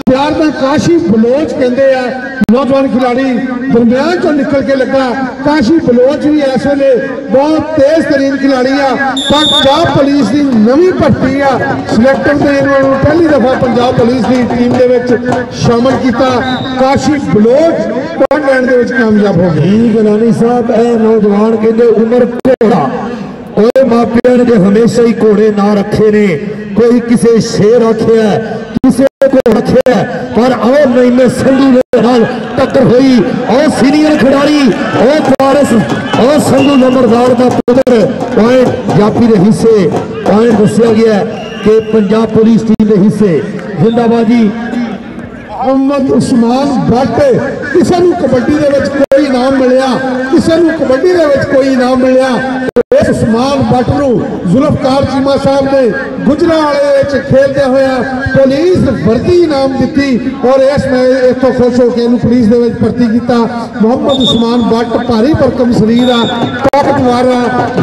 प्यार में काशी बलोच कहते हैं नौजवान खिलाड़ी दरम्यान चो निकल के लगा काशी बलोच भी इस वे बहुत तेज तरीन खिलाड़ी आ पंजाब पुलिस की नवी भर्ती आ सिलेक्टर ने इन्होंने पहली दफा पंजाब पुलिस की टीम के शामिल किया काशी बलोच पॉइंट लैंड के कामयाब हो गए। गलानी साहब ए नौजवान कहते उमर घोड़ा ओए मापिया ने हमेशा ही घोड़े ना रखे ने कोई किसे शेर रखे है किसे को रखे है पर और नहीं में संधू नाल टक्कर हुई और सीनियर खिडारी और वारिस और संधू नंबरदार का पुत्र पॉइंट जापी के हिस्से पॉइंट दसिया गया कि पंजाब पुलिस टीम के हिस्से जिंदाबाजी मोहम्मद उस्मान भट्ट किसी को कबड्डी कोई इनाम मिलया किसी को कबड्डी कोई इनाम मिलया इस उस्मान भट्ट को जुल्फकार चीमा साहब ने गुजरांवाले खेलते हुए पुलिस वर्दी इनाम दी और इस मैं इतों खुश होकर पुलिस भर्ती किया। मोहम्मद उस्मान भट्ट भारी भरकम शरीर आ ताकतवर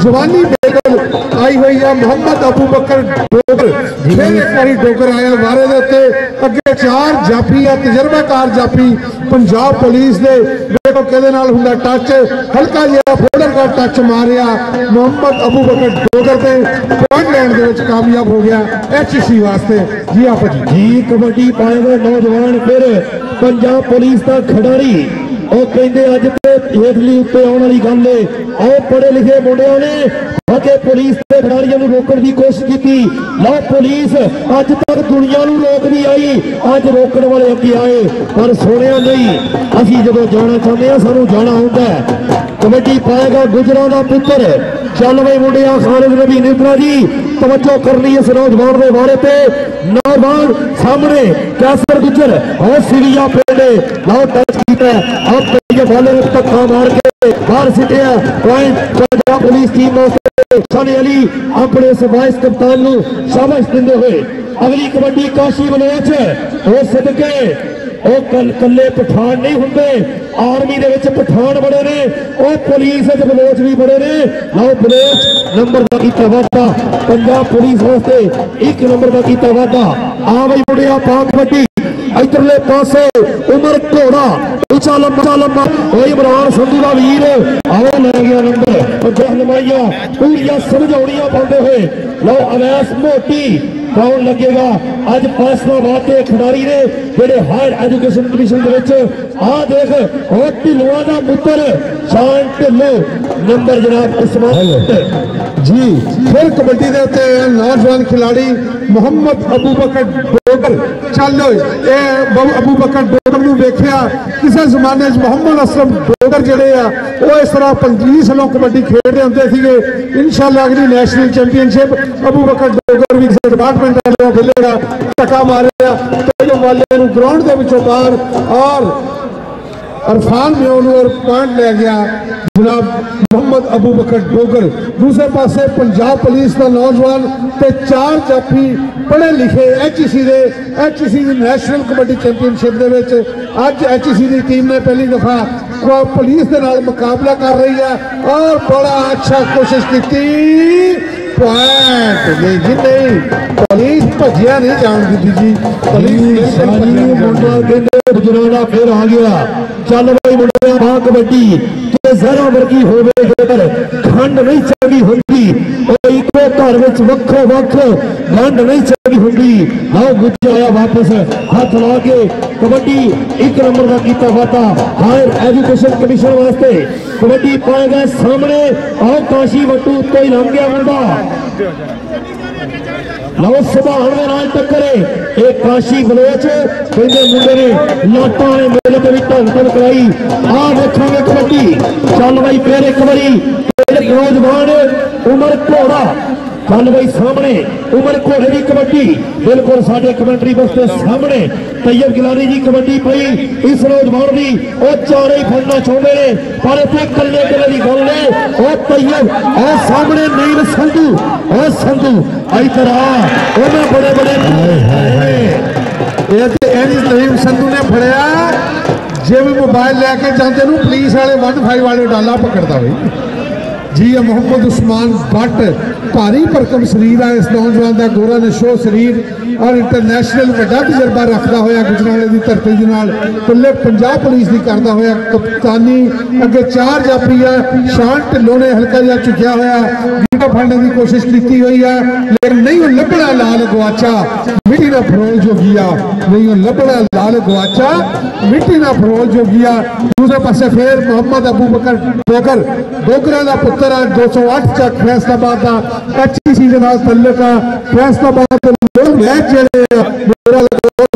जवानी बेगल आई हुई है। मोहम्मद अबू बकर डोगर फिर एक बारी डोगर आया वारे दे उत्ते अगे 4 जाफी आ तजर्बाकार जाफी पंजाब पुलिस दे देखो किहदे नाल हुंदा टच हल्का जिहा फोल्डर का टच मारिया मोहम्मद अबू बकर डोगर के पॉइंट लैंड के विच कामयाब हो गया HEC वास्ते। जी आप जी कबड्डी पाएगा नौजवान फिर पंजाब पुलिस का खिडारी और कहते अज तो हेठली उत्ते आने वाली गल है और पढ़े लिखे मुंडिया ने आके पुलिस के खिडारियों को रोकने की कोशिश की लो पुलिस अज तक दुनिया को रोक नहीं आई अज रोकने वाले अगे आए पर सुनिया नहीं असी जो जाना चाहते हैं सानू जाना होता है। कबड्डी पाएगा गुजरां का पुत्र चल बई मुंडिया खालिद नबी निद्रा जी तवज्जो करनी इस नौजवान के बारे पे नौजवान सामने कैसर गुजर और सिविया पेड़े लो टच किया अब बॉलर धक्का मार के बाहर सिटिया point Punjab police team Sunny Ali अपने इस वाइस कप्तान को शाबाश देते हुए अगली कबड्डी काशी बलोच हो सदके कल्ले पठान नहीं होंगे आर्मी के पठान बड़े ने और पुलिस बलोच भी बड़े ने लो बलोच नंबर का किया वादा पंजाब पुलिस वास्ते 1 नंबर का किया वादा आ बई मुंडिया पा कबड्डी इधरले पासे उमर घोड़ा उचा लंबा इमरान संधू का वीर आओ ले गया नंबर रहनुमाइयां पूरियां समझौड़ियां पाते हुए लो अवैस मोटी कौन लगेगा अज फैसलाबाद के खिडारी ने जेडे हायर एजुकेशन कमीशन आ देख और ढिल्लों का पुत्र शान ढिल्लो नंबर जनाब उस्मान जी। फिर कबड्डी के उत्ते नौजवान खिलाड़ी मुहम्मद अबू बकर डोगर चलो अबू बकर डोगर नूं वेखिया किसी जमाने मुहम्मद असलम डोगर जिहड़े आ वो इस तरह पुलिस वालों कबड्डी खेडते होंदे सीगे। इंशाअल्लाह अगली नेशनल चैंपीयनशिप अबू बकर डोगर भी डिपार्टमेंट वालों खेलेगा। टका मारेगा तो वाले ग्राउंड के विचों बाहर और अरफान ने उन्होंने पॉइंट ले गया जनाब मुहम्मद अबू बकर डोगर। दूसरे पासे पंजाब पुलिस का नौजवान ते 4 जाफी पढ़े लिखे HEC की नैशनल कबड्डी चैंपीयनशिप दे विच अज HEC की टीम ने पहली दफा पुलिस के नाल मुकाबला कर रही है और बड़ा अच्छा कोशिश की। पॉइंट नहीं जी, नहीं पुलिस भजिया नहीं जान दी जी। पुलिस बुजुर्ग फिर आ गया। चल भाई मुंडा मां कबड्डी जरा वर्गी होवे जेकर खंड नहीं चंगी होंगी इको घर विच वक्खो वक्ख खंड नहीं चंगी होंगी। आओ गुज्जा आया वापस हाथ ला के कबड्डी 1 नंबर का कीता वादा हायर एजुकेशन कमीशन वास्ते कबड्डी पाएगा सामने। आओ काशी वटू उत्ते ही लंघ गया मुंडा लो सुभान दे नाल टक्करे एक काशी बलोच कहंदे मुंडे ने लाटां ने मेले ते भी ढंग ढंग कराई। आ देखोगे कबड्डी चल भाई फिर एक बारी नौजवान उमर घोड़ा चल भाई सामने उमर घोड़े की कबड्डी बिल्कुल साडे कमेंटरी बस के सामने तैयब गिलानी जी कबड्डी पई इस नौजवान की वो चारे ही फड़ना चाहते हैं पर इतने कल्ले कल्ले की गल है वो तैयब और सामने नील संधू और संधू इधर आ बड़े बड़े नईम संधू ने फड़िया जिवें मोबाइल लैके जाते पुलिस वाले 1-5 वाले डाला पकड़ता हुई जी। मोहम्मद उस्मान भट्ट भारी भरकम शरीर है इस नौजवान का गोरा नशो शरीर और इंटरनेशनल वड्डा तजर्बा रखता हुआ गुजराले की धरती के नाल पल्ले पंजाब पुलिस की करता हुआ कप्तानी अगे 4 जाफी है। शान ढिल्लों ने हल्का जिहा चुकिया हुआ गिटा फड़ने की कोशिश की हुई है लेकिन नहीं लभना लाल गवाचा मिट्टी ना फरोल जोगिया नहीं लभना लाल गवाचा मिट्टी ना फरोल जोगिया। दूसरे पासे फिर मोहम्मद अबू बकर डोगर डोगरा का पुत्र है 208 चक फैसलाबाद का HEC के नाल तल्लक है। फैसलाबाद मैच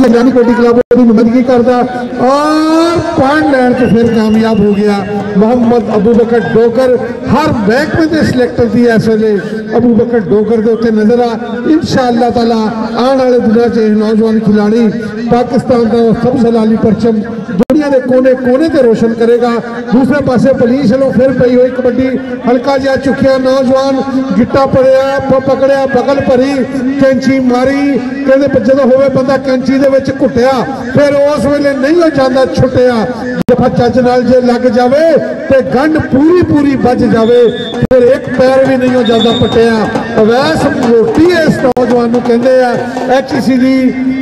जानी कोटी क्लब की नुमाइंदगी करता और पॉइंट लैंड से फिर कामयाब हो गया मोहम्मद अबू बकर डोगर। हर महकमे के सिलेक्टर की इस वे अबू बकर डोगर के उत्ते नजर आ। इंशाअल्लाह ताला आने वाले दिनों से नौजवान खिलाड़ी पाकिस्तान का सबसे लाली परचम दुनिया के कोने कोने से रोशन करेगा। दूसरे पासे पुलिस वालों फिर पई हुई कबड्डी हल्का जिहा चुकिया नौजवान गिट्टा पड़िया पकड़िया बगल भरी कैंची मारी कहते जो होवे बंदा कैंची दे विच घुटिया फिर उस वेले नहीं हो जाता छुटिया जब चज नाल जे लग जाए तो गंढ पूरी पूरी बज जाए फिर एक पैर भी नहीं हो जाता पटिया। अवैस मोटी इस नौजवान को कहते हैं HEC की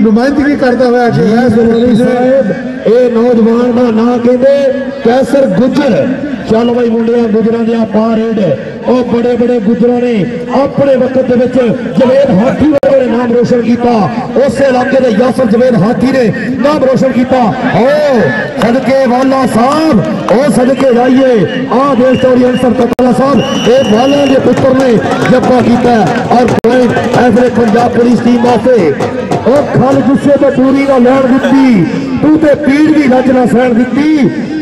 नुमाइंदगी करता हुआ नौजवान का ना कहते कैसर गुजर। चल भाई मुंडिया गुजरा दिया पारेड और बड़े बड़े गुजरों ने अपने वक्त जवेद हाथी ने नाम रोशन किया उस इलाके के यासर जवेद हाथी ने नाम रोशन किया। ओ सदके वाला साहब ओ सदके जाइए आ देश चौधरी अंसर कतला साहब ये वाले के पुत्र ने जब्बा किया और पॉइंट ऐसे पंजाब पुलिस टीम वास्ते और खल गुस्से तो पूरी ना लैन दी तू तो पीड़ भी लज ना सहन दी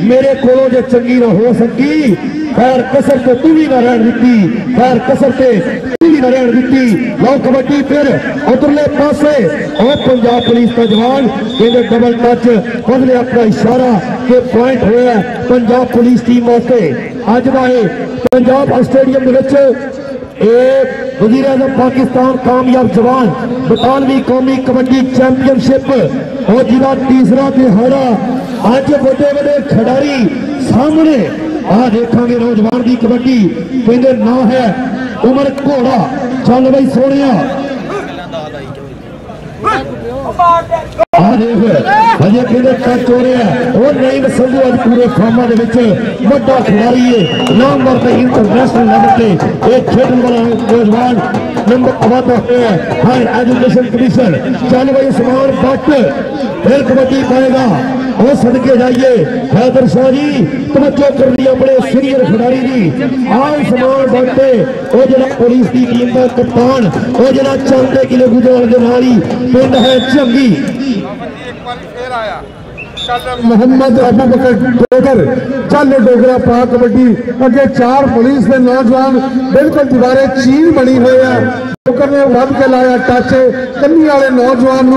मेरे को जो चंगी ना हो सकी खैर कसर तो तू भी ना रहन दी खैर कसर से तू भी ना रहन दी। लो कबड्डी फिर उधरले पासे और पंजाब पुलिस का जवान कहते डबल टच बदले अपना इशारा के पॉइंट होया पंजाब पुलिस टीम वास्ते। अज का पंजाब स्टेडियम वज़ीर आज़म पाकिस्तान कामयाब जवान बटालवी कौमी कबड्डी चैंपियनशिप और जिला तीसरा दिहाड़ा अज बड़े बड़े खिडारी सामने आ देखांगे नौजवान की कबड्डी कहते ना है उमर घोड़ा। चल बई सोने अजय कहते टच हो रहा है और नहीं संधू अज पूरे फार्मा खिलाड़ी है नामवर इंटरनेशनल लेवल से खेलने वाला नौजवान नंबर आवादा है हायर एजुकेशन कमीशन। चल भाई समान बट फिर कबड्डी पाएगा और सदके जाइए हैदर शाह जी तवज्जो कर दी अपने सीनियर खिलाड़ी जी आओ समान बटे वो जरा पुलिस की टीम का कप्तान वो जरा चलते किलो गुजराल के नाली पिंड है चंगी एक बार फिर आया मोहम्मद अबू बकर डोगर चल डोगरा पा कबड्डी अगे 4 पुलिस के नौजवान बिल्कुल दीवारे चीन बनी हुई है डोगर ने वध के लाया टच कन्नी वाले नौजवान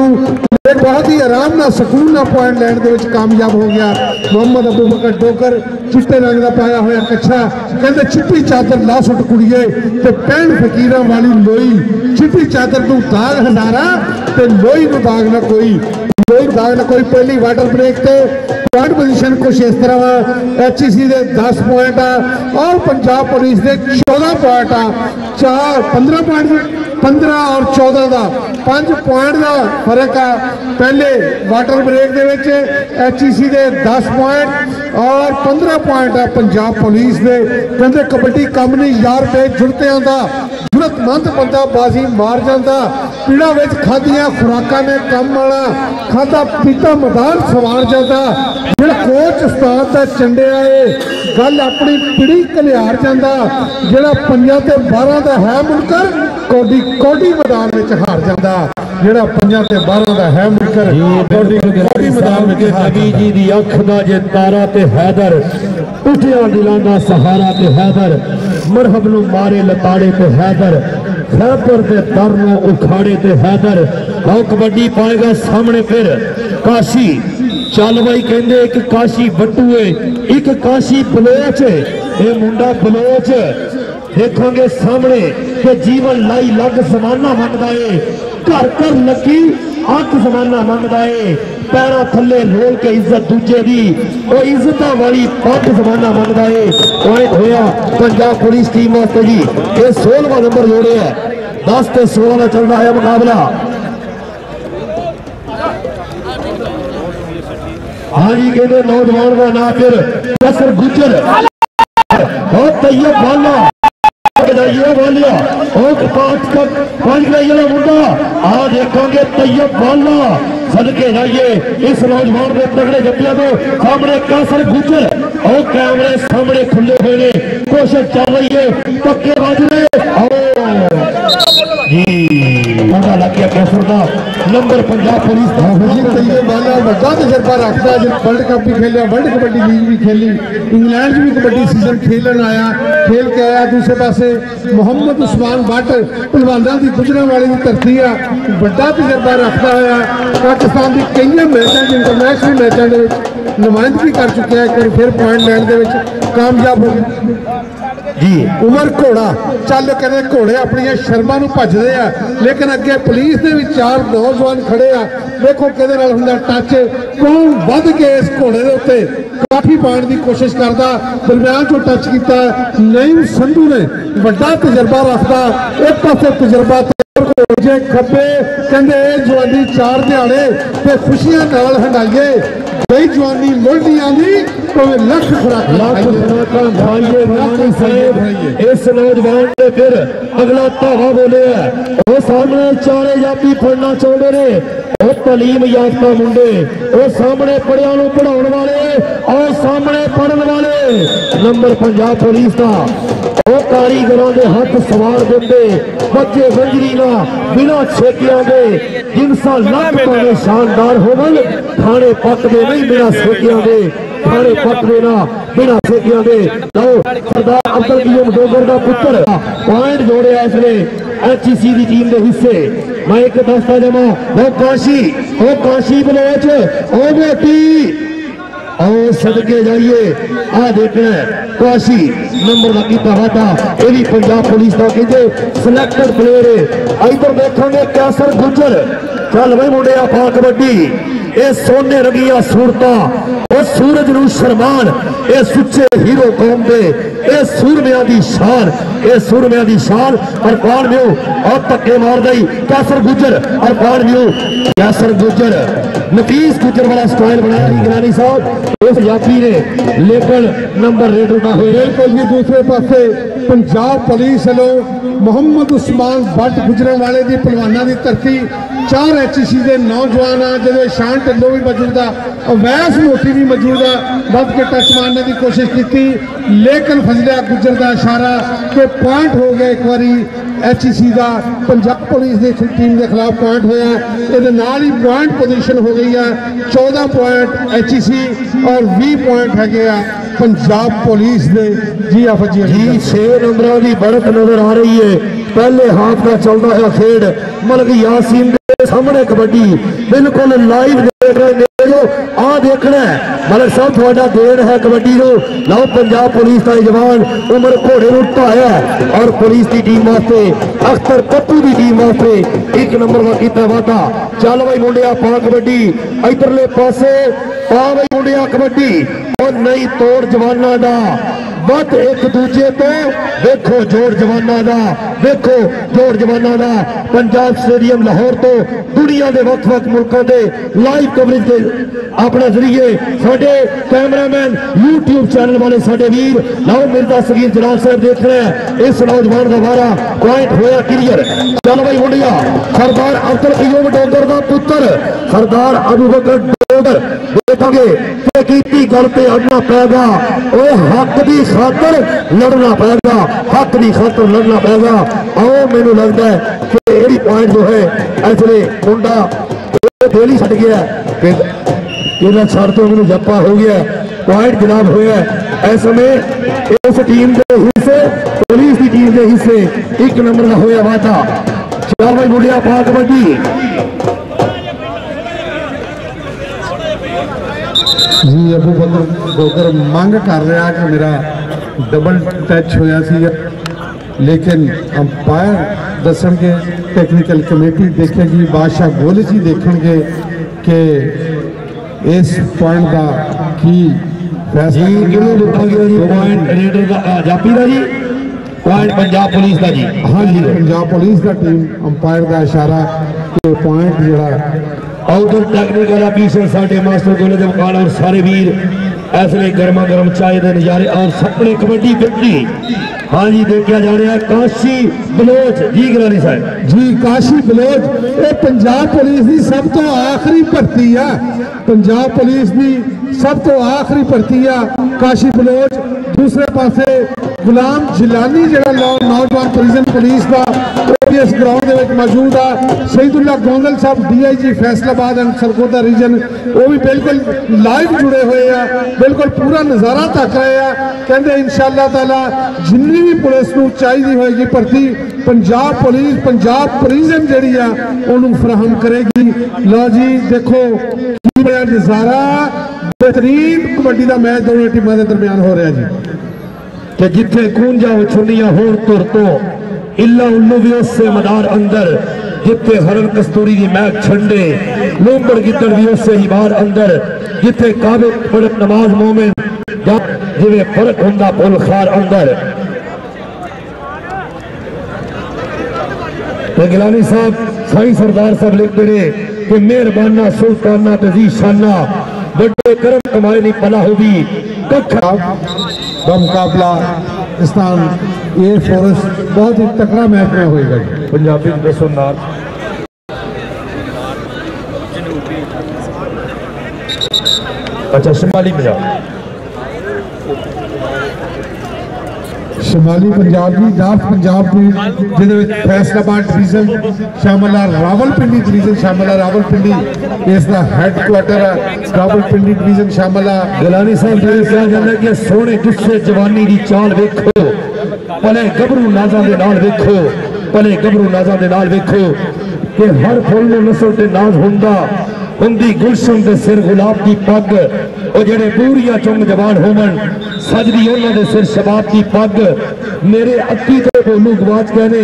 बहुत ही आराम ना सुकून ना पॉइंट लैंड के कामयाब हो गया। मोहम्मद अबू बकर डोगर चिट्टे रंग का पाया हुआ कच्छा कहते चिट्टी चादर ला सुट कुड़िए ते पैन फकीर वाली लोई चिट्टी चादर तू दाग हजारा ते लोई नू दाग ना कोई पहली वाटर ब्रेक से पॉइंट पोजीशन कुछ इस तरह HEC के 10 पॉइंट और पंजाब पुलिस के 14 पॉइंट 15 पॉइंट 15 और 14 का 5 पॉइंट का फर्क है। पहले वाटर ब्रेक के HEC के 10 पॉइंट और 15 पॉइंट है पंजाब पुलिस के। कहते कबड्डी कम नहीं यार पे जुड़ते आता जरूरतमंद बंदा बाजी मार जाता पीड़ा विच खादियां खुराकां ने कम वाला खादा पीता मैदान सवार जाता जिहड़ा कोच उस्ताद दा चंडिया है गल अपनी पीड़ी कलियार जाता जिहड़ा 5 ते 12 दा है मुनकर कोडी मैदान में हार जाता जिहड़ा 5 ते 12 दा है मुनकर कोडी मैदान में नबी जी दी अख दा जे तारा ते हैदर उठिया दिलां दा सहारा ते हैदर मरहब नू मारे लताड़े ते हैदर खैबर ते दर नू उखाड़े ते हैदर आओ कबड्डी पाएगा सामने फिर काशी चल भाई कहंदे एक काशी बट्टू है एक काशी बलोच ये मुंडा बलोच देखोगे सामने के जीवन लाई लग जमाना मंगदा है घर घर लगी अख जमाना मंगदा है पैरों थले रोल के इज्जत दूजे दी वो इज्जत वाली पग जमाना मंगदा है। पॉइंट होया पंजाब पुलिस टीम वास्ते जी ये 16वां नंबर जोड़े है 10 ते 16 का चल रहा है मुकाबला। हाँ जी कहते नौजवान का नाम फिर कसर गुजर और तैयब वाला मुंडा आ देखोगे तैयब वाला सदके जाइए इस नौजवान के तगड़े जप्पिया तो सामने कासर गुजर और कैमरे सामने खुले हुए कोशिश चल रही है पक्के बाजू मुंडा लग गया कैसर का नंबर पंजाब पुलिस तैयब वाला बड़ा तजर्बा रखता है वर्ल्ड कप भी खेलिया वर्ल्ड कबड्डी लीग भी खेली इंग्लैंड भी कबड्डी सीजन खेलन आया खेल के आया। दूसरे पासे मोहम्मद उस्मान भट्ट पहलवाना की गुजरां वाली की धरती आ बड़ा तजर्बा रखता है पाकिस्तान की कई मैचों इंटरनेशनल मैचों नुमाइंदगी कर चुके हैं। एक बार फिर पॉइंट लैंड के कामयाब हो जी उमर घोड़ा चल कहते घोड़े अपन शर्मा भजते हैं लेकिन अगे पुलिस के भी 4 नौजवान खड़े आ देखो कि टच कौन वध के इस घोड़े के उत्ते काफी पॉइंट की कोशिश करता दरम्यान चो टच किया नईम संधू ने बड़ा तजर्बा रखता एक पासे तजर्बा जे खब्बे कहते जवानी 4 दिहाड़े ते खुशियां नाल हंडाइए गई जवानी मुड़ नहीं आती लख इस नौजवान ने फिर अगला धावा बोले वो सामने 4 जाती फड़ना चाहते ने वो तालीम याफ्ता मुंडे वो सामने पढ़िया पढ़ाने वाले और सामने पढ़ने वाले नंबर पंजाब पुलिस का वो कारीगरों के हाथ सवार देते बच्चे गंजरी ना बिना छेकिया के जिनसा लख पाने शानदार होवन खाने पकते नहीं बिना छेकिया के खाने पकते ना बिना छेकिया के लो सरदार अब्दुल कयूम डोगर का पुत्र पॉइंट जोड़े इसने HEC की टीम के हिस्से मैं एक दस्ता जमा वो काशी बलोच ओ बेटी और सदके जाइए आ देखना काशी नंबर का किता वादा ये भी पंजाब पुलिस का कहते सिलेक्टेड प्लेयर है। इधर देखोगे कैसर गुजर चल भाई मुंडे पा कबड्डी ये सोने रंगिया सूरता और सूरज नू शरमान ये सुच्चे हीरो कौम दे ये सूरमिया दी शान ये सूरमिया दी शान और कौन म्यू और धक्के मार गई कैसर गुजर और कौन म्यू कैसर गुजर नफीस गुजर वाला स्टाइल बनाया गिरानी साहब इस यात्री ने लेकिन नंबर रेड उठा हुए। बिल्कुल जी दूसरे पासे पंजाब पुलिस वालों मोहम्मद उस्मान भट्ट गुजरांवाले की पहलवाना की धरती 4 HC के नौजवान आ जो शान ढिल्लों भी मौजूद आ अवैस मोटी भी मौजूद आ बद के टच मारने की कोशिश की लेकिन फजलिया गुजर का इशारा कि पॉइंट हो गया एक बारी HC का पंजाब पुलिस की टीम के खिलाफ पॉइंट होया ये पॉइंट पोजीशन हो गई है 14 पॉइंट HC और 20 पॉइंट है पंजाब पुलिस ने। जी आफत जी 6 नंबरों की बढ़त नजर आ रही है। पहले हाथ का चलता है खेड मलक यासीन के सामने कबड्डी बिल्कुल लाइव देख रहे हैं जो आ देखना है मलक साहब थोड़ा देन है कबड्डी को लाओ पंजाब पुलिस का जवान उमर घोड़े ढाया और पुलिस की टीम वास्ते अख्तर पप्पू की टीम वास्ते 1 नंबर का किया वादा। चल भाई मुंडिया पा कबड्डी इधरले पासे पा भाई मुंडिया कबड्डी और नहीं तोड़ जवाना दा बत एक दूजे तो देखो जोड़ जवाना दा देखो जोड़ जवाना दा पंजाब स्टेडियम लाहौर तो दुनिया के वक्त मुल्कों के लाइव कवरेज के अपने जरिए साडे कैमरामैन यूट्यूब चैनल वाले साडे वीर लाओ मिर्जा सगीर जलाल साहब देख रहे हैं इस नौजवान का वारा पॉइंट होया क्लियर। चल भाई मुंडिया सरदार अब्दुल कयूम डोगर का पुत्र सरदार अबू बकर डोगर देखोगे की गल पे अड़ना पेगा हक की खातर लड़ना पेगा हक की खातर लड़ना पेगा। आओ मैनू लगता है कि यही पॉइंट जो है इसलिए मुंडा फेल ही छट गया छड़ तो मैंने जप्पा हो गया पॉइंट जनाब होया इस समय इस टीम के हिस्से पुलिस की टीम के हिस्से 1 नंबर का होया वादा। चल भाई मुंडिया पा कबड्डी जी अबू बकर डोगर मंग कर रहा कि मेरा डबल टच होया सी लेकिन अंपायर दसणगे टेक्निकल कमेटी देखेगी बादशाह गोल जी देखेंगे कि इस पॉइंट का की पॉइंट पंजाब पुलिस का जी। हाँ जी पंजाब पुलिस का टीम अंपायर का इशारा कि पॉइंट जरा आउटर टेक्निकल ऑफिसर साडे मास्टर गोले दे मकान और सारे वीर ऐसे गर्मा गर्म चाय के नजारे और सपने कबड्डी बिकनी। हाँ जी देखा जा रहा है काशी बलोच जी गिरानी साहब जी काशी बलोच ये पंजाब पुलिस की सब तो आखिरी भर्ती है पंजाब पुलिस की सब तो आखिरी भर्ती है काशी बलोच। दूसरे पासे गुलाम जिलानी जो नौजवान प्रिजन पुलिस का इस ग्राउंड के मौजूद है Shahidullah Gongal sahab DIG Faisalabad and Sargodha region वो भी बिल्कुल लाइव जुड़े हुए हैं बिल्कुल पूरा नज़ारा तक रहे हैं कहते इंशाअल्लाह ताला जिन्नी भी पुलिस को चाहिए होगी भर्ती पंजाब पुलिस पंजाब प्रिजन जी है उन्होंने फराहम करेगी। लो जी देखो नज़ारा बेहतरीन कबड्डी का मैच दोनों टीमों के दरमियान हो रहा जी कि जिथे कूंजा छुनिया होर तुर तो इला उल्लू भी उससे मदार अंदर जिथे हरन कस्तूरी की मैच छंडे लोंबड़ गिद्दड़ भी उससे ही बाहर अंदर जिथे काबे पढ़त नमाज मोमिन जिवे फर्क हुंदा पुल खार अंदर। गिलानी साहब साई सरदार साहब लिखते रहे कि मेहरबाना सुल्ताना तजी शाना बड़े करम कमाए नहीं पला होगी कखा का मुकाबला पाकिस्तान एयर फोर्स बहुत ही तकड़ा मैच में होएगा। पंजाबी दसो नार अच्छा शिमाली पंजाब शिमाली पंजाब की नॉर्थ पंजाब की जिहदे फैसलाबाद डिवीजन शामिल है रावलपिंडी डिवीजन शामिल है रावलपिंडी इसका हैडक्वार्टर है रावलपिंडी डिवीजन शामिल है। गिलानी साहब जी कहा जाता है कि सोने गुस्से जवानी की चाल वेखो भले गबरू नाजा दे नाल वेखो भले गबरू नाजा दे नाल वेखो कि हर फुल में नस्ल ते नाज हुंदा हुंदी गुलशन दे सिर गुलाब की पग और जेड़े पूरिया चुंग जवान होवन सजदी उन्हां दे सिर शबाब की पग मेरे अक्की ते बोलू गवाच कहने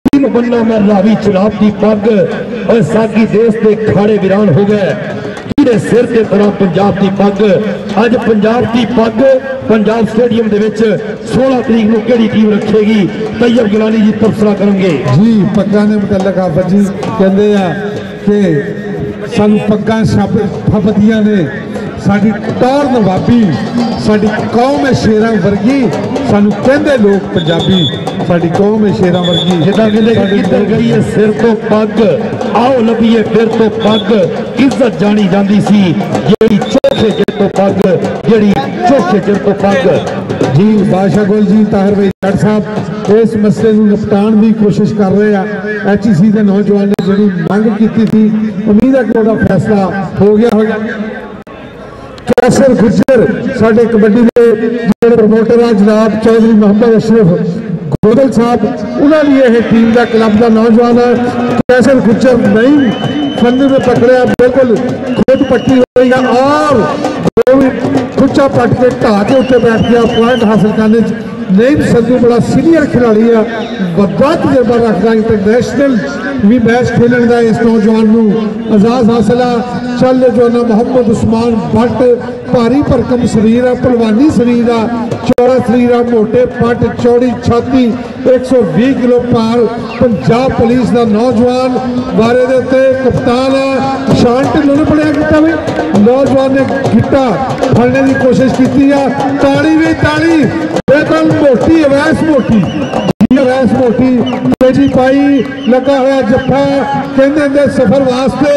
तीन बन्ना मैं रावी चुनाव की पग और साकी देश के खाड़े वीरान हो गए किरे सिर के तरह पंजाब की पग अज पंजाब की पग पंजाब स्टेडियम दे विच 16 तरीक को केड़ी टीम रखेगी तैयब गिलानी जी तबसरा करेंगे जी पग्गा ने मुतल्लक आफत जी कहते हैं कि सानू पग्गा फपदियां ने साडी टौर नवाबी, साडी कौम है शेरां वर्गी, सानू कहंदे लोग पंजाबी, साडी कौम है शेरां वर्गी। जिदा कहंदे किधर गई है सिर तो पग, आओ लभीए फिर तो पग, इज्जत जानी जाती सी जेड़ी चोखे चिर तो पग, जेड़ी चोखे चिर तो पग। जी बादशाह गुल जी ताहिर भाई जट साहब इस मसले को निपटाने की कोशिश कर रहे हैं। HEC के नौजवान ने जी मंग की थी, उम्मीद है कि वह फैसला हो गया होगा। कैसर गुज्जर साडे कबड्डी के जो प्रमोटर है जनाब चौधरी मोहम्मद अशरफ गोदल साहब, उन्होंने यह टीम का क्लब का नौजवान है। कैसर गुज्जर नई फंदे में पकड़े, बिल्कुल खुद पट्टी होगा और कुचा पट के ढा के उत्ते बैठ गया पॉइंट हासिल करने। नईम संधू बड़ा सीनियर खिलाड़ी है, बड़ा तजर्बा रखता इंटरनेशनल भी मैच खेलने का इस नौजवान को आजाद हासिल है। चल नौजवान मोहम्मद उस्मान भट्ट भारी भरकम शरीर है, पलवानी शरीर है, चौड़ा शरीर है, मोटे पट, चौड़ी छाती, 120 किलो पार। पंजाब पुलिस का नौजवान बारे दे उत्ते कप्तान है, शान ढिल्लों ने पढ़िया किया भी नौजवान ने गिट्टा फड़ने की कोशिश की है। ताली भी ताली, बिल्कुल मोटी अवैस मोटी अवैस मोटी तेजी पाई लगा हुआ जफ्फा। कहते सफर वास्ते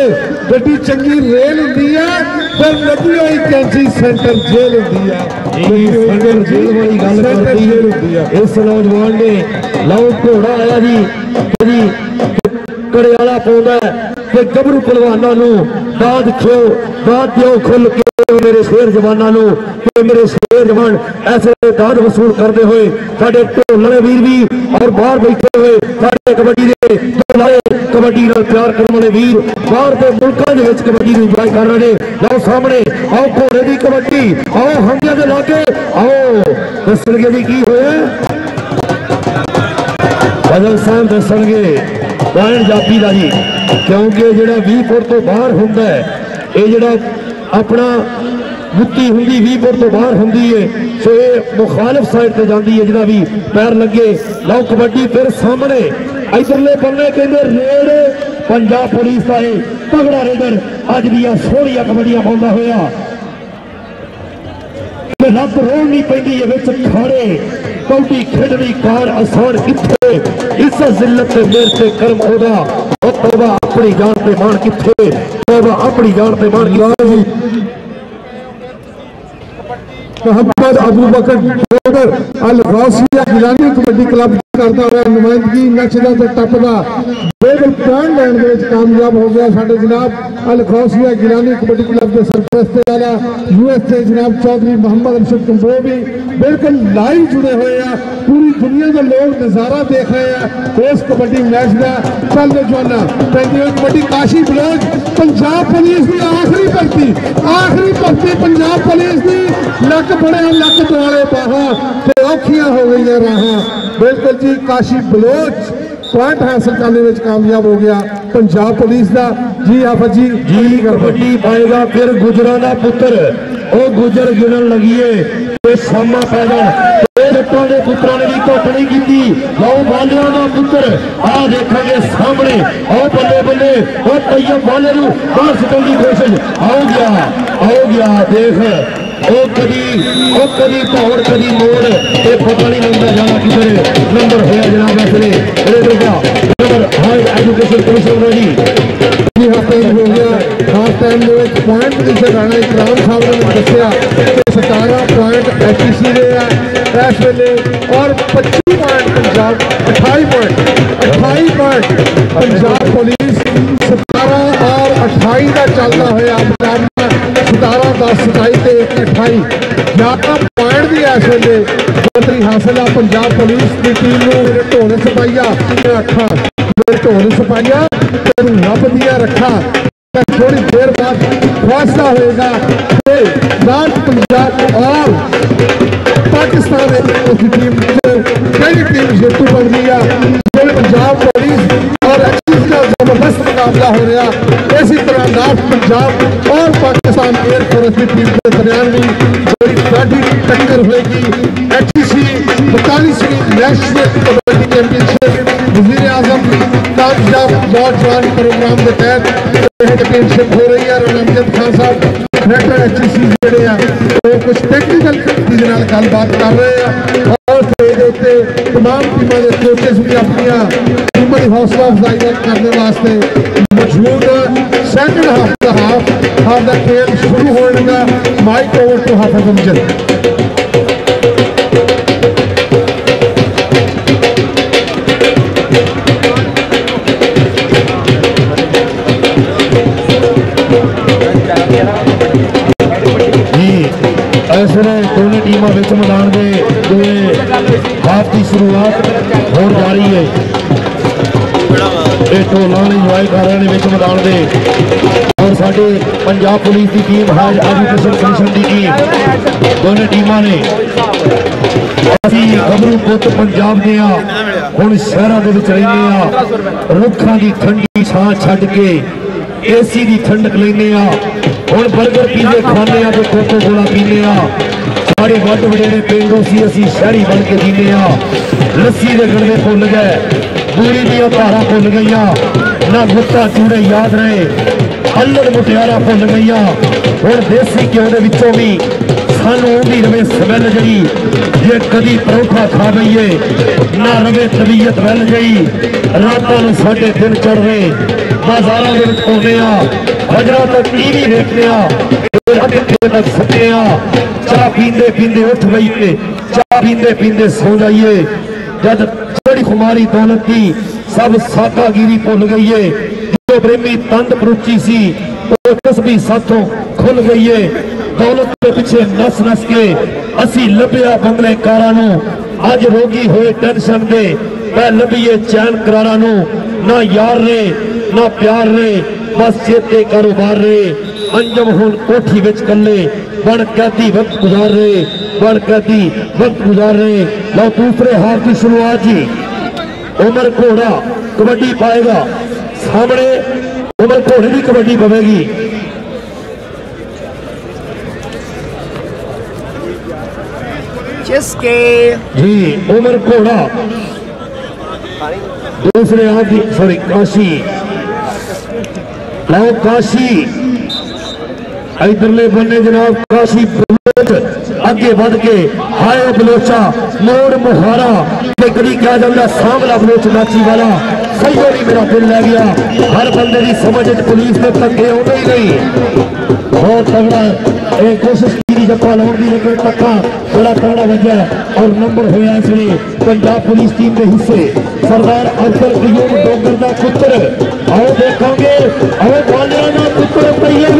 गड्डी चंगी रेल होंगी है, फिर लगी हुई कैंची सेंटर जेल होंगी है। जेल वाली गल करती है इस नौजवान ने लौ घोड़ा आया जी कड़ियाला पाउंदा कि गभरू पहलवानों दाद खो दाद दिओ खुल के मेरे शेर जवानों कि मेरे शेर जवान ऐसे दाद वसूल करते हुए साडे ढोलने वीर भी और बाहर बैठे हुए साडे कबड्डी के कबड्डी नाल प्यार करने वाले वीर बाहर के मुल्कों के कबड्डी इंजॉय कर रहे हैं। लो सामने आओ घोड़े की कबड्डी, आओ हंगिया के लागे, आओ दसणगे जी की होया फजल साहब दसणगे पॉइंट जापी का जी, क्योंकि जो 20 फुट तो बाहर होंगे ये जो अपना मुत्ती होंगी 20 फुट तो बाहर होंगी है, सो ये मुखालिफ साइड से जाती है जिदा भी पैर लगे। लो कबड्डी फिर सामने इधरले बन्ने कहते रेड पंजाब पुलिस का है तगड़ा रेडर अज दिया सोहनिया कबड्डियां पाउंदा होया, लत रोड़नी पैंदी है खाड़े कौटी खेडनी कार आसान किथे, इज्जत जिल्लत ते मेर ते कर्म होदा, तौबा अपनी जान पे मान किथे, तौबा अपनी जान पे मान किथे। मोहम्मद अबू बकर अल गौसिया गिलानी कबड्डी क्लब करता हुआ नुमाइंदगी नक्शदा ते टपदा बिल्कुल पॉइंट लैंड में कामयाब हो गया। साडे जनाब अल गौसिया गिलानी कबड्डी क्लब के सरपरस्ती वाला USA जनाब चौधरी मोहम्मद अरशद कंबोवी बिल्कुल लाइव जुड़े हुए हैं, पूरी दुनिया के लोग नजारा देख रहे हैं इस कबड्डी मैच का। चल नौजवाना कबड्डी काशी बलोच पंजाब पुलिस की आखिरी भर्ती पंजाब पुलिस की लक बड़े लक दुआले बाहा औखियां हो गई राह। बिल्कुल जी काशी बलोच पॉइंट हासिल करने में कामयाब हो गया पंजाब पुलिस का। जी हाफिज जी कबड्डी पाएगा फिर गुजरा का पुत्र वो गुजर गिनन लगी है सामा पैदल जट्टां दे पुत्रां ने भी धुप नहीं की। लो बालियां का पुत्र आ देखेंगे सामने, आओ बल्ले बल्ले और तैयब बाले बाहर सुटन की कोशिश आओ गया देख कभी धौड़ कभी मोड़ ये पता नहीं लगता जाना किधर नंबर होया जनाब ऐसे रेडर का number higher education commissioner ready हो गया। खास टाइम पॉइंट पोजिशन राणा इकराम साहब ने दसिया 17 पॉइंट HEC दे इस वेले और 25 point Punjab 28 point Punjab police 17 और 28 का चलता हुआ मुकाबला 17 10 27 से 28 11 पॉइंट की इस वेले बढ़तरी हासिल है पंजाब पुलिस की टीम को। मेरे ढोल सिपाहिया अखा मेरे ढोल सिपाहिया तेन रब दिया रखा। थोड़ी देर बाद फैसला होगा नॉर्थ पंजाब और पाकिस्तान की टीम कई टीम जेतू बन गई है। पंजाब पुलिस और का जबरदस्त मुकाबला हो रहा। इसी तरह नॉर्थ पंजाब और पाकिस्तान एयरफोर्स की टीम के दरमियान भी बड़ी बड़ी टक्कर होगी। HEC 42वीं नेशनल कबड्डी चैंपियनशिप वज़ीर आज़म कामयाब नौजवान प्रोग्राम के तहत चैंपियनशिप हो रही है। रमजद खान साहब डायरेक्टर HEC जोड़े हैं कुछ टेक्निकल गलबात कर रहे हैं और तमाम टीमों के कोचेस भी अपनी टीम की हौसला अफजाई करने वास्ते मौजूद। सैकेंड हाफ द खेल शुरू होने का mic over to Hafiz Amjad. दोनों टीमों विच मैदान के हाफ की शुरुआत हो जा रही है। ढोलों इंजॉय कर रहे हैं मैदान के और साडे पंजाब पुलिस की टीम हायर एजुकेशन कमीशन की टीम दोनों टीमों ने गबरू पुत पंजाब के हुण शहरों के विच रहिंदे रुखां की ठंडी छां छड्ड के AC की ठंडक लेने हुण बर्गर पीजे खाने तो कोको कोला पीने सारे वड वडेरे पेंडू सी असी शहरी बन के जीने लस्सी के गड़े भुल गए बूरी दियां धारा भुल गई ना गुत्ता चूड़े याद रहे अल्लड़ मुटियारा भुल गई हुण देसी घ्यो के विचों भी सानू भी रवे स्मैल जी जे कदी परौठा खा गईए ना रवे तबीयत वैल गई रातों साडे दिन चढ़ रहे बाजारों के आने हजरा तक TV देखने सते चाह पींदे पींदे उठ गई चाह पींदे पींदे सो जाइए जब चढ़ी खुमारी दौलत की सब साकागिरी भुल गई है जो प्रेमी तंद परुची सी वो तस्बी साथों खुल गई है दौलत के पीछे नस नस के असी लभ्या बंगले कारा अज रोगी हुए टेंशन दे मैं लभीए चैन करारा ना यार रे ना प्यार रे बस चेते कारोबार रे अंजम हुन कोठी विच कल्ले बन कैदी वक्त गुजार रहे बन कैदी वक्त गुजार रहे। लो दूसरे हाफ की शुरुआत जी उमर घोड़ा कबड्डी पाएगा सामने उमर घोड़े की कबड्डी पवेगी जी उमर घोड़ा दूसरे हाफ की सॉरी काशी लाओ काशी इधरले बने जनाब काशी अगे बढ़ के हाय बलोचा मोड़ मुहारा कभी कहा जाता सामला बलोच नाची वाला सही होनी मेरा दिल लै गया हर बंदे की समझ पुलिस के धक्के आते ही नहीं बहुत तगड़ा कोशिश की जप्पा लाने की लेकिन धक्का बड़ा तगड़ा वजह और नंबर होया इसलिए पंजाब पुलिस टीम के हिस्से सरदार अब्दुल कयूम डोगर का पुत्र आओ देखोगे आओ बालिया का पुत्र तैयार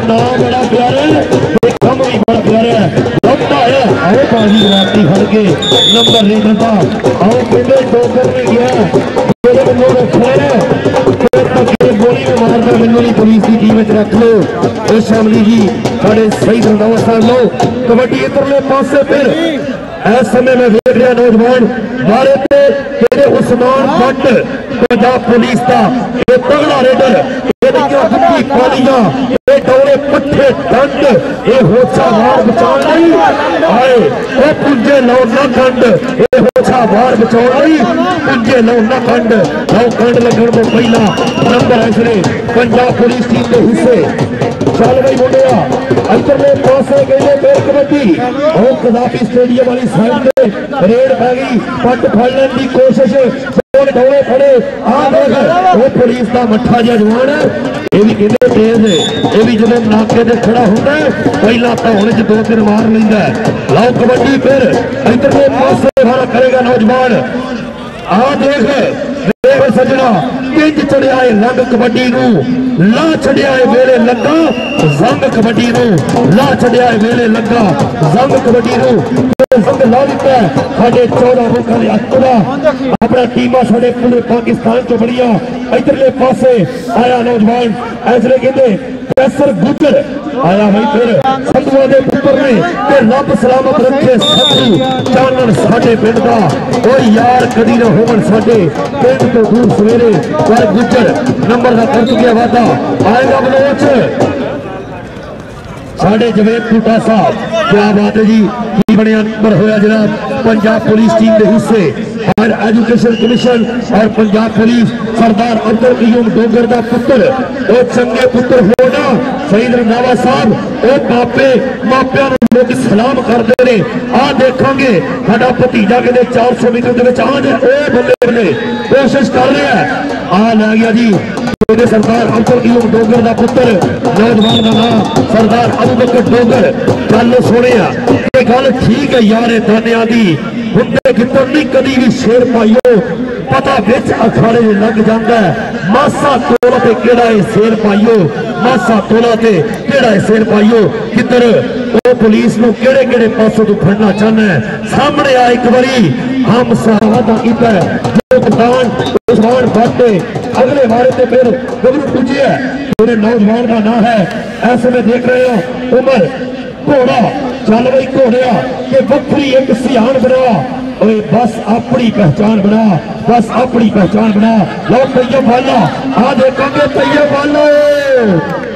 नाम बड़ा प्यारा है देखा भी बड़ा प्यारा है लंबा है आओ पानी राती फड़ के नंबर नहीं देता आओ कहते डोगर में गया गोली में मारता मैंने पुलिस की टीम रख लो शामली जी साढ़े सही रंधावा साहब लो कबड्डी इधरले पासे फिर इस समय में देख रहा नौजवान मारे तेरे उस्मान भट्ट पंजाब पुलिस का ये तगड़ा रेडर पालियां डोरे पट्ठे दंड ये होछा वार बचाने आए वो पुंजे लो ना खंड ये होछा वार बचाने पुंजे लो ना खंड लो खंड लगने को पहला नंबर है पंजाब पुलिस टीम के हिस्से चल गई मुंडिया अंदरले पासे गए फिर कबड्डी और कदाफी स्टेडियम वाली साइड पे रेड पै गई पट फड़ने की कोशिश डोले फड़े वो पुलिस का मठा जिहा जवान ये भी कहते तेज है ये भी जो नाके से खड़ा होता है पहला तो होने च 2-3 मार लेंदा लाओ कबड्डी फिर इधरले पासे वाला करेगा नौजवान आ देख सजना किंज चढ़िया है रंग कबड्डी ला छड़िया है वेले लगा जंग कबड्डी ला छड़िया है वेले लगा जंग कबड्डी संग ला दिता है साढ़े 14 मुल्कों के अतरा अपना टीमा साढ़े पूरे पाकिस्तान चो बढ़िया इधरले पासे आया नौजवान ऐसे कहते कैसर गुजर आया भाई फिर संधुआ के पुत्र ने रब सलामत रखे संधू चानन साडे पिंड दा ओ यार कदी ना होवन साडे पिंड तो दूर सवेरे पर गुजर नंबर का कर चुकिया वादा आएगा बलोच साडे जवेद टूटा साहब क्या बात है जी की बढ़िया नंबर होया जनाब पंजाब पुलिस टीम के हिस्से हायर एजुकेशन कमिशन और पंजाब पुलिस सरदार अब्दुल कयूम डोगर का पुत्र और चंगे पुत्र होना शहीद रंधावा साहब वो पापे मापिया लोग सलाम करते हैं। आ देखोगे साडा भतीजा कहते 400 मीटर आ जाए बल्ले बल्ले कोशिश कर रहा है। आ लै गया जी सरदार अब्दुल कयूम डोगर का पुत्र नौजवान का नाम सरदार अबू बकर डोगर। गल सुने गल ठीक है यार दानिया की हुंदे कितर नहीं कदी भी शेर पाइयो पता बिच अखाड़े लग जाता है। मासा तोला ते केड़ा है शेर पाइयो मासा तोला ते केड़ा है शेर पाइयो किधर वो पुलिस को केड़े केड़े पासों तो फड़ना चाहना है। सामने आ एक बारी हम वादा किया उस्मान बाटे अगले बारे से फिर गबरू पूछिए मेरे नौजवान का नाम है ऐसे में देख रहे हो उमर घोड़ा चल बई घोड़िया के बखरी एक सियान बना बस अपनी पहचान बना बस अपनी पहचान बना। लो तैयब वाला आ देखोगे तैयब वाला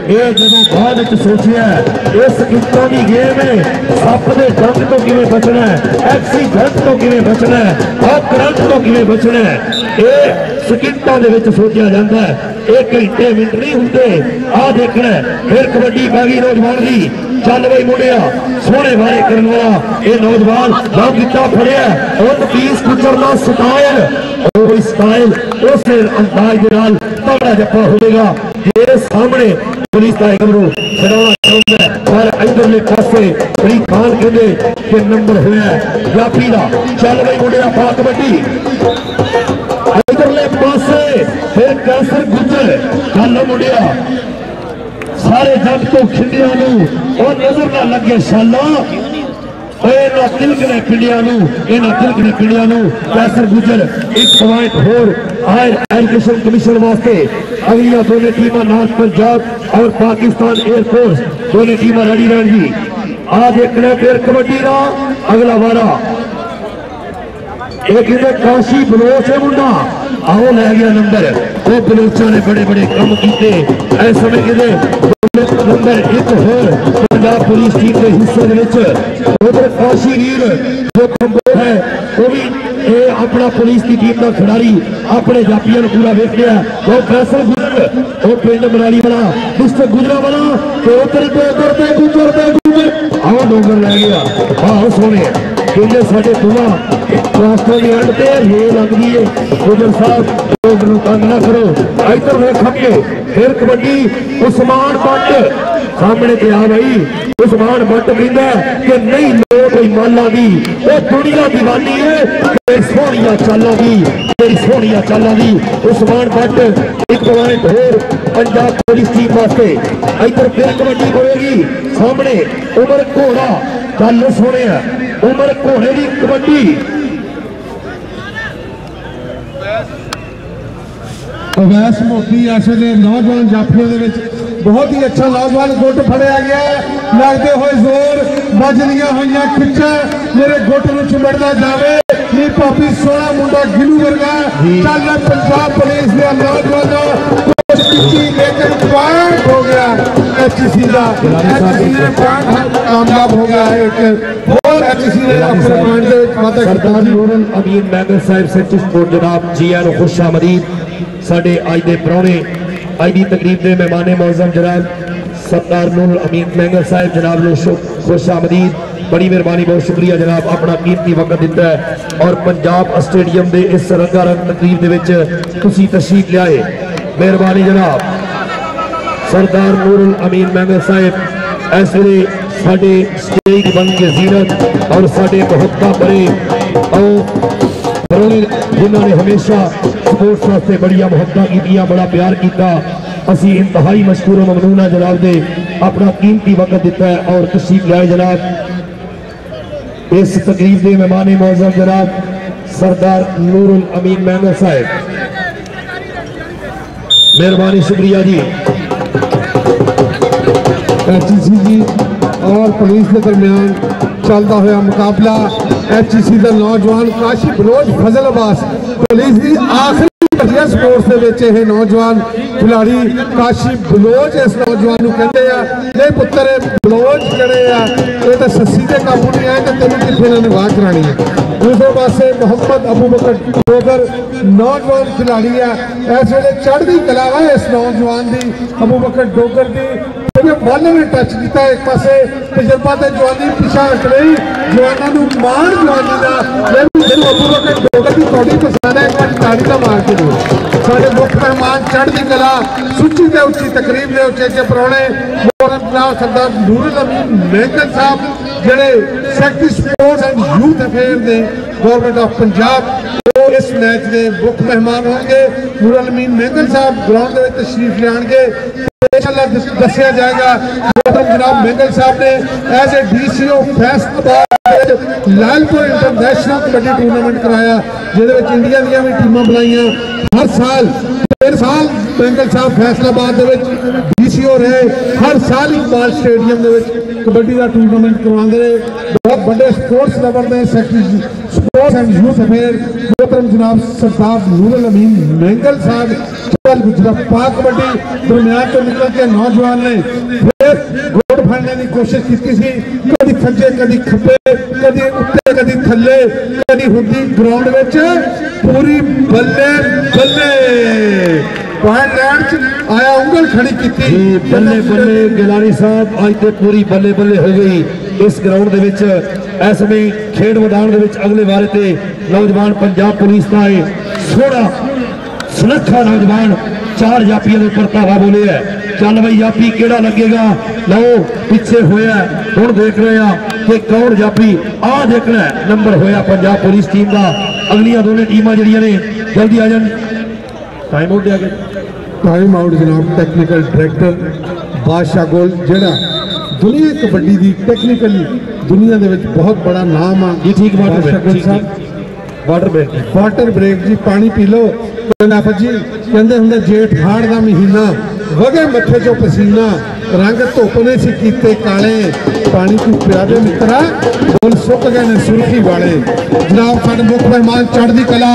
ये जो बाद सोचिया इस किस्तां की गेम है सप के डंग तो किवें बचना है एक्सीडेंट तो किवें बचना है और करंट तो किवें बचना है ये सकिंटां दे विच सोचिया जाता है। एक घंटे मिनट नहीं होंगे। आ देखना फिर कबड्डी पै गई नौजवान की चल बई मुंडिया सोहने वाले करने वाला ये नौजवान लो किता फड़िया और पीस कुचरना स्टाइल स्टाइल उस अंदाज के नाल तगड़ा जप्पा होगा। ये सामने पुलिस का गबरू छड़ाना चाहता है और इधरले पासे बड़ी खान कहते कि नंबर होया जाफी का चल बई मुंडिया पा कबड्डी इधरले पासे फिर कैसर गुजर चल मुंडिया सारे जग तो खिंडिया और नजर ना लगे शाला तिलकने पिंडिया तिलकने पिंडिया कैसर गुजर एक पॉइंट होर हायर एजुकेशन कमिशन वास्ते अगलिया दोनों टीम नॉर्थ पंजाब और पाकिस्तान एयरफोर्स दोनों टीम रेडी रहन जी। आ देखना फिर कबड्डी का अगला वारा एक काशी बलोच है मुंडा आओ लै गया नंबर वो बलोचा ने बड़े बड़े कम किए इस समय कहते नंबर एक होर पंजाब पुलिस टीम के हिस्से उधर काशी वीर जो खंबोर है वो भी अपना पुलिस की टीम का खिलाड़ी अपने जापिया पूरा वेख लिया वो फैसल गुजर वो पिंड मनाली वाला डिस्ट्रिक्ट गुजरा वाला तो उधर गुजर आओ डोंगर लै गया आओ सोने क्योंकि साढ़े बुआ रास्ते के एंड पे रेल लगती है गुजर साहब तंग ना करो इधर वेखे फिर कबड्डी उस्मान भट्ट सामने पे आ भाई उस्मान भट्ट कहता कि नहीं लोग माला दी वो दुनिया दीवानी है सोहनिया चालों की तेरी सोहनिया चालों की उस्मान भट्ट एक पॉइंट होर पंजाब पुलिस टीम वास्ते इधर फिर कबड्डी होगी सामने उमर घोड़ा चल सोने उमर घोड़े की कबड्डी अवैस मोती इस वे नौजवान जाफियों के बहुत ही अच्छा नौजवान गुट फड़िया गया लगते हुए जोर बजदियां हुई खिचा मेरे गुट में चिमड़ना जाए नी पापी सोना मुंडा गिलू वर्गा चल पंजाब पुलिस के नौजवानों लेकिन पॉइंट हो गया एचसी का ने कामयाब हो गया एक और एचसी ने अपने पॉइंट सरदार नूरुल अमीन मैंगल साहब सेंटर स्पोर्ट जनाब जी आर खुश आमदीद साडे अज दे प्राहुणे अज की तकरीब के मेहमान मौजम जनाब सरदार नूरुल अमीन मैंगल साहब जनाब नो खुश आमदीद बड़ी मेहरबानी बहुत शुक्रिया जनाब अपना कीमती वक्त दिता है और पंजाब स्टेडियम के इस रंगारंग तकरीब के तशरीफ लियाए मेहरबानी जनाब सरदार नूरुल अमीन मैंगल साहब इस वे साडे स्टेज बन के जीरत और साडे मोहब्बत भरे जिन्होंने हमेशा स्पोर्ट्स वास्ते बड़िया मोहब्बत की बड़ा प्यार किया असी इंतहाई मशकूर ममनूना जनाब दे अपना कीमती वक्त दिता है और तशरीफ लाए जनाब इस तकरीब के मेहमान मौजूद जनाब सरदार नूरुल अमीन मैंगल साहब मेहरबानी शुक्रिया जी। एचसी जी और पुलिस के दरमियान चलता हुआ मुकाबला एचसी का नौजवान काशी बलोच फजल अब्बास पुलिस की आखिरी घटिया स्पोर्ट्स के नौजवान खिलाड़ी काशी बलोच इस नौजवान कहते हैं पुत्र बलोच करे ये तो सस्सी के काबू नहीं आए तो तेन कितने इन्होंने वाह करानी है दूसरे पासे मोहम्मद अबू बकर डोगर नौजवान खिलाड़ी है, इस वे चढ़ती कला है इस नौजवान की अबू बकर डोगर की। बॉल ने टच किया एक पासे तजर्बा तो जवानी पिछा हट रही जवानों मान जवानी का जो अबू बकर डोगर की थोड़ी पसंद है एक बार ताड़ी का मार के दो। साढ़े मुख्य मेहमान चढ़ती कला सुची के उची तकरीब के उचे परौने सरदार नूरुल अमीन मेंगल साहब जेडे secretary sports and youth affair ने गवर्नमेंट ऑफ पंजाब वो इस मैच के मुख्य मेहमान होंगे। नूरुल अमीन मेंगल साहब ग्राउंड में तशरीफ लियाएंगे, दसिया जाएगा जनाब मेंगल साहब ने as a DCO Faisalabad Lalpur international kabaddi tournament कराया जिहदे इंडिया दी भी टीमां बुलाईयां। हर साल 3 साल मेंगल साहब फैसलाबाद DCO रहे, हर साल इकबाल स्टेडियम कबड्डी का टूर्नामेंट करवाते रहे। बहुत बड़े स्पोर्ट्स लवर ने secretary sports and youth affair मोहतरम जनाब सरदार नूरुल अमीन मेंगल साहब चल गुजरात पाक कबड्डी दरमियान तो निकल के नौजवान ने फिर गोल फड़ने की कोशिश की थी, कभी सज्जे कभी खब्बे कभी उत्ते कभी थले कभी हुंदी ग्राउंड में पूरी बल्ले बल्ले आया उंगल खड़ी की थी बल्ले बल्ले गिलानी साहब आज तो पूरी बल्ले बल्ले हो गई इस ग्राउंड के विच। इस समय खेड मैदान के विच अगले बारे ते नौजवान पंजाब पुलिस का है सोहना सुनखा नौजवान 4 जाफियों के उपर धावा बोले है। चल बई जाफी केड़ा लगेगा, लो पिछे होया हुण देख रहे हैं कि कौन जाफी आ देखना है। नंबर होया पंजाब पुलिस टीम का। अगलियां दोनों टीमां जड़ियां ने जल्दी आ जान। टाइम आउट दिया गया, टाइम आउट जनाब टेक्निकल डायरेक्टर बादशाह गोल जेड़ा दुनिया कबड्डी की टेक्निकली दुनिया के बहुत बड़ा नाम आ जी। ठीक वाटर ब्रेक जी पानी पी लो जी कहते होंगे जेठ हाड़ का महीना वगे मथे चो पसीना रंग धुप ने सी कीते काले पानी को पिया दे मित्रा बोल सुक गए ने सुर्खी वाले। जनाब साडे मुख्य मेहमान चढ़ती कला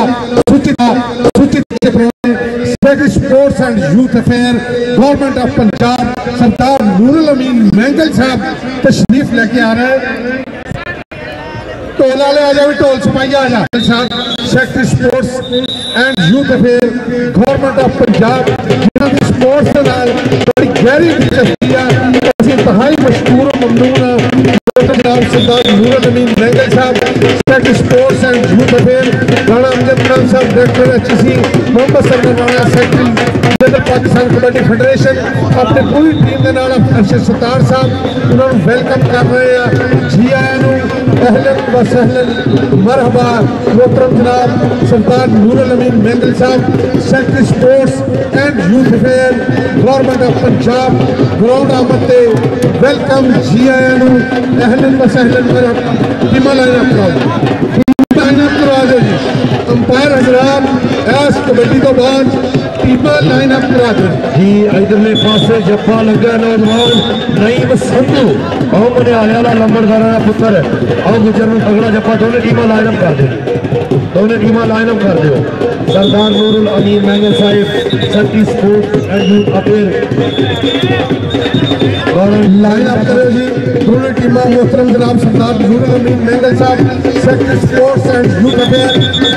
sports and youth affair government of Punjab Sardar Noorul Amin Mengal sahab तशरीफ लेके आ रहे हैं। ढोल वाले आ जाओ, ढोल सिपाही आ जा। Secretary sports and youth affair government of Punjab जिन्होंने स्पोर्ट्स के नाल बड़ी गहरी दिलचस्पी है, इंतहाई मशहूर ममनून जनाब Sardar Noorul Amin Mengal sahab secretary sports and youth affair, Rana Amjad Khan sahab director HEC, Mohammad Sarwar Rana secretary general Pakistan kabaddi federation अपनी पूरी टीम के नाल अर्शद सत्तार साहब उन्होंने वेलकम कर रहे हैं। जी आया अहलन व सहलन मरहबा मोहतरम जनाब Sardar Noorul Amin Mengal sahab secretary sports and youth affair government of Punjab ground आमद वेलकम। जी आया अहलन व सहलन मरहबा। टीमां लाइन अप करवा दो जी। अंपायर हजरात इस कबड्डी तो बाद टीमां लाइन अप करा दो जी। इधरले पासे जप्पा लगा नौजवान नईम संधू और मनियाले वाला लंबड़दारा का पुत्र और गुजर में तगड़ा जप्पा दोनों टीमां लाइन अप कर दो, दोनों टीमां लाइन अप कर दो। Sardar Noorul Amin Mengal sahib secretary sports and youth affair line up करो जी। दोनों टीमां मोहतरम जनाब Sardar Noorul Amin Mengal sahab secretary sports and youth affair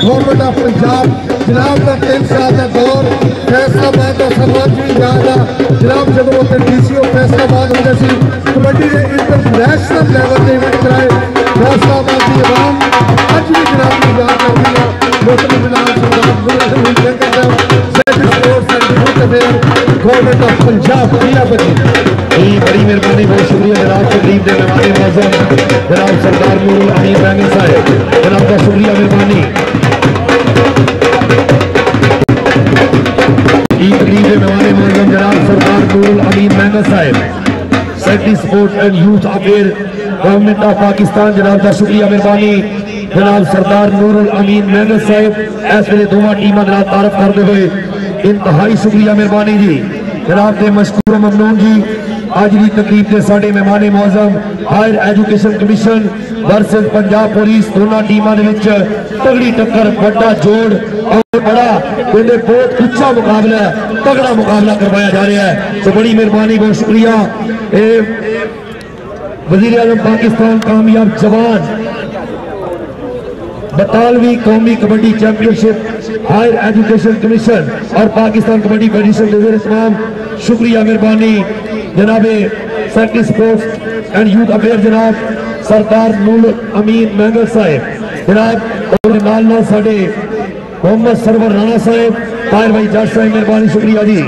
government of Punjab जनाब का 3 साल का दौर फैसलाबाद का समाज भी याद आ जनाब जब वो DCO फैसलाबाद होंगे सी कबड्डी के इंटरनेशनल लेवल के इवेंट कराए फैसलाबाद की आवाम अज भी जनाब की याद करती है। मोहतरम जनाब Sardar Noorul Amin Mengal sahab secretary sports and youth affair government of Punjab दिया बची बड़ी मेहरबानी। बहुत शुक्रिया जनाब तकरीब के मेहमान मौजूद जनाब सरदार नूरुल अमीन मेंगल साहब, जनाब का शुक्रिया मेहरबानी। तकरीब के मेहमान मौजूद जनाब Sardar Noorul Amin Mengal sahab secretary sports and youth affair government of Pakistan, जनाब का शुक्रिया मेहरबानी। जनाब सरदार नूरुल अमीन मेंगल साहब इस वे दोवां टीमां जनाब तारफ करते हुए इंतहाई शुक्रिया मेहरबानी जी। जनाब के मशकूर ममनून जी आज की तकरीब के साढ़े मेहमान मौजूद higher education commission versus Punjab police दोनों टीमों के तगड़ी टक्कर बड़ा जोड़ और बड़ा कहते बहुत उच्चा मुकाबला तगड़ा मुकाबला करवाया जा रहा है। तो बड़ी मेहरबानी बहुत शुक्रिया। वजीर आजम पाकिस्तान कामयाब जवान बटालवी कौमी kabaddi championship higher education commission और पाकिस्तान कबड्डी फेडरेशन के तमाम शुक्रिया मेहरबानी जनाबे secretary sports and youth affair जनाब सरदार नूरुल अमीन मैंगल साहब जनाब और नाल साडे मोहम्मद सरवर राणा साहब ताहिर भाई जट साहब मेहरबानी शुक्रिया जी।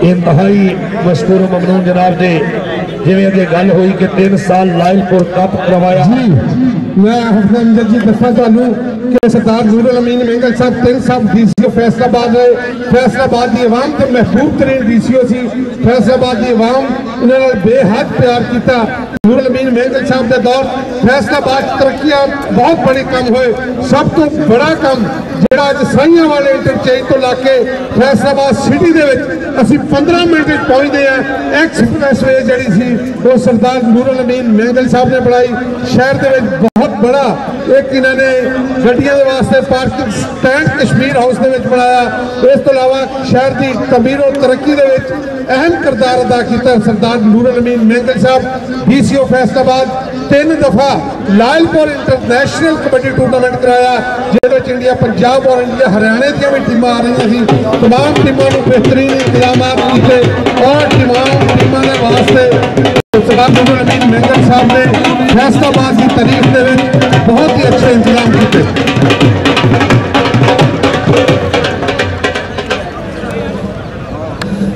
इंतहाई मशकूर ममनून जनाब दे जिवें अगे गल हुई कि 3 साल लायलपुर कप करवाया जी मैं हफीज जी दसा चालू कि सरदार नूरुल अमीन मैंगल साहब 3 साल डीसीओ फैसलाबाद रहे। फैसलाबाद की आवाम तो महबूब तरीन डीसीओ सी। फैसलाबाद की आवाम उन्होंने बेहद प्यार किया। नूरुल अमीन मैंगल साहब के दौर फैसलाबाद तरक्कियां बहुत बड़े कम हुए। सब तो बड़ा कम जिहड़ा अज साइयां वाले इंटरचेंज तो लाके फैसलाबाद सिटी दे विच असीं 15 मिनट पहुंचते हैं एक्सप्रैसवे जिहड़ी सी वो सरदार नूरुल अमीन मैंगल साहब ने बनाई। शहर के बहुत बड़ा एक इन्होंने गड्डियों के वास्ते पार्किंग स्टैंड कश्मीर हाउस के बनाया। इस तो अलावा शहर की तमीर और तरक्की के अहम किरदार अदा किया सरदार नूरुल अमीन मैंगल साहब। डीसीओ फैसलाबाद 3 दफा लायलपुर इंटरनेशनल कबड्डी टूर्नामेंट कराया जिस इंडिया पंजाब और इंडिया हरियाणा दी भी टीम आ रही थी। तमाम टीमों को बेहतरीन इंतजाम किए और तमाम टीमों के वास्ते सरदार नूरुल अमीन मैंगल साहब ने फैसलाबाद की तारीख के बहुत ही अच्छे इंतजाम किए।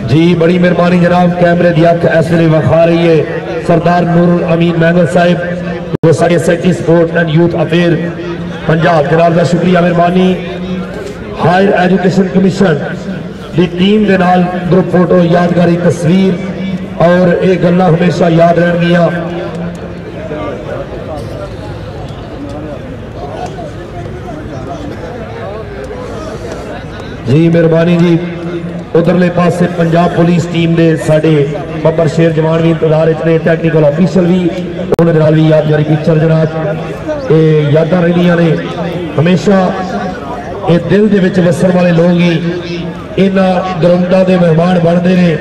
जी बड़ी मेहरबानी जनाब। कैमरे की अख इस वे विखा रही है सरदार नूरुल अमीन मैंगल साहब वो सारे secretary sports and youth affair Punjab जनाब का शुक्रिया मेहरबानी। हायर एजुकेशन कमीशन की टीम के नाल ग्रुप फोटो यादगारी तस्वीर और ये गल्लां हमेशा याद रहनगियां। जी मेहरबानी जी। उधरले पासे पंजाब पुलिस टीम के साडे बब्बर शेर जवान भी इंतजार ने टैक्नीकल ऑफिसर भी उन्होंने भी यादगारी पिक्चर जनाब ये यादां रहिंदियां ने हमेशा। ये दिल दे विच वसण वाले लोग ही इन्हां ग्राउंडां दे मेहमान बनते हैं।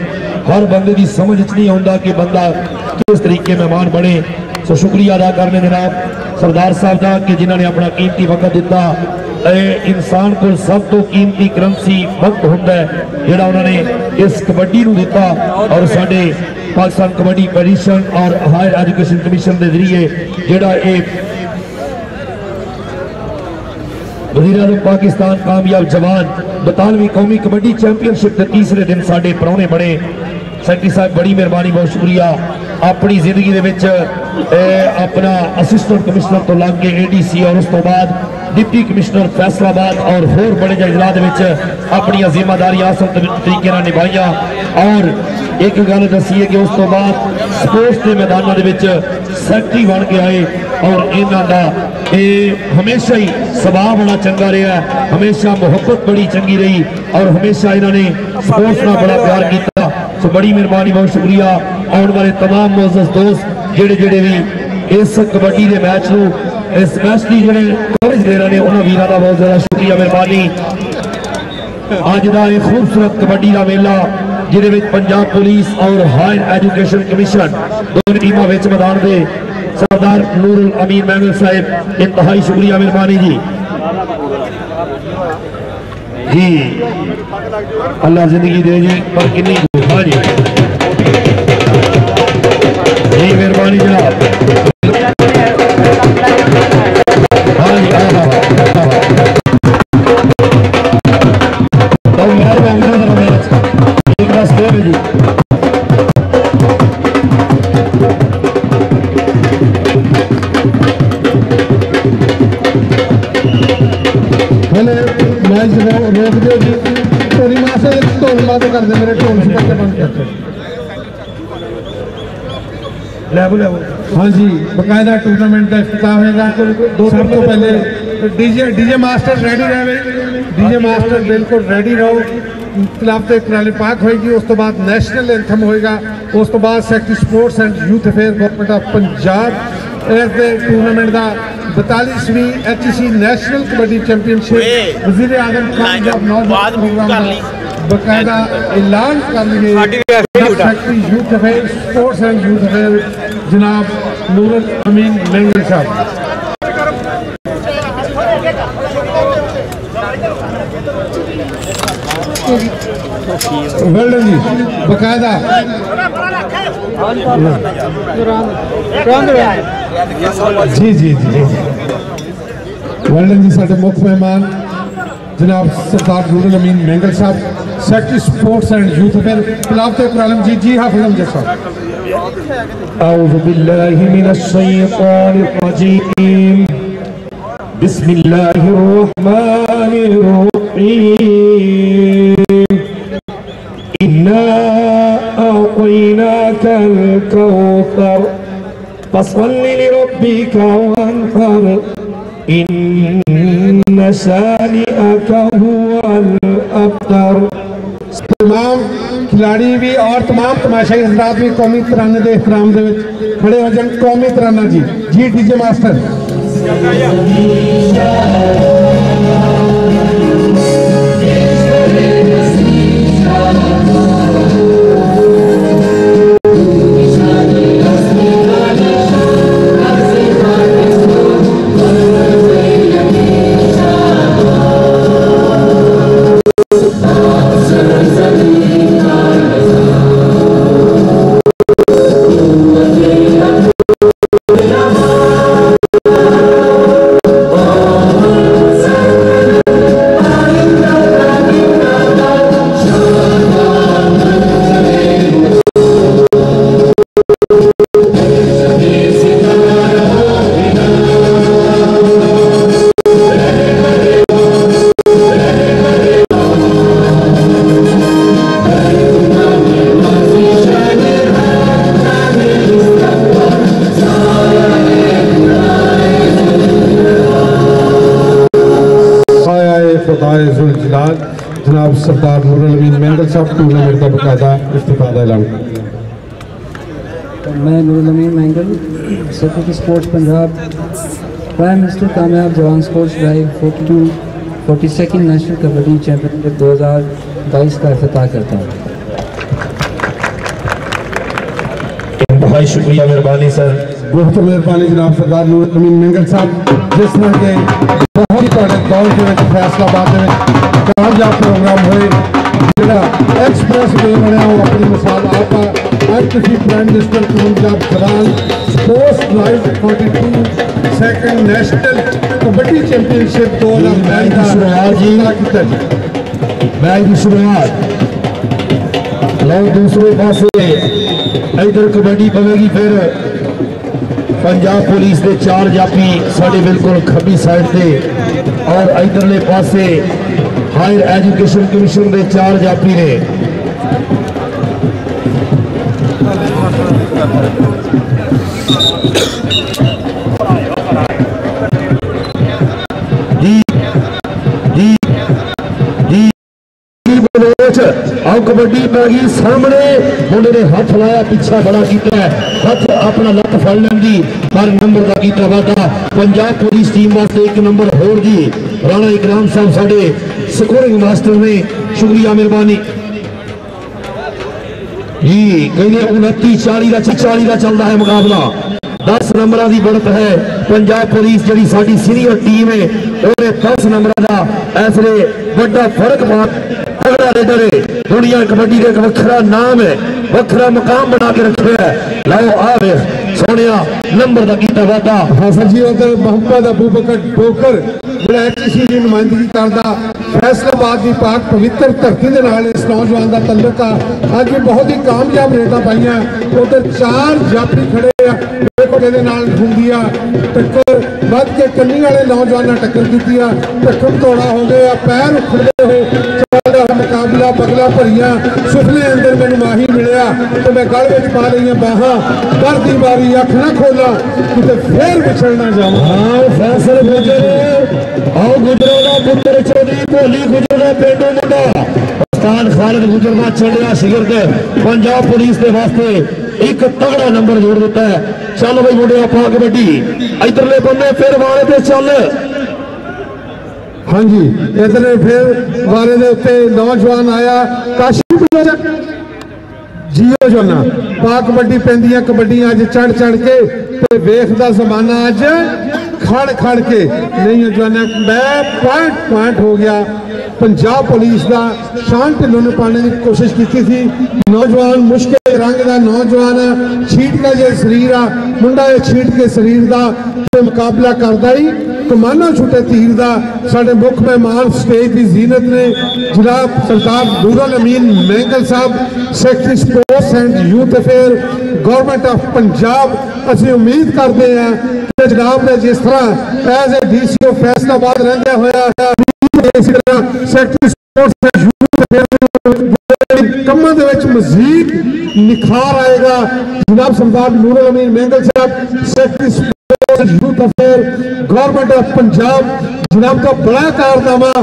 हर बंदे की समझ नहीं आता कि बंदा किस तरीके मेहमान बने। सो शुक्रिया अदा करने जनाब सरदार साहब का कि जिन्होंने अपना कीमती वक्त दिता। इंसान को सब तो कीमती करंसी वक्त होता है जिहड़ा उन्होंने इस कबड्डी को दिता और साडे पाकिस्तान कबड्डी फेडरेशन और हायर एजुकेशन कमीशन के जरिए जिहड़ा वज़ीर-ए-आज़म पाकिस्तान कामयाब जवान 42वीं कौमी कबड्डी चैंपियनशिप के तीसरे दिन साडे परौने बने। सेक्रेटरी साहब बड़ी मेहरबानी बहुत शुक्रिया। अपनी जिंदगी अपना असिस्टेंट कमिश्नर तो लग के एडीसी और उस तो बाद डिप्टी कमिश्नर फैसलाबाद और होर बड़े अजलास अपन जिम्मेदारियां आसान तरीके निभाइया। और एक गल दसी है कि उस तो बाद स्पोर्ट्स के मैदानों के सैकटरी बन के आए और इन्हों का हमेशा ही स्वभाव बड़ा चंगा रहा। हमेशा मुहब्बत बड़ी चंगी रही और हमेशा इन्होंने स्पोर्ट्स का बड़ा प्यार किया। तो बड़ी मेहरबानी बहुत शुक्रिया। आने वाले तमाम मोअज़्ज़ज़ दोस्त जेड़े जेड़े भी इस कबड्डी के मैच को इस मैच की जो कवरेज दे रहे हैं उन्होंने वीरों का बहुत ज़्यादा शुक्रिया मेहरबानी। अज का यह खूबसूरत कबड्डी का मेला जिहदे पंजाब पुलिस और हायर एजुकेशन कमीशन दोनों टीमों मैदान के सरदार नूरुल अमीन मैंगल साहब इंतहाई शुक्रिया मेहरबानी जी। जी अल्लाह जिंदगी दे जी पर कितनी हाँ जी जी मेहरबानी जनाब। हाँ जी हाँ एक रास्ते में जी मैच रोक दो जी। थोड़ी मां से ढोल बंद कर दे मेरे ढोल से बंद करते। हाँ जी बकायदा टूर्नामेंट का इफ्तिताह होगा। सब तो पहले डीजे मास्टर रेडी रहे। डीजे मास्टर बिल्कुल रेडी रहो। खिलाफत कराली पाक होगी। उस तो बाद नेशनल एंथम होएगा। उस तो बाद secretary sports and youth affair government of Punjab इस टूर्नामेंट का 42वीं HEC नेशनल कबड्डी चैंपियनशिप वज़ीर आज़म कामयाब नौजवान प्रोग्राम बकायदा ऐलान कर लिए secretary youth affair sports and youth affair जनाब नूरुल अमीन मैंगल साहब। वेल्डन जी बकायदा जी जी जी वेल्डन जी साडे मुख मेहमान जनाब सरदार नूरुल अमीन मैंगल साहब secretary sports and youth affair खिलाफत कुरान जी जी हाफिज़ अमजद साहब। अऊज़ु बिल्लाहि मिनश शैतानिर रजीम बिस्मिल्लाहिर रहमानिर रहीम इन्ना अअतैनाकल कौसर फसल्लि लिरब्बिका वन्हर इन्ना शानिअका हुवल अब्तर। तमाम खिलाड़ी भी और तमाम तमाशाई हज़रात भी कौमी तराने के एहतराम दे विच खड़े हो जाए। कौमी तराना जी जी डीजे मास्टर जनाब सरदार नूरुल अमीन मैंगल साहब टूर्नामेंट का बकायदा इफ्तिताह का ऐलान। मैं Noorul Amin Mengal secretary sports Punjab prime minister Kamyab Jawan sports drive 42nd national kabaddi championship 2022 का इफ्तिताह करता हूँ। बहुत शुक्रिया मेहरबानी सर। बहुत मेहरबानी जनाब सरदार नूरुल अमीन मैंगल साहब जिस तरह के बहुत ही दौर के फैसलाबाद कामयाब प्रोग्राम हुए जो एक्सप्रेस वे बनया वो अपनी मिसाल आपका आज किसी prime minister Kamyab Jawan sports drive 42 national kabaddi championship 2022 की शुरुआत लो दूसरे पासे इधर कबड्डी पवेगी फिर पंजाब पुलिस के 4 जाफी साढ़े बिल्कुल खब्बी साइड से और इधरले पासे हायर एजुकेशन कमीशन के 4 जाफी ने आओ कबड्डी पै गई सामने मुंडे ने हाथ लाया पीछा बड़ा किया हाथ अपना लत फड़ लेंदी पर नंबर का किया वादा पंजाब पुलिस टीम वास्ते 1 नंबर होर जी राणा इकराम साहब साडे स्कोरिंग मास्टर ने शुक्रिया मेहरबानी जी। कहने 29-40 का चल रहा है मुकाबला 10 नंबर की बढ़त है। पंजाब पुलिस जी साडी सीनियर टीम है और 10 नंबर का ऐसले बड़ा फर्क पा तगड़ा रेडर है दुनिया कबड्डी का एक वखरा नाम है वखरा मकाम बना के रखे है। लाओ आवे सोनिया नंबर का कीता वादा हासिल जी उधर मोहम्मद अबू बकर ठोकर जो HEC की नुमाइंदगी करता फैसलाबाद की पाक पवित्र धरती के नाल इस नौजवान का तल्लुक आ अज भी बहुत ही कामयाब रेटा पाइया उधर 4 जाफी खड़े घूमदिया टक्कर बद के कन्नी वाले नौजवान टक्कर की टक्कर तोड़ा हो गया पैर उखड़ते हुए चल रहा मुकाबला पगला भरिया सुफले अंदर मैंने माही मिलया तो मैं गल में पा ली बाहां कर दी बारी अख ना खोला कि फिर बिछड़ना जाऊँ। हाँ फैसल गुजर आओ गुजरों का पुत्र चौधरी भोली गुजर का पेंडू मुंडा उस्ताद खालिद गुजर का चढ़िया शिगिर्द पंजाब पुलिस के वास्ते एक तगड़ा नंबर जोड़ देता है। चल भाई मुंडे पा कबड्डी इधरले बंदे फिर वाले पे चल। हाँ जी इधरले फिर वाले दे उत्ते नौजवान आया काशी जियो जोना पा कबड्डी पैंदियां कबड्डियां अज चढ़ चढ़ के ते वेखदा जमाना अज खड़ खड़ के नहीं जाना। मैं पॉइंट हो गया पंजाब पुलिस का शान ढिल्लों ने पाने की कोशिश की थी। नौजवान मुश्किल रंग का नौजवान छीट का जो शरीर आ मुंडा छीट के शरीर का मुकाबला करता ही कमाना छुटे तीर का। साढ़े मुख मेहमान स्टेज की जीनत ने जनाब सरदार नूरुल अमीन मैंगल साहब secretary sports and youth affair government of Punjab. असं उम्मीद करते हैं कि जनाब ने जिस तरह एज ए DCO फैसलाबाद रहंदे होया इसी तरह secretary sports and youth affair कमां दे विच मजीद निखार आएगा। जनाब सरदार नूरुल अमीन मैंगल साहब secretary youth affair government of Punjab जनाब का बड़ा कारनामा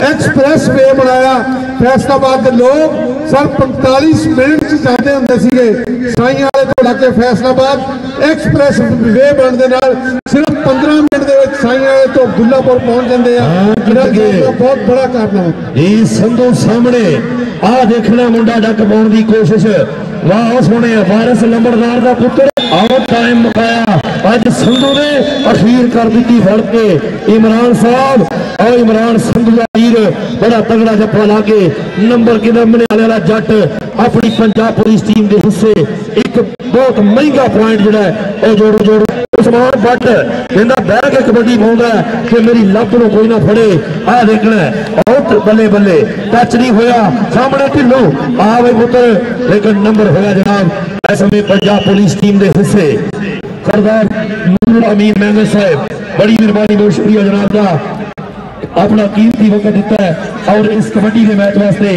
एक्सप्रेस वे बनाया। फैसलाबाद के लोग सर 45 मिनट जाते होंगे साई वाले को लाके फैसलाबाद एक्सप्रेस वे बनने सिर्फ 15 मिनट के साई वाले तो अब्दुल्लापुर पहुंच जाते हैं। बहुत बड़ा कारनामा संधू सामने आ देखना मुंडा डक पाने की कोशिश वाह सोने वारिस लंबड़दार का पुत्र आओ टाइम मुकाया। अज संधू ने अखीर कर दी फड़ के इमरान साहब और इमरान संधू का वीर बड़ा तगड़ा जप्पा ला के नंबर के नमने वाला जट अपनी पंजाब पुलिस टीम के हिस्से एक बहुत महंगा पॉइंट जोड़ा है जोड़ो जोड़ो उस्मान भट्ट कहना बह के कबड्डी पाਉਂਦਾ कि मेरी लत को कोई ना फड़े। आ देखना बहुत बल्ले बल्ले टच नहीं होया सामने ढिल्लो आ भाई पुत्र लेकिन नंबर होया जनाब इस समय पंजाब पुलिस टीम के हिस्से सरदार नूरुल अमीन मैंगल साहब बड़ी मेहरबानी बहुत शुक्रिया जनाब का अपना कीमती वक्त दिता है। और इस कबड्डी के मैच वास्ते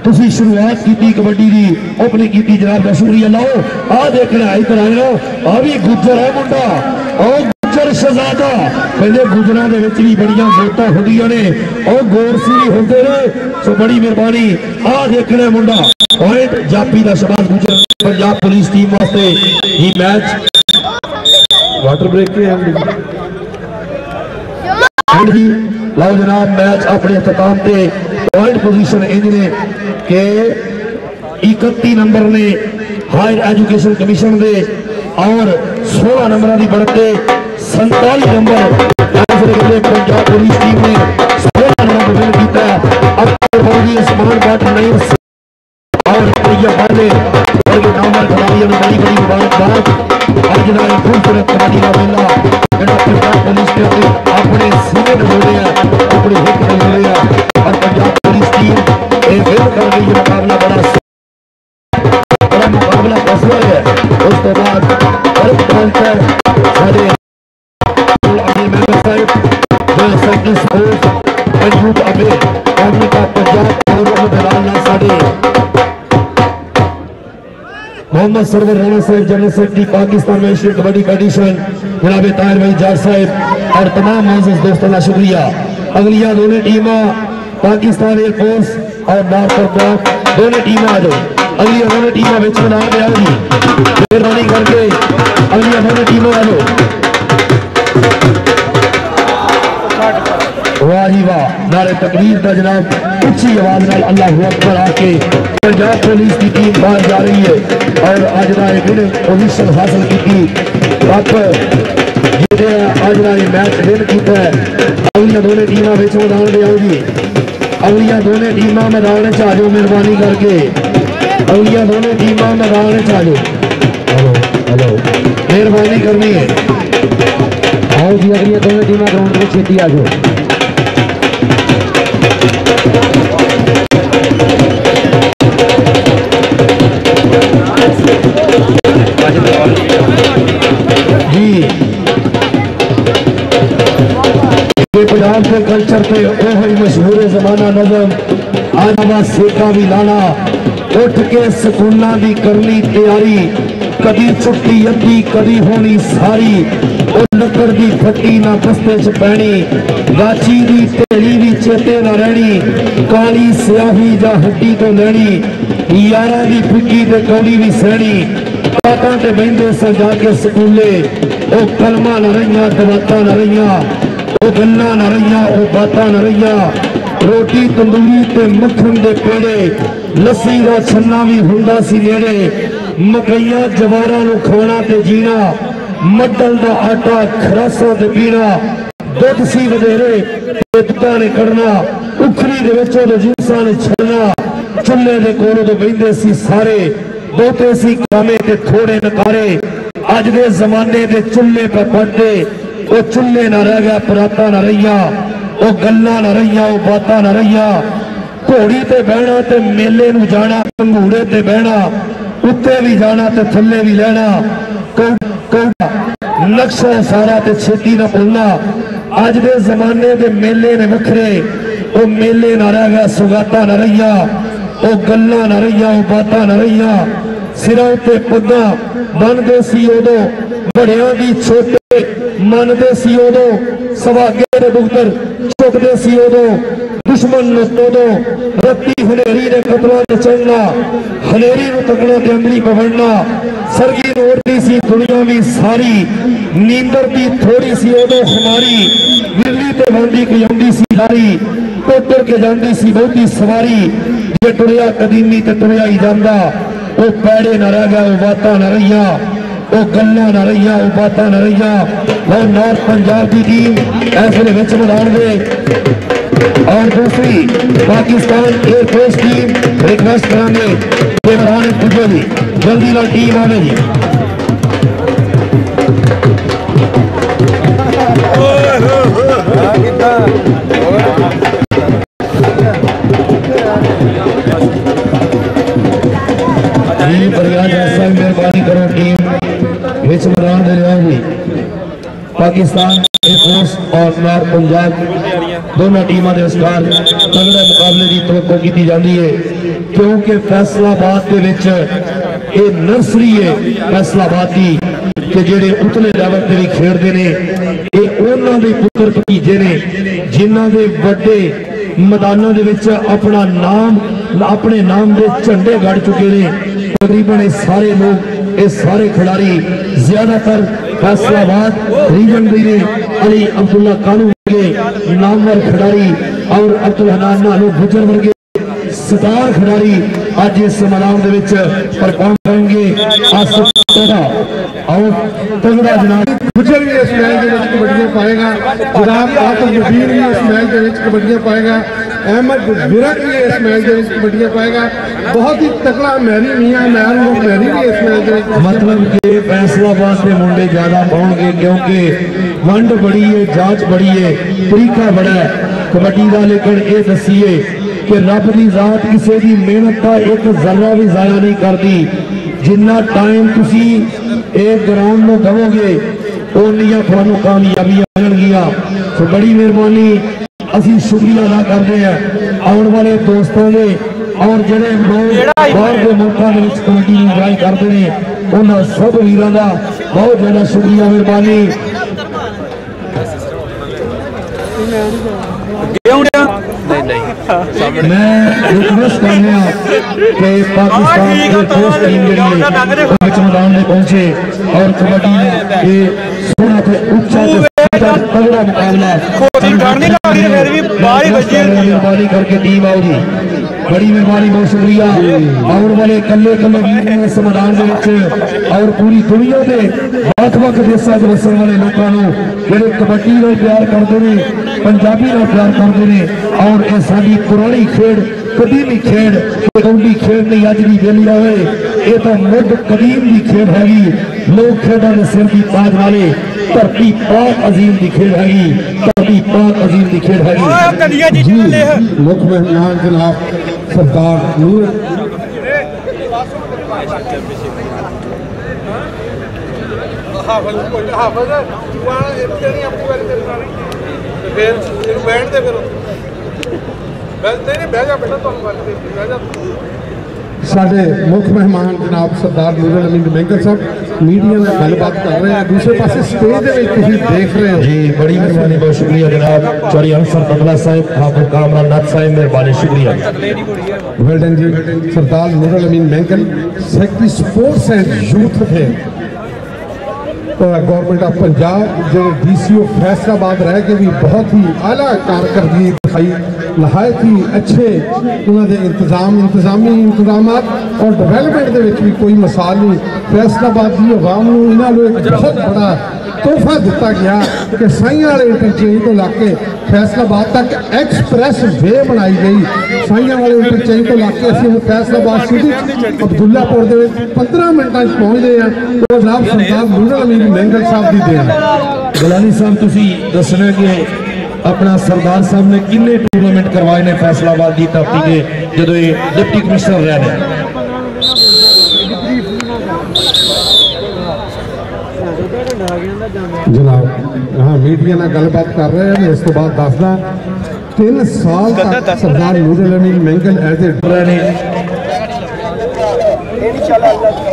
तुसी शुरुआत की कबड्डी की ओपनिंग की जनाब का शुक्रिया लाओ। आ देखना इधर आए नो आ भी गुजर है मुंडा और गुजर शहजादा पहले गुजरां दे विच भी बड़ियां गोता होंदियां ने और गोरसी भी होंदे ने सो बड़ी मेहरबानी। आ देखना मुंडा पॉइंट जापी का शबाज गुजर पंजाब पुलिस टीम वास्ते ही मैच वाटर ब्रेक के लाओ जनाब मैच अपने अख्ताम से पॉइंट पोजीशन इंजने के 31 नंबर ने हायर एजुकेशन कमीशन दे और 16 नंबर की बढ़ते 47 नंबर पंजाब पुलिस टीम ने 16 नंबर विन किया। अब उस्मान भट्ट नहीं और वाले नामर खिलाड़ियों ने बड़ी बड़ी मुबारकबाद। अज ना खूबसूरत कबड्डी का मेला पंजाब पुलिस ने अपने सीने जोड़े अपने हित में जोड़े और पंजाब पुलिस टीम विन कर गई। मुकाबला बड़ा मुकाबला फसला है। उस तो बाद सारे secretary sports and youth affair government of Punjab साढ़े मोहम्मद सरवर राणा साहब general secretary Pakistan national kabaddi federation जनाब ताहिर भाई जाट साहब और तमाम मोअज़्ज़ज़ दोस्तों का शुक्रिया। अगलियां दोनों टीमां पाकिस्तान एयरफोर्स और नॉर्थ ब्लॉक दोनों टीमें आ जाओ। अगलियां दोनों टीमें विच बना के आओगी मेहरबानी करके अगलियां दोनों टीमें आ जाओ। वाह जी वाह नारे तकबीर का जनाब उच्ची आवाज में अल्लाहू अकबर आके पंजाब पुलिस की टीम बाहर जा रही है और आज ना विन पोजीशन हासिल की कप आज ना मैच विन किया है। अगलियां दोनों टीमां विच मैदान में आऊगी। अगलियां दोनों टीमां मैदान में आ जाओ मेहरबानी करके अगलियां दोनों टीमां मैदान में आ जाओ। हेलो हेलो मेहरबानी करनी है आओ जी अगलियां दोनों टीमां ग्राउंड में छेती आ जाओ। पंजाब के कल्चर पे वही मशहूर जमाना नजम आजावा सेका भी लाना उठ के सुकूना की करनी तैयारी कदी छुट्टी अद्धी कदी होनी सारी लकड़ की फट्टी ना बस्ते च पैनी गाची की ढेली भी चेते न रहनी काली स्याही जा हड्डी तो लैनी यारां दी फिक्की ते कौड़ी भी सहनी काटां ते बहिंदे स जाके स्कूले ओ कलमा न रहियां दवातां न रहियां ओ गल्लां न रहियां ओ बातां न रहियां रोटी तंदूरी ते मक्खन दे पेड़े लस्सी दा छन्ना भी हुंदा सी नेड़े मकइयां जवारां नूं खाना ते जीना मड्डल दा आटा खरासा ते पीना दुध सी वधेरे दुधा ने कड़ना उखरी दे विच ओदे जिंसां ने छड़ना चुल्हे दे कोल तो बहिंदे सी सारे बहुते सी कामे ते थोड़े नकारे अज दे जमाने दे चुल्हे पे पड़दे ओ चुल्हे ना रह गया पराता ना रहिया ओ गल्लां ना रहिया ओ बातां ना रहिया घोड़ी ते बहना ते मेले नूं जाना घूड़े ते बहना उत्ते भी जाना ते थल्ले भी लहना नक्शा सारा ते छेती ना भुलना अज दे जमाने दे मेले ने वखरे ओ मेले ना रह गया सुगाता ना रहिया ओ गल्लां ना रहिया ओ बातां ना रहिया सिरां ते पग्गां बनदे सी उदों बड़ियां दी छोटे मनदे सी उदों सवागे दे पुत्तर चुकदे सी उदों दुश्मन उदों रत्ती हनेरी ने कतलां ते चढ़ना हनेरी नूं तकना ते अंदरी पवड़ना सरगी नोड़दी सी दुनिया भी सारी नींदर दी थोड़ी सी उदों हमारी बिल्ली ते बांदी कजांदी सी लारी टुर के जांदी सी बहुती सवारी जे टुरिया कदीमी ते टुरिया ही जांदा ओ पैड़े ना रह गया ओ बातां ना रहिया ओ गल्लां ना रहिया ओ बातां ना रहिया और नॉर्थ पंजाब की टीम ऐसे विच मैदान दे और दूसरी पाकिस्तान एयरफोर्स टीम रिक्वेस्ट करांगे कि मैदान पुजो जी जल्दी नाल टीम आवे जी मेहरबानी करो टीम विच मैदान दे रहा जी पाकिस्तान एयरफोर्स और नॉर्थ पंजाब दोनों टीमों के विचकार तगड़े मुकाबले की तवक्को की जाती है क्योंकि फैसलाबाद के विच ये नर्सरी है फैसलाबाद की कि जेडे उतले लेवल से भी खेडते हैं ये उन्होंने पुत्र भतीजे ने जिन्हों के बड़े मैदानों के विच अपना नाम अपने नाम के झंडे गड़ चुके हैं तकरीबन सारे लोग ये सारे खिलाड़ी ज्यादातर फैसलाबाद रीजन के अली अब्दुल्ला कानू वर्गे नामवर खिलाड़ी और अब्दुल हनान नानू गुजर वर्गे स्टार खिलाड़ी आज इस मैदान परफॉर्म करेंगे और तगड़ा जनाब गुजर भी इस मैच के कबड्डियां पाएगा जनाब आतिफ नबीर भी इस मैच के कबड्डियां पाएगा अहमद विरक भी इस मैच के कबड्डियां पाएगा बहुत ही तगड़ा मैरी मियां मैरी भी इस मैच के मतलब कि फैसलाबाद के मुंडे ज्यादा पाओगे क्योंकि वंड बड़ी है जांच बड़ी है तरीका बड़ा है कबड्डी का लेकिन ये दसीए कि रब की जात किसी की मेहनत का एक जर्रा भी जाया नहीं करती जिन्ना टाइम तुसी एक ग्राउंड में दवोगे उन्नियां थानू कामयाबियां मिलणगियां तो बड़ी मेहरबानी असी शुक्रिया अदा करते हैं आने वाले दोस्तों के और जेडे लोग बाहर के मुल्कों में कबड्डी इंजॉय करते हैं उन्होंने सब वीरों का बहुत ज्यादा शुक्रिया मेहरबानी मैं रिक्वेस्ट कर रहा कि पाकिस्तान एयरफोर्स टीम मैदान में पहुंचे और कबड्डी ये सोना थे उच्चा तगड़ा मुकाबला मेहरबानी करके टीम आओगी बड़ी मेहरबानी बहुत शुक्रिया आने वाले कल्ले कल्ले इस मैदान और पूरी दुनिया के ਵੱਖ-ਵੱਖ देशों के वसन वाले लोगों जो कबड्डी को प्यार करते हैं पंजाबी को प्यार करते हैं और ये साडी पुरानी खेड कदीमी खेड कबड्डी खेड नहीं अज की वेली आए ये तो मुद कदीम की खेड हैगी लोग खेडों के सिर की ताज वाले धरती पाक अजीम की खेड हैगी धरती पाक अजीम की खेड हैगी मुख्य मेहमान जनाब सरदार नूर साढ़े मुख्य मेहमान जनाब सरदार नूर अमीन मैंगल साहब मीडिया में गलबात कर रहे हैं, दूसरे पास स्टेज देख रहे हो जी। बड़ी मेहरबानी, बहुत शुक्रिया जनाब चौरी अंसर बंगला साहब, हाफिज कामरान नाथ साहब, मेहरबानी शुक्रिया। वेल्डन जी। Sardar Noorul Amin Mengal secretary sports and youth थे गवर्नमेंट ऑफ पंजाब जो DCO फैसलाबाद रह के भी बहुत ही आला कारकर्दगी दिखाई, नहायत ही अच्छे उन्होंने इंतजामी इंतजामात और डिवेलपमेंट के भी कोई मिसाल नहीं। फैसलाबाद की आवाम को इन्होंने एक बहुत बड़ा तोहफा दिता गया कि साइयां वाले इंटरचेंज तो लाके फैसलाबाद तक एक्सप्रैस वे बनाई गई। साइयां वाले इंटरचेंज तो लाके असं फैसलाबाद सिटी अब्दुल्लापुर के 15 मिनटों पहुँचते हैं। तो जनाब सरदार नूरुल अमीन मैंगल साहब की देन। गलानी साहब तुसी दसना कि अपना सरदार साहब ने किन्ने टूर्नामेंट करवाए ने फैसलाबाद की धरती के जो ये डिप्टी कमिश्नर रहे हैं। जनाब हाँ मीडिया ना गलबात कर रहे हैं। इस तो बाद दसदा 3 साल तक सरदार Noorul Amin mangle as a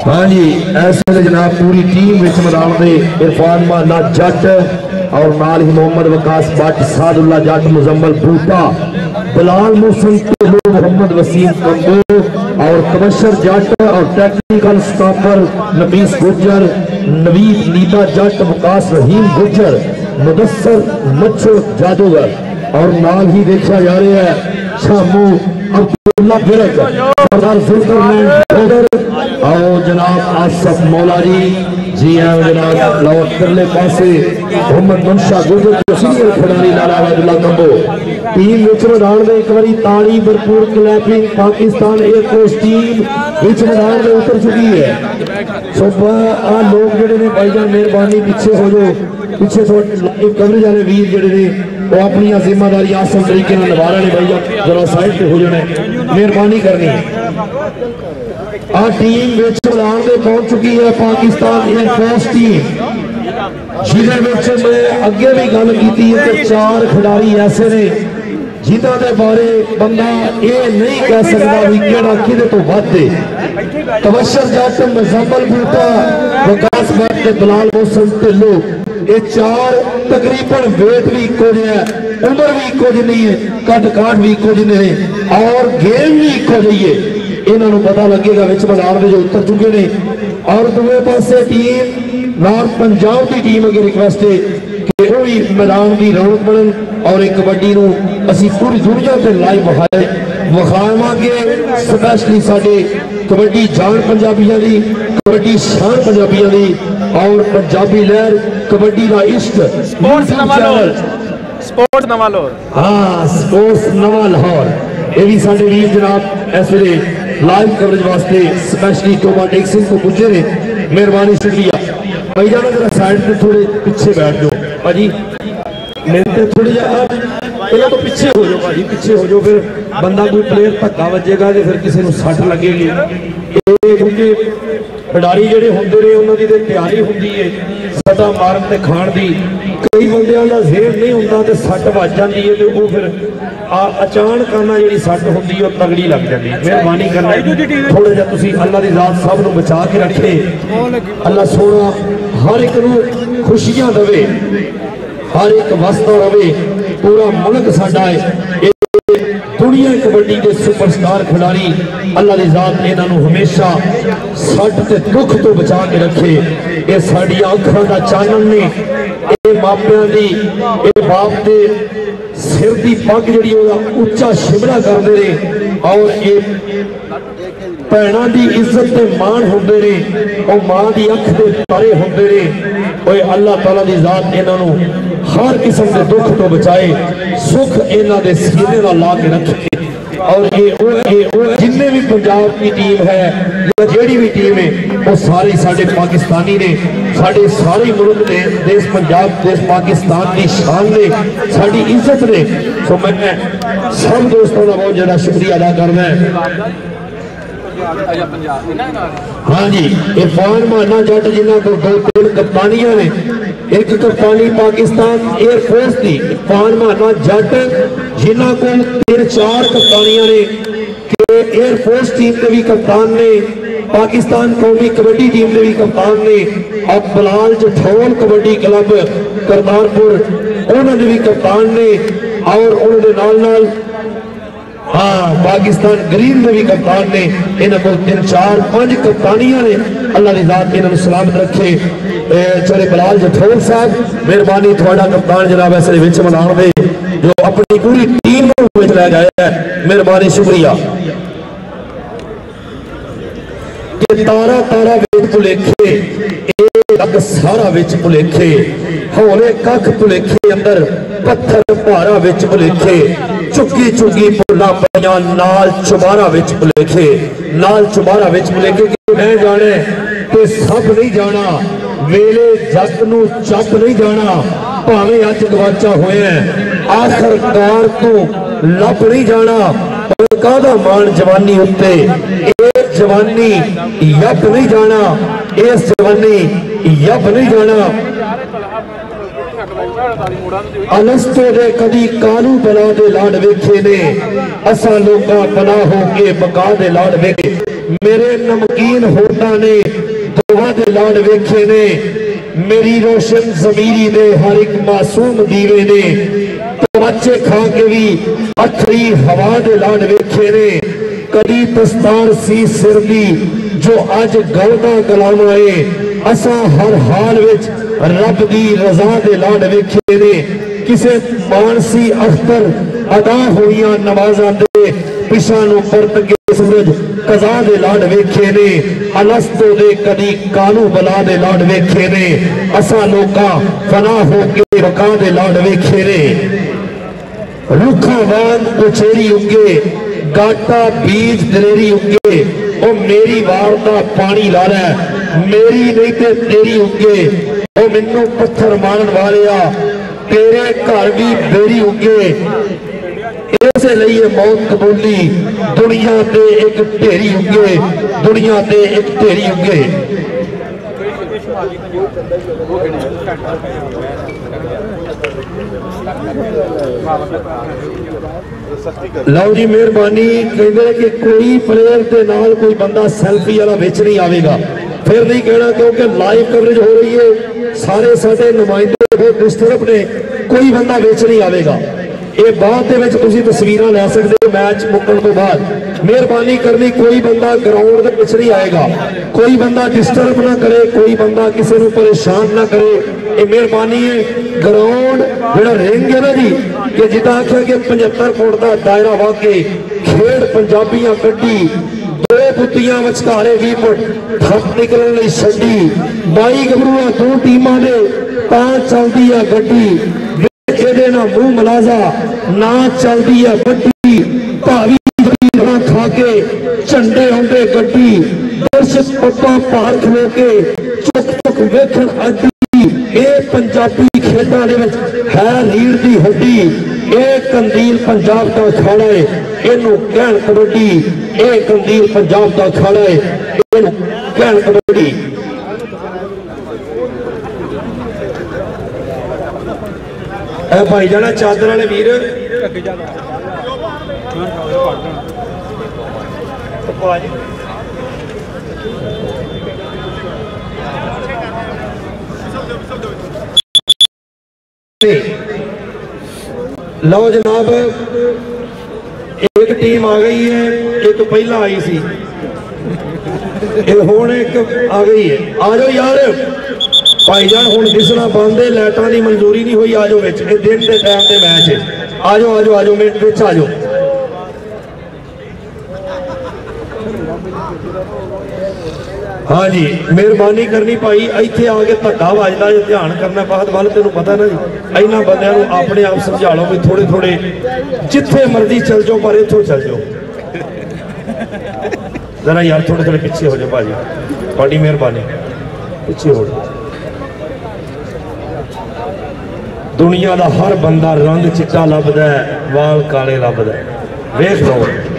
हाँ जी इस वे जनाब पूरी टीम विच मैदान में इरफान माना जट और नाल ही मोहम्मद वकास भट्ट, सादुल्ला जट, मुजम्मल बूटा, बिलाल मोहसिन, मोहम्मद वसीम कंबो और तबशर जट और टेक्निकल स्टॉपर नबीस गुजर, नवीद नीता जट, वकास रहीम गुजर, मुदस्सर मच्छो जादूगर और नाल ही देखा जा रहा है शामू अब्दुल्ला बिरक, सरदार जुल्फरनैन और जनाब आसफ मौलारी जी हाँ जनाब लाहौर करले पासे मोहम्मद मुंशा गुजर सीनियर खिलाड़ी लाला अब्दुल्ला कंबो टीम विच मैदान में एक बारी ताड़ी भरपूर clapping Pakistan air force team which मैदान में उतर चुकी है। सुबह आ लोग जेडे ने भाईजान मेहरबानी पीछे हो जाओ, पीछे लाइव कवरेज वाले वीर जेडे ने वो अपनी जिम्मेदारी आसान तरीके निभा रहे हैं। भाईजान जरा साइड पे हो जाने मेहरबानी करनी है। आ टीम विच मैदान में पहुंच चुकी है पाकिस्तान एयरफोर्स टीम जिन्हें अगे भी गल की है कि 4 खिडारी ऐसे ने जिन्होंने बारे बंदा ये नहीं कह सकता भी केड़ा किदे तो वध है। तबशर जट, मुजम्मल बूटा, वकास भट्ट, बिलाल मोहसिन ढिल्लो ये 4 तकरीबन वेट भी इको है, उम्र भी इको नहीं है, कद काठ भी इको नहीं है और गेम भी इको जी है। इन्होंने पता लगेगा विच मैदान में जो उतर चुके हैं। और दूसरे पासे टीम नॉर्थ पंजाब की टीम अगर रिक्वेस्ट है कि वो भी मैदान की रौनक बनन और एक कबड्डी असी पूरी दुनिया से लाइव विखावांगे। स्पैशली साडे कबड्डी जान पंजाबियों की, कबड्डी शान पंजाबियों की और पंजाबी लहर कबड्डी का इश्क स्पोर्ट्स नवा लाहौर हाँ स्पोर्ट्स नवा लाहौर ये भी साडे वीर जनाब इस वे लाइव कवरेज वास्ते स्पैशली टोबा टेक सिंह को पूछे ने मेहरबानी शुक्रिया। भाई जाना जरा साइड पे थोड़े पीछे बैठ जाओ भाजी, मेरे थोड़ी पहले तो पीछे हो जाओ भाजी, पीछे हो जाओ फिर बंदा कोई प्लेयर धक्का वजेगा तो फिर किसी को सट लगेगी। क्योंकि खिडारी जेडे होंदे ने उन्होंने तैयारी होंदी है सटा मारन ते खाण दी, कई बंदियां दा ज़ेहन नहीं हुंदा ते सट वज जांदी है ते वो फिर अचानक आना जी सट होंदी है तगड़ी लग जाती है। मेहरबानी करना थोड़ा जा तुसी अल्लाह दी ज़ात सब नूं बचा के रखे, अल्लाह सोना हर एक नूं खुशियां देवे, हर एक वसदा रवे, पूरा मुल्क साडा है। दुनिया कबड्डी के सुपरस्टार खिलाड़ी अल्लाह की जात इन्हों हमेशा सट ते दुख तो बचा के रखे। ये साडियां अखां दा चानन ने, ये मापियां दी, ये बाप दे सिर दी पग जिहड़ी ओहदा उच्चा शिमला करदे ने और ये भैणां दी इज्जत ते मान हुंदे ने, और मां दी अख दे तारे हुंदे ने। ओए अल्लाह ताला दी जात इन्हों हर किस्म के दुख तो बचाए, सुख इन्हां दे सीने नाल ला के रखे। और ये जिन्ने भी पंजाब की टीम है या जेड़ी भी टीम है वो सारे साडे पाकिस्तानी ने, साडे सारे मुल्क ने, देश पंजाब देश पाकिस्तान की शान ने, साडी इज्जत ने। तो मैं सब दोस्तों का बहुत ज़्यादा शुक्रिया अदा करना है। हाँ जी इरफान माना जट जिन्हों को 2-3 कप्तानियां ने, एक कप्तानी पाकिस्तान एयरफोर्स की इरफान माना जट जिन्हों को 3-4 कप्तानियां ने कि एयरफोर्स टीम के भी कप्तान ने, पाकिस्तान कौमी कबड्डी टीम के भी कप्तान ने और बलाल जठौल कबड्डी क्लब करतारपुर उन्होंने भी कप्तान ने और उन्होंने नाल हाँ पाकिस्तान ग्रीन के भी कप्तान ने इन्होंने को 3 4 5 कप्तानियां ने अल्लाह की जात इन्होंने सलामत रखे। चले बलाल जठौल साहब मेहरबानी थोड़ा कप्तान जनाब ऐसे विच मिलाण दे जो अपनी पूरी टीम को विच लै गया है, मेहरबानी शुक्रिया। कि तारा तारा विच भुलेखे एक सारा विच भुलेखे होले कख भुलेखे अंदर पत्थर भारा विच भुलेखे चुकी चुकी भुला पईयां नाल चुबारा विच भुलेखे नाल चुबारा विच भुलेखे कि मैं जाने ते सब नहीं जाना वेले जग नूं चप नहीं जाना भावें अज गवाचा होया आखिरकार तू लभ नहीं जाना कादा मान जवानी उत्ते एक जवानी यप नहीं जाना इस जवानी यप नहीं जाना अलस्तो दे कदी कानू बना दे लाड वेखे ने असा लोका बना हो के बका दे लाड वेखे मेरे नमकीन होता ने दुआ दे लाड वेखे ने मेरी रोशन जमीरी दे हर एक मासूम दीवे ने तो बच्चे खा के भी अखरी हवा दे लाड वेखे ने कदी दस्तार सी सिर दी जो अज गलदा गलामाए असा हर हाल विच रब दी रजा दे लाड वेखे ने किसे मानसी अख्तर अदा होइयां नमाज़ां दे पिछा नूं परत के सूरज कज़ा दे लाड वेखे ने अलस्तो दे कदी कानू बला दे लाड वेखे ने असा लोका फना हो के वका दे लाड वेखे ने रुखा वांग उछेरी उगे गाटा बीज दलेरी उगे ओ मेरी वार दा पानी ला लै मेरी नहीं ते तेरी उगे ओ मैनू पत्थर मारन वाले तेरे घर भी बेरी उगे इसे लिए मौत कबूली दुनिया ते एक ढेरी उगे दुनिया ते एक ढेरी उगे। लो जी मेहरबानी कहते कि कोई प्लेयर के नाल कोई बंदा सेल्फी वाला विच नहीं आवेगा फिर नहीं कहना क्योंकि लाइव कवरेज हो रही है सारे साडे नुमाइंदे बहुत डिस्टर्ब ने कोई बंदा विच नहीं आवेगा ये बाद तस्वीर लै सकते हो मैच मुकन तो बाद मेहरबानी करनी कोई बंदा ग्राउंड के विच नहीं आएगा कोई बंदा डिस्टर्ब ना करे कोई बंदा किसी को परेशान ना करे ये मेहरबानी है ग्राउंड जो रिंग है ना जी कि जिदा आख्या कि 75 फुट का दायरा वा के खेड पंजाबियां कड्डी दो पुत्तियां विचकारे 20 फुट थप निकलने छड्डी 22 गबरूआ 2 टीमां ने चलती है गड्डी ना मुंह मलाजा ना चलती है बड्डी भावी खा के झंडे होंगे गड्डी दर्शक पप्पा पार खलो के चुक चुक वेखण अड्डी ये पंजाबी खेडा है रीढ़ की हड्डी ये कंदील पंजाब का अखाड़ा है इनू कहण कबड्डी ये कंदील पंजाब का अखाड़ा है इनू कहण कबड्डी। भाई जाना चादर वाले वीर लो जनाब एक टीम आ गई है एक पहला आई सी हुण एक आ गई है आ जाओ यार भाईजान हुण दिसना बंद है लाइटां की मंजूरी नहीं हुई आ जाओ विच दिन के टाइम के मैच है आ जाओ मिनट विच आ जाओ। हाँ जी मेहरबानी करनी भाई इत्थे आके धक्का वजदा जे ध्यान करना बाद वाल तेनों पता ना जी इन्हां बंदियां नूं अपने आप समझा लो भी थोड़े थोड़े जिथे मर्जी चल जाओ पर इत्थों चल जाओ जरा यार थोड़े थोड़े पिछे हो जाओ भाजी थोड़ी मेहरबानी पिछे हो जाओ। दुनिया का हर बंदा रंग चिट्टा लभदा है वाल काले लभदा है वेख लो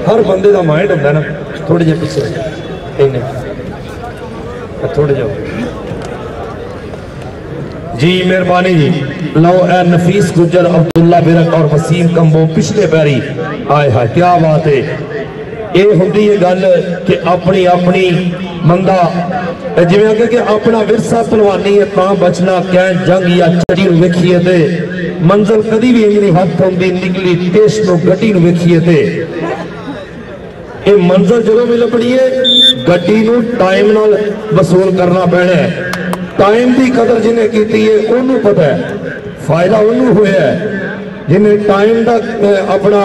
हर बंदे का माइंड होंदा ना थोड़े जे पिछे इन्ने थोड़े जाओ जी मेहरबानी जी। लो ए नफीस गुजर अब्दुल्ला बिरक और वसीम कंबो पिछले पैरी आए हाय क्या बात है ये होंदी है गल कि अपनी अपनी मंदा जिवें आगे कि अपना विरसा पहलवानी है तां बचना कैं जंग या चढ़ी वेखीए ते मंजिल कदी भी इंज नहीं हथ होंदी निकली टेस्ट तो गड्डी नूं वेखीए ते ये मंजिल जो भी लभनी है गड्डी नूं टाइम नाल वसूल करना पैना है। टाइम की कदर जिन्हें की है उन्होंने पता है, फायदा उन्होंने होया है जिन्हें टाइम का अपना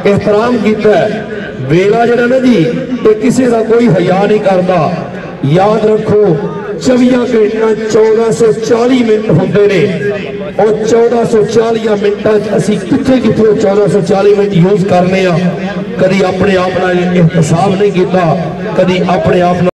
एहतराम किया है। वेला जरा ना जी ये किसी का कोई हया नहीं करता। याद रखो 24 घंटा 1440 मिनट होंगे ने और 1440 मिनटा असी कितने कितने 1440 मिनट यूज करने कदी अपने आप एहतसाब नहीं किया, कदी अपने आप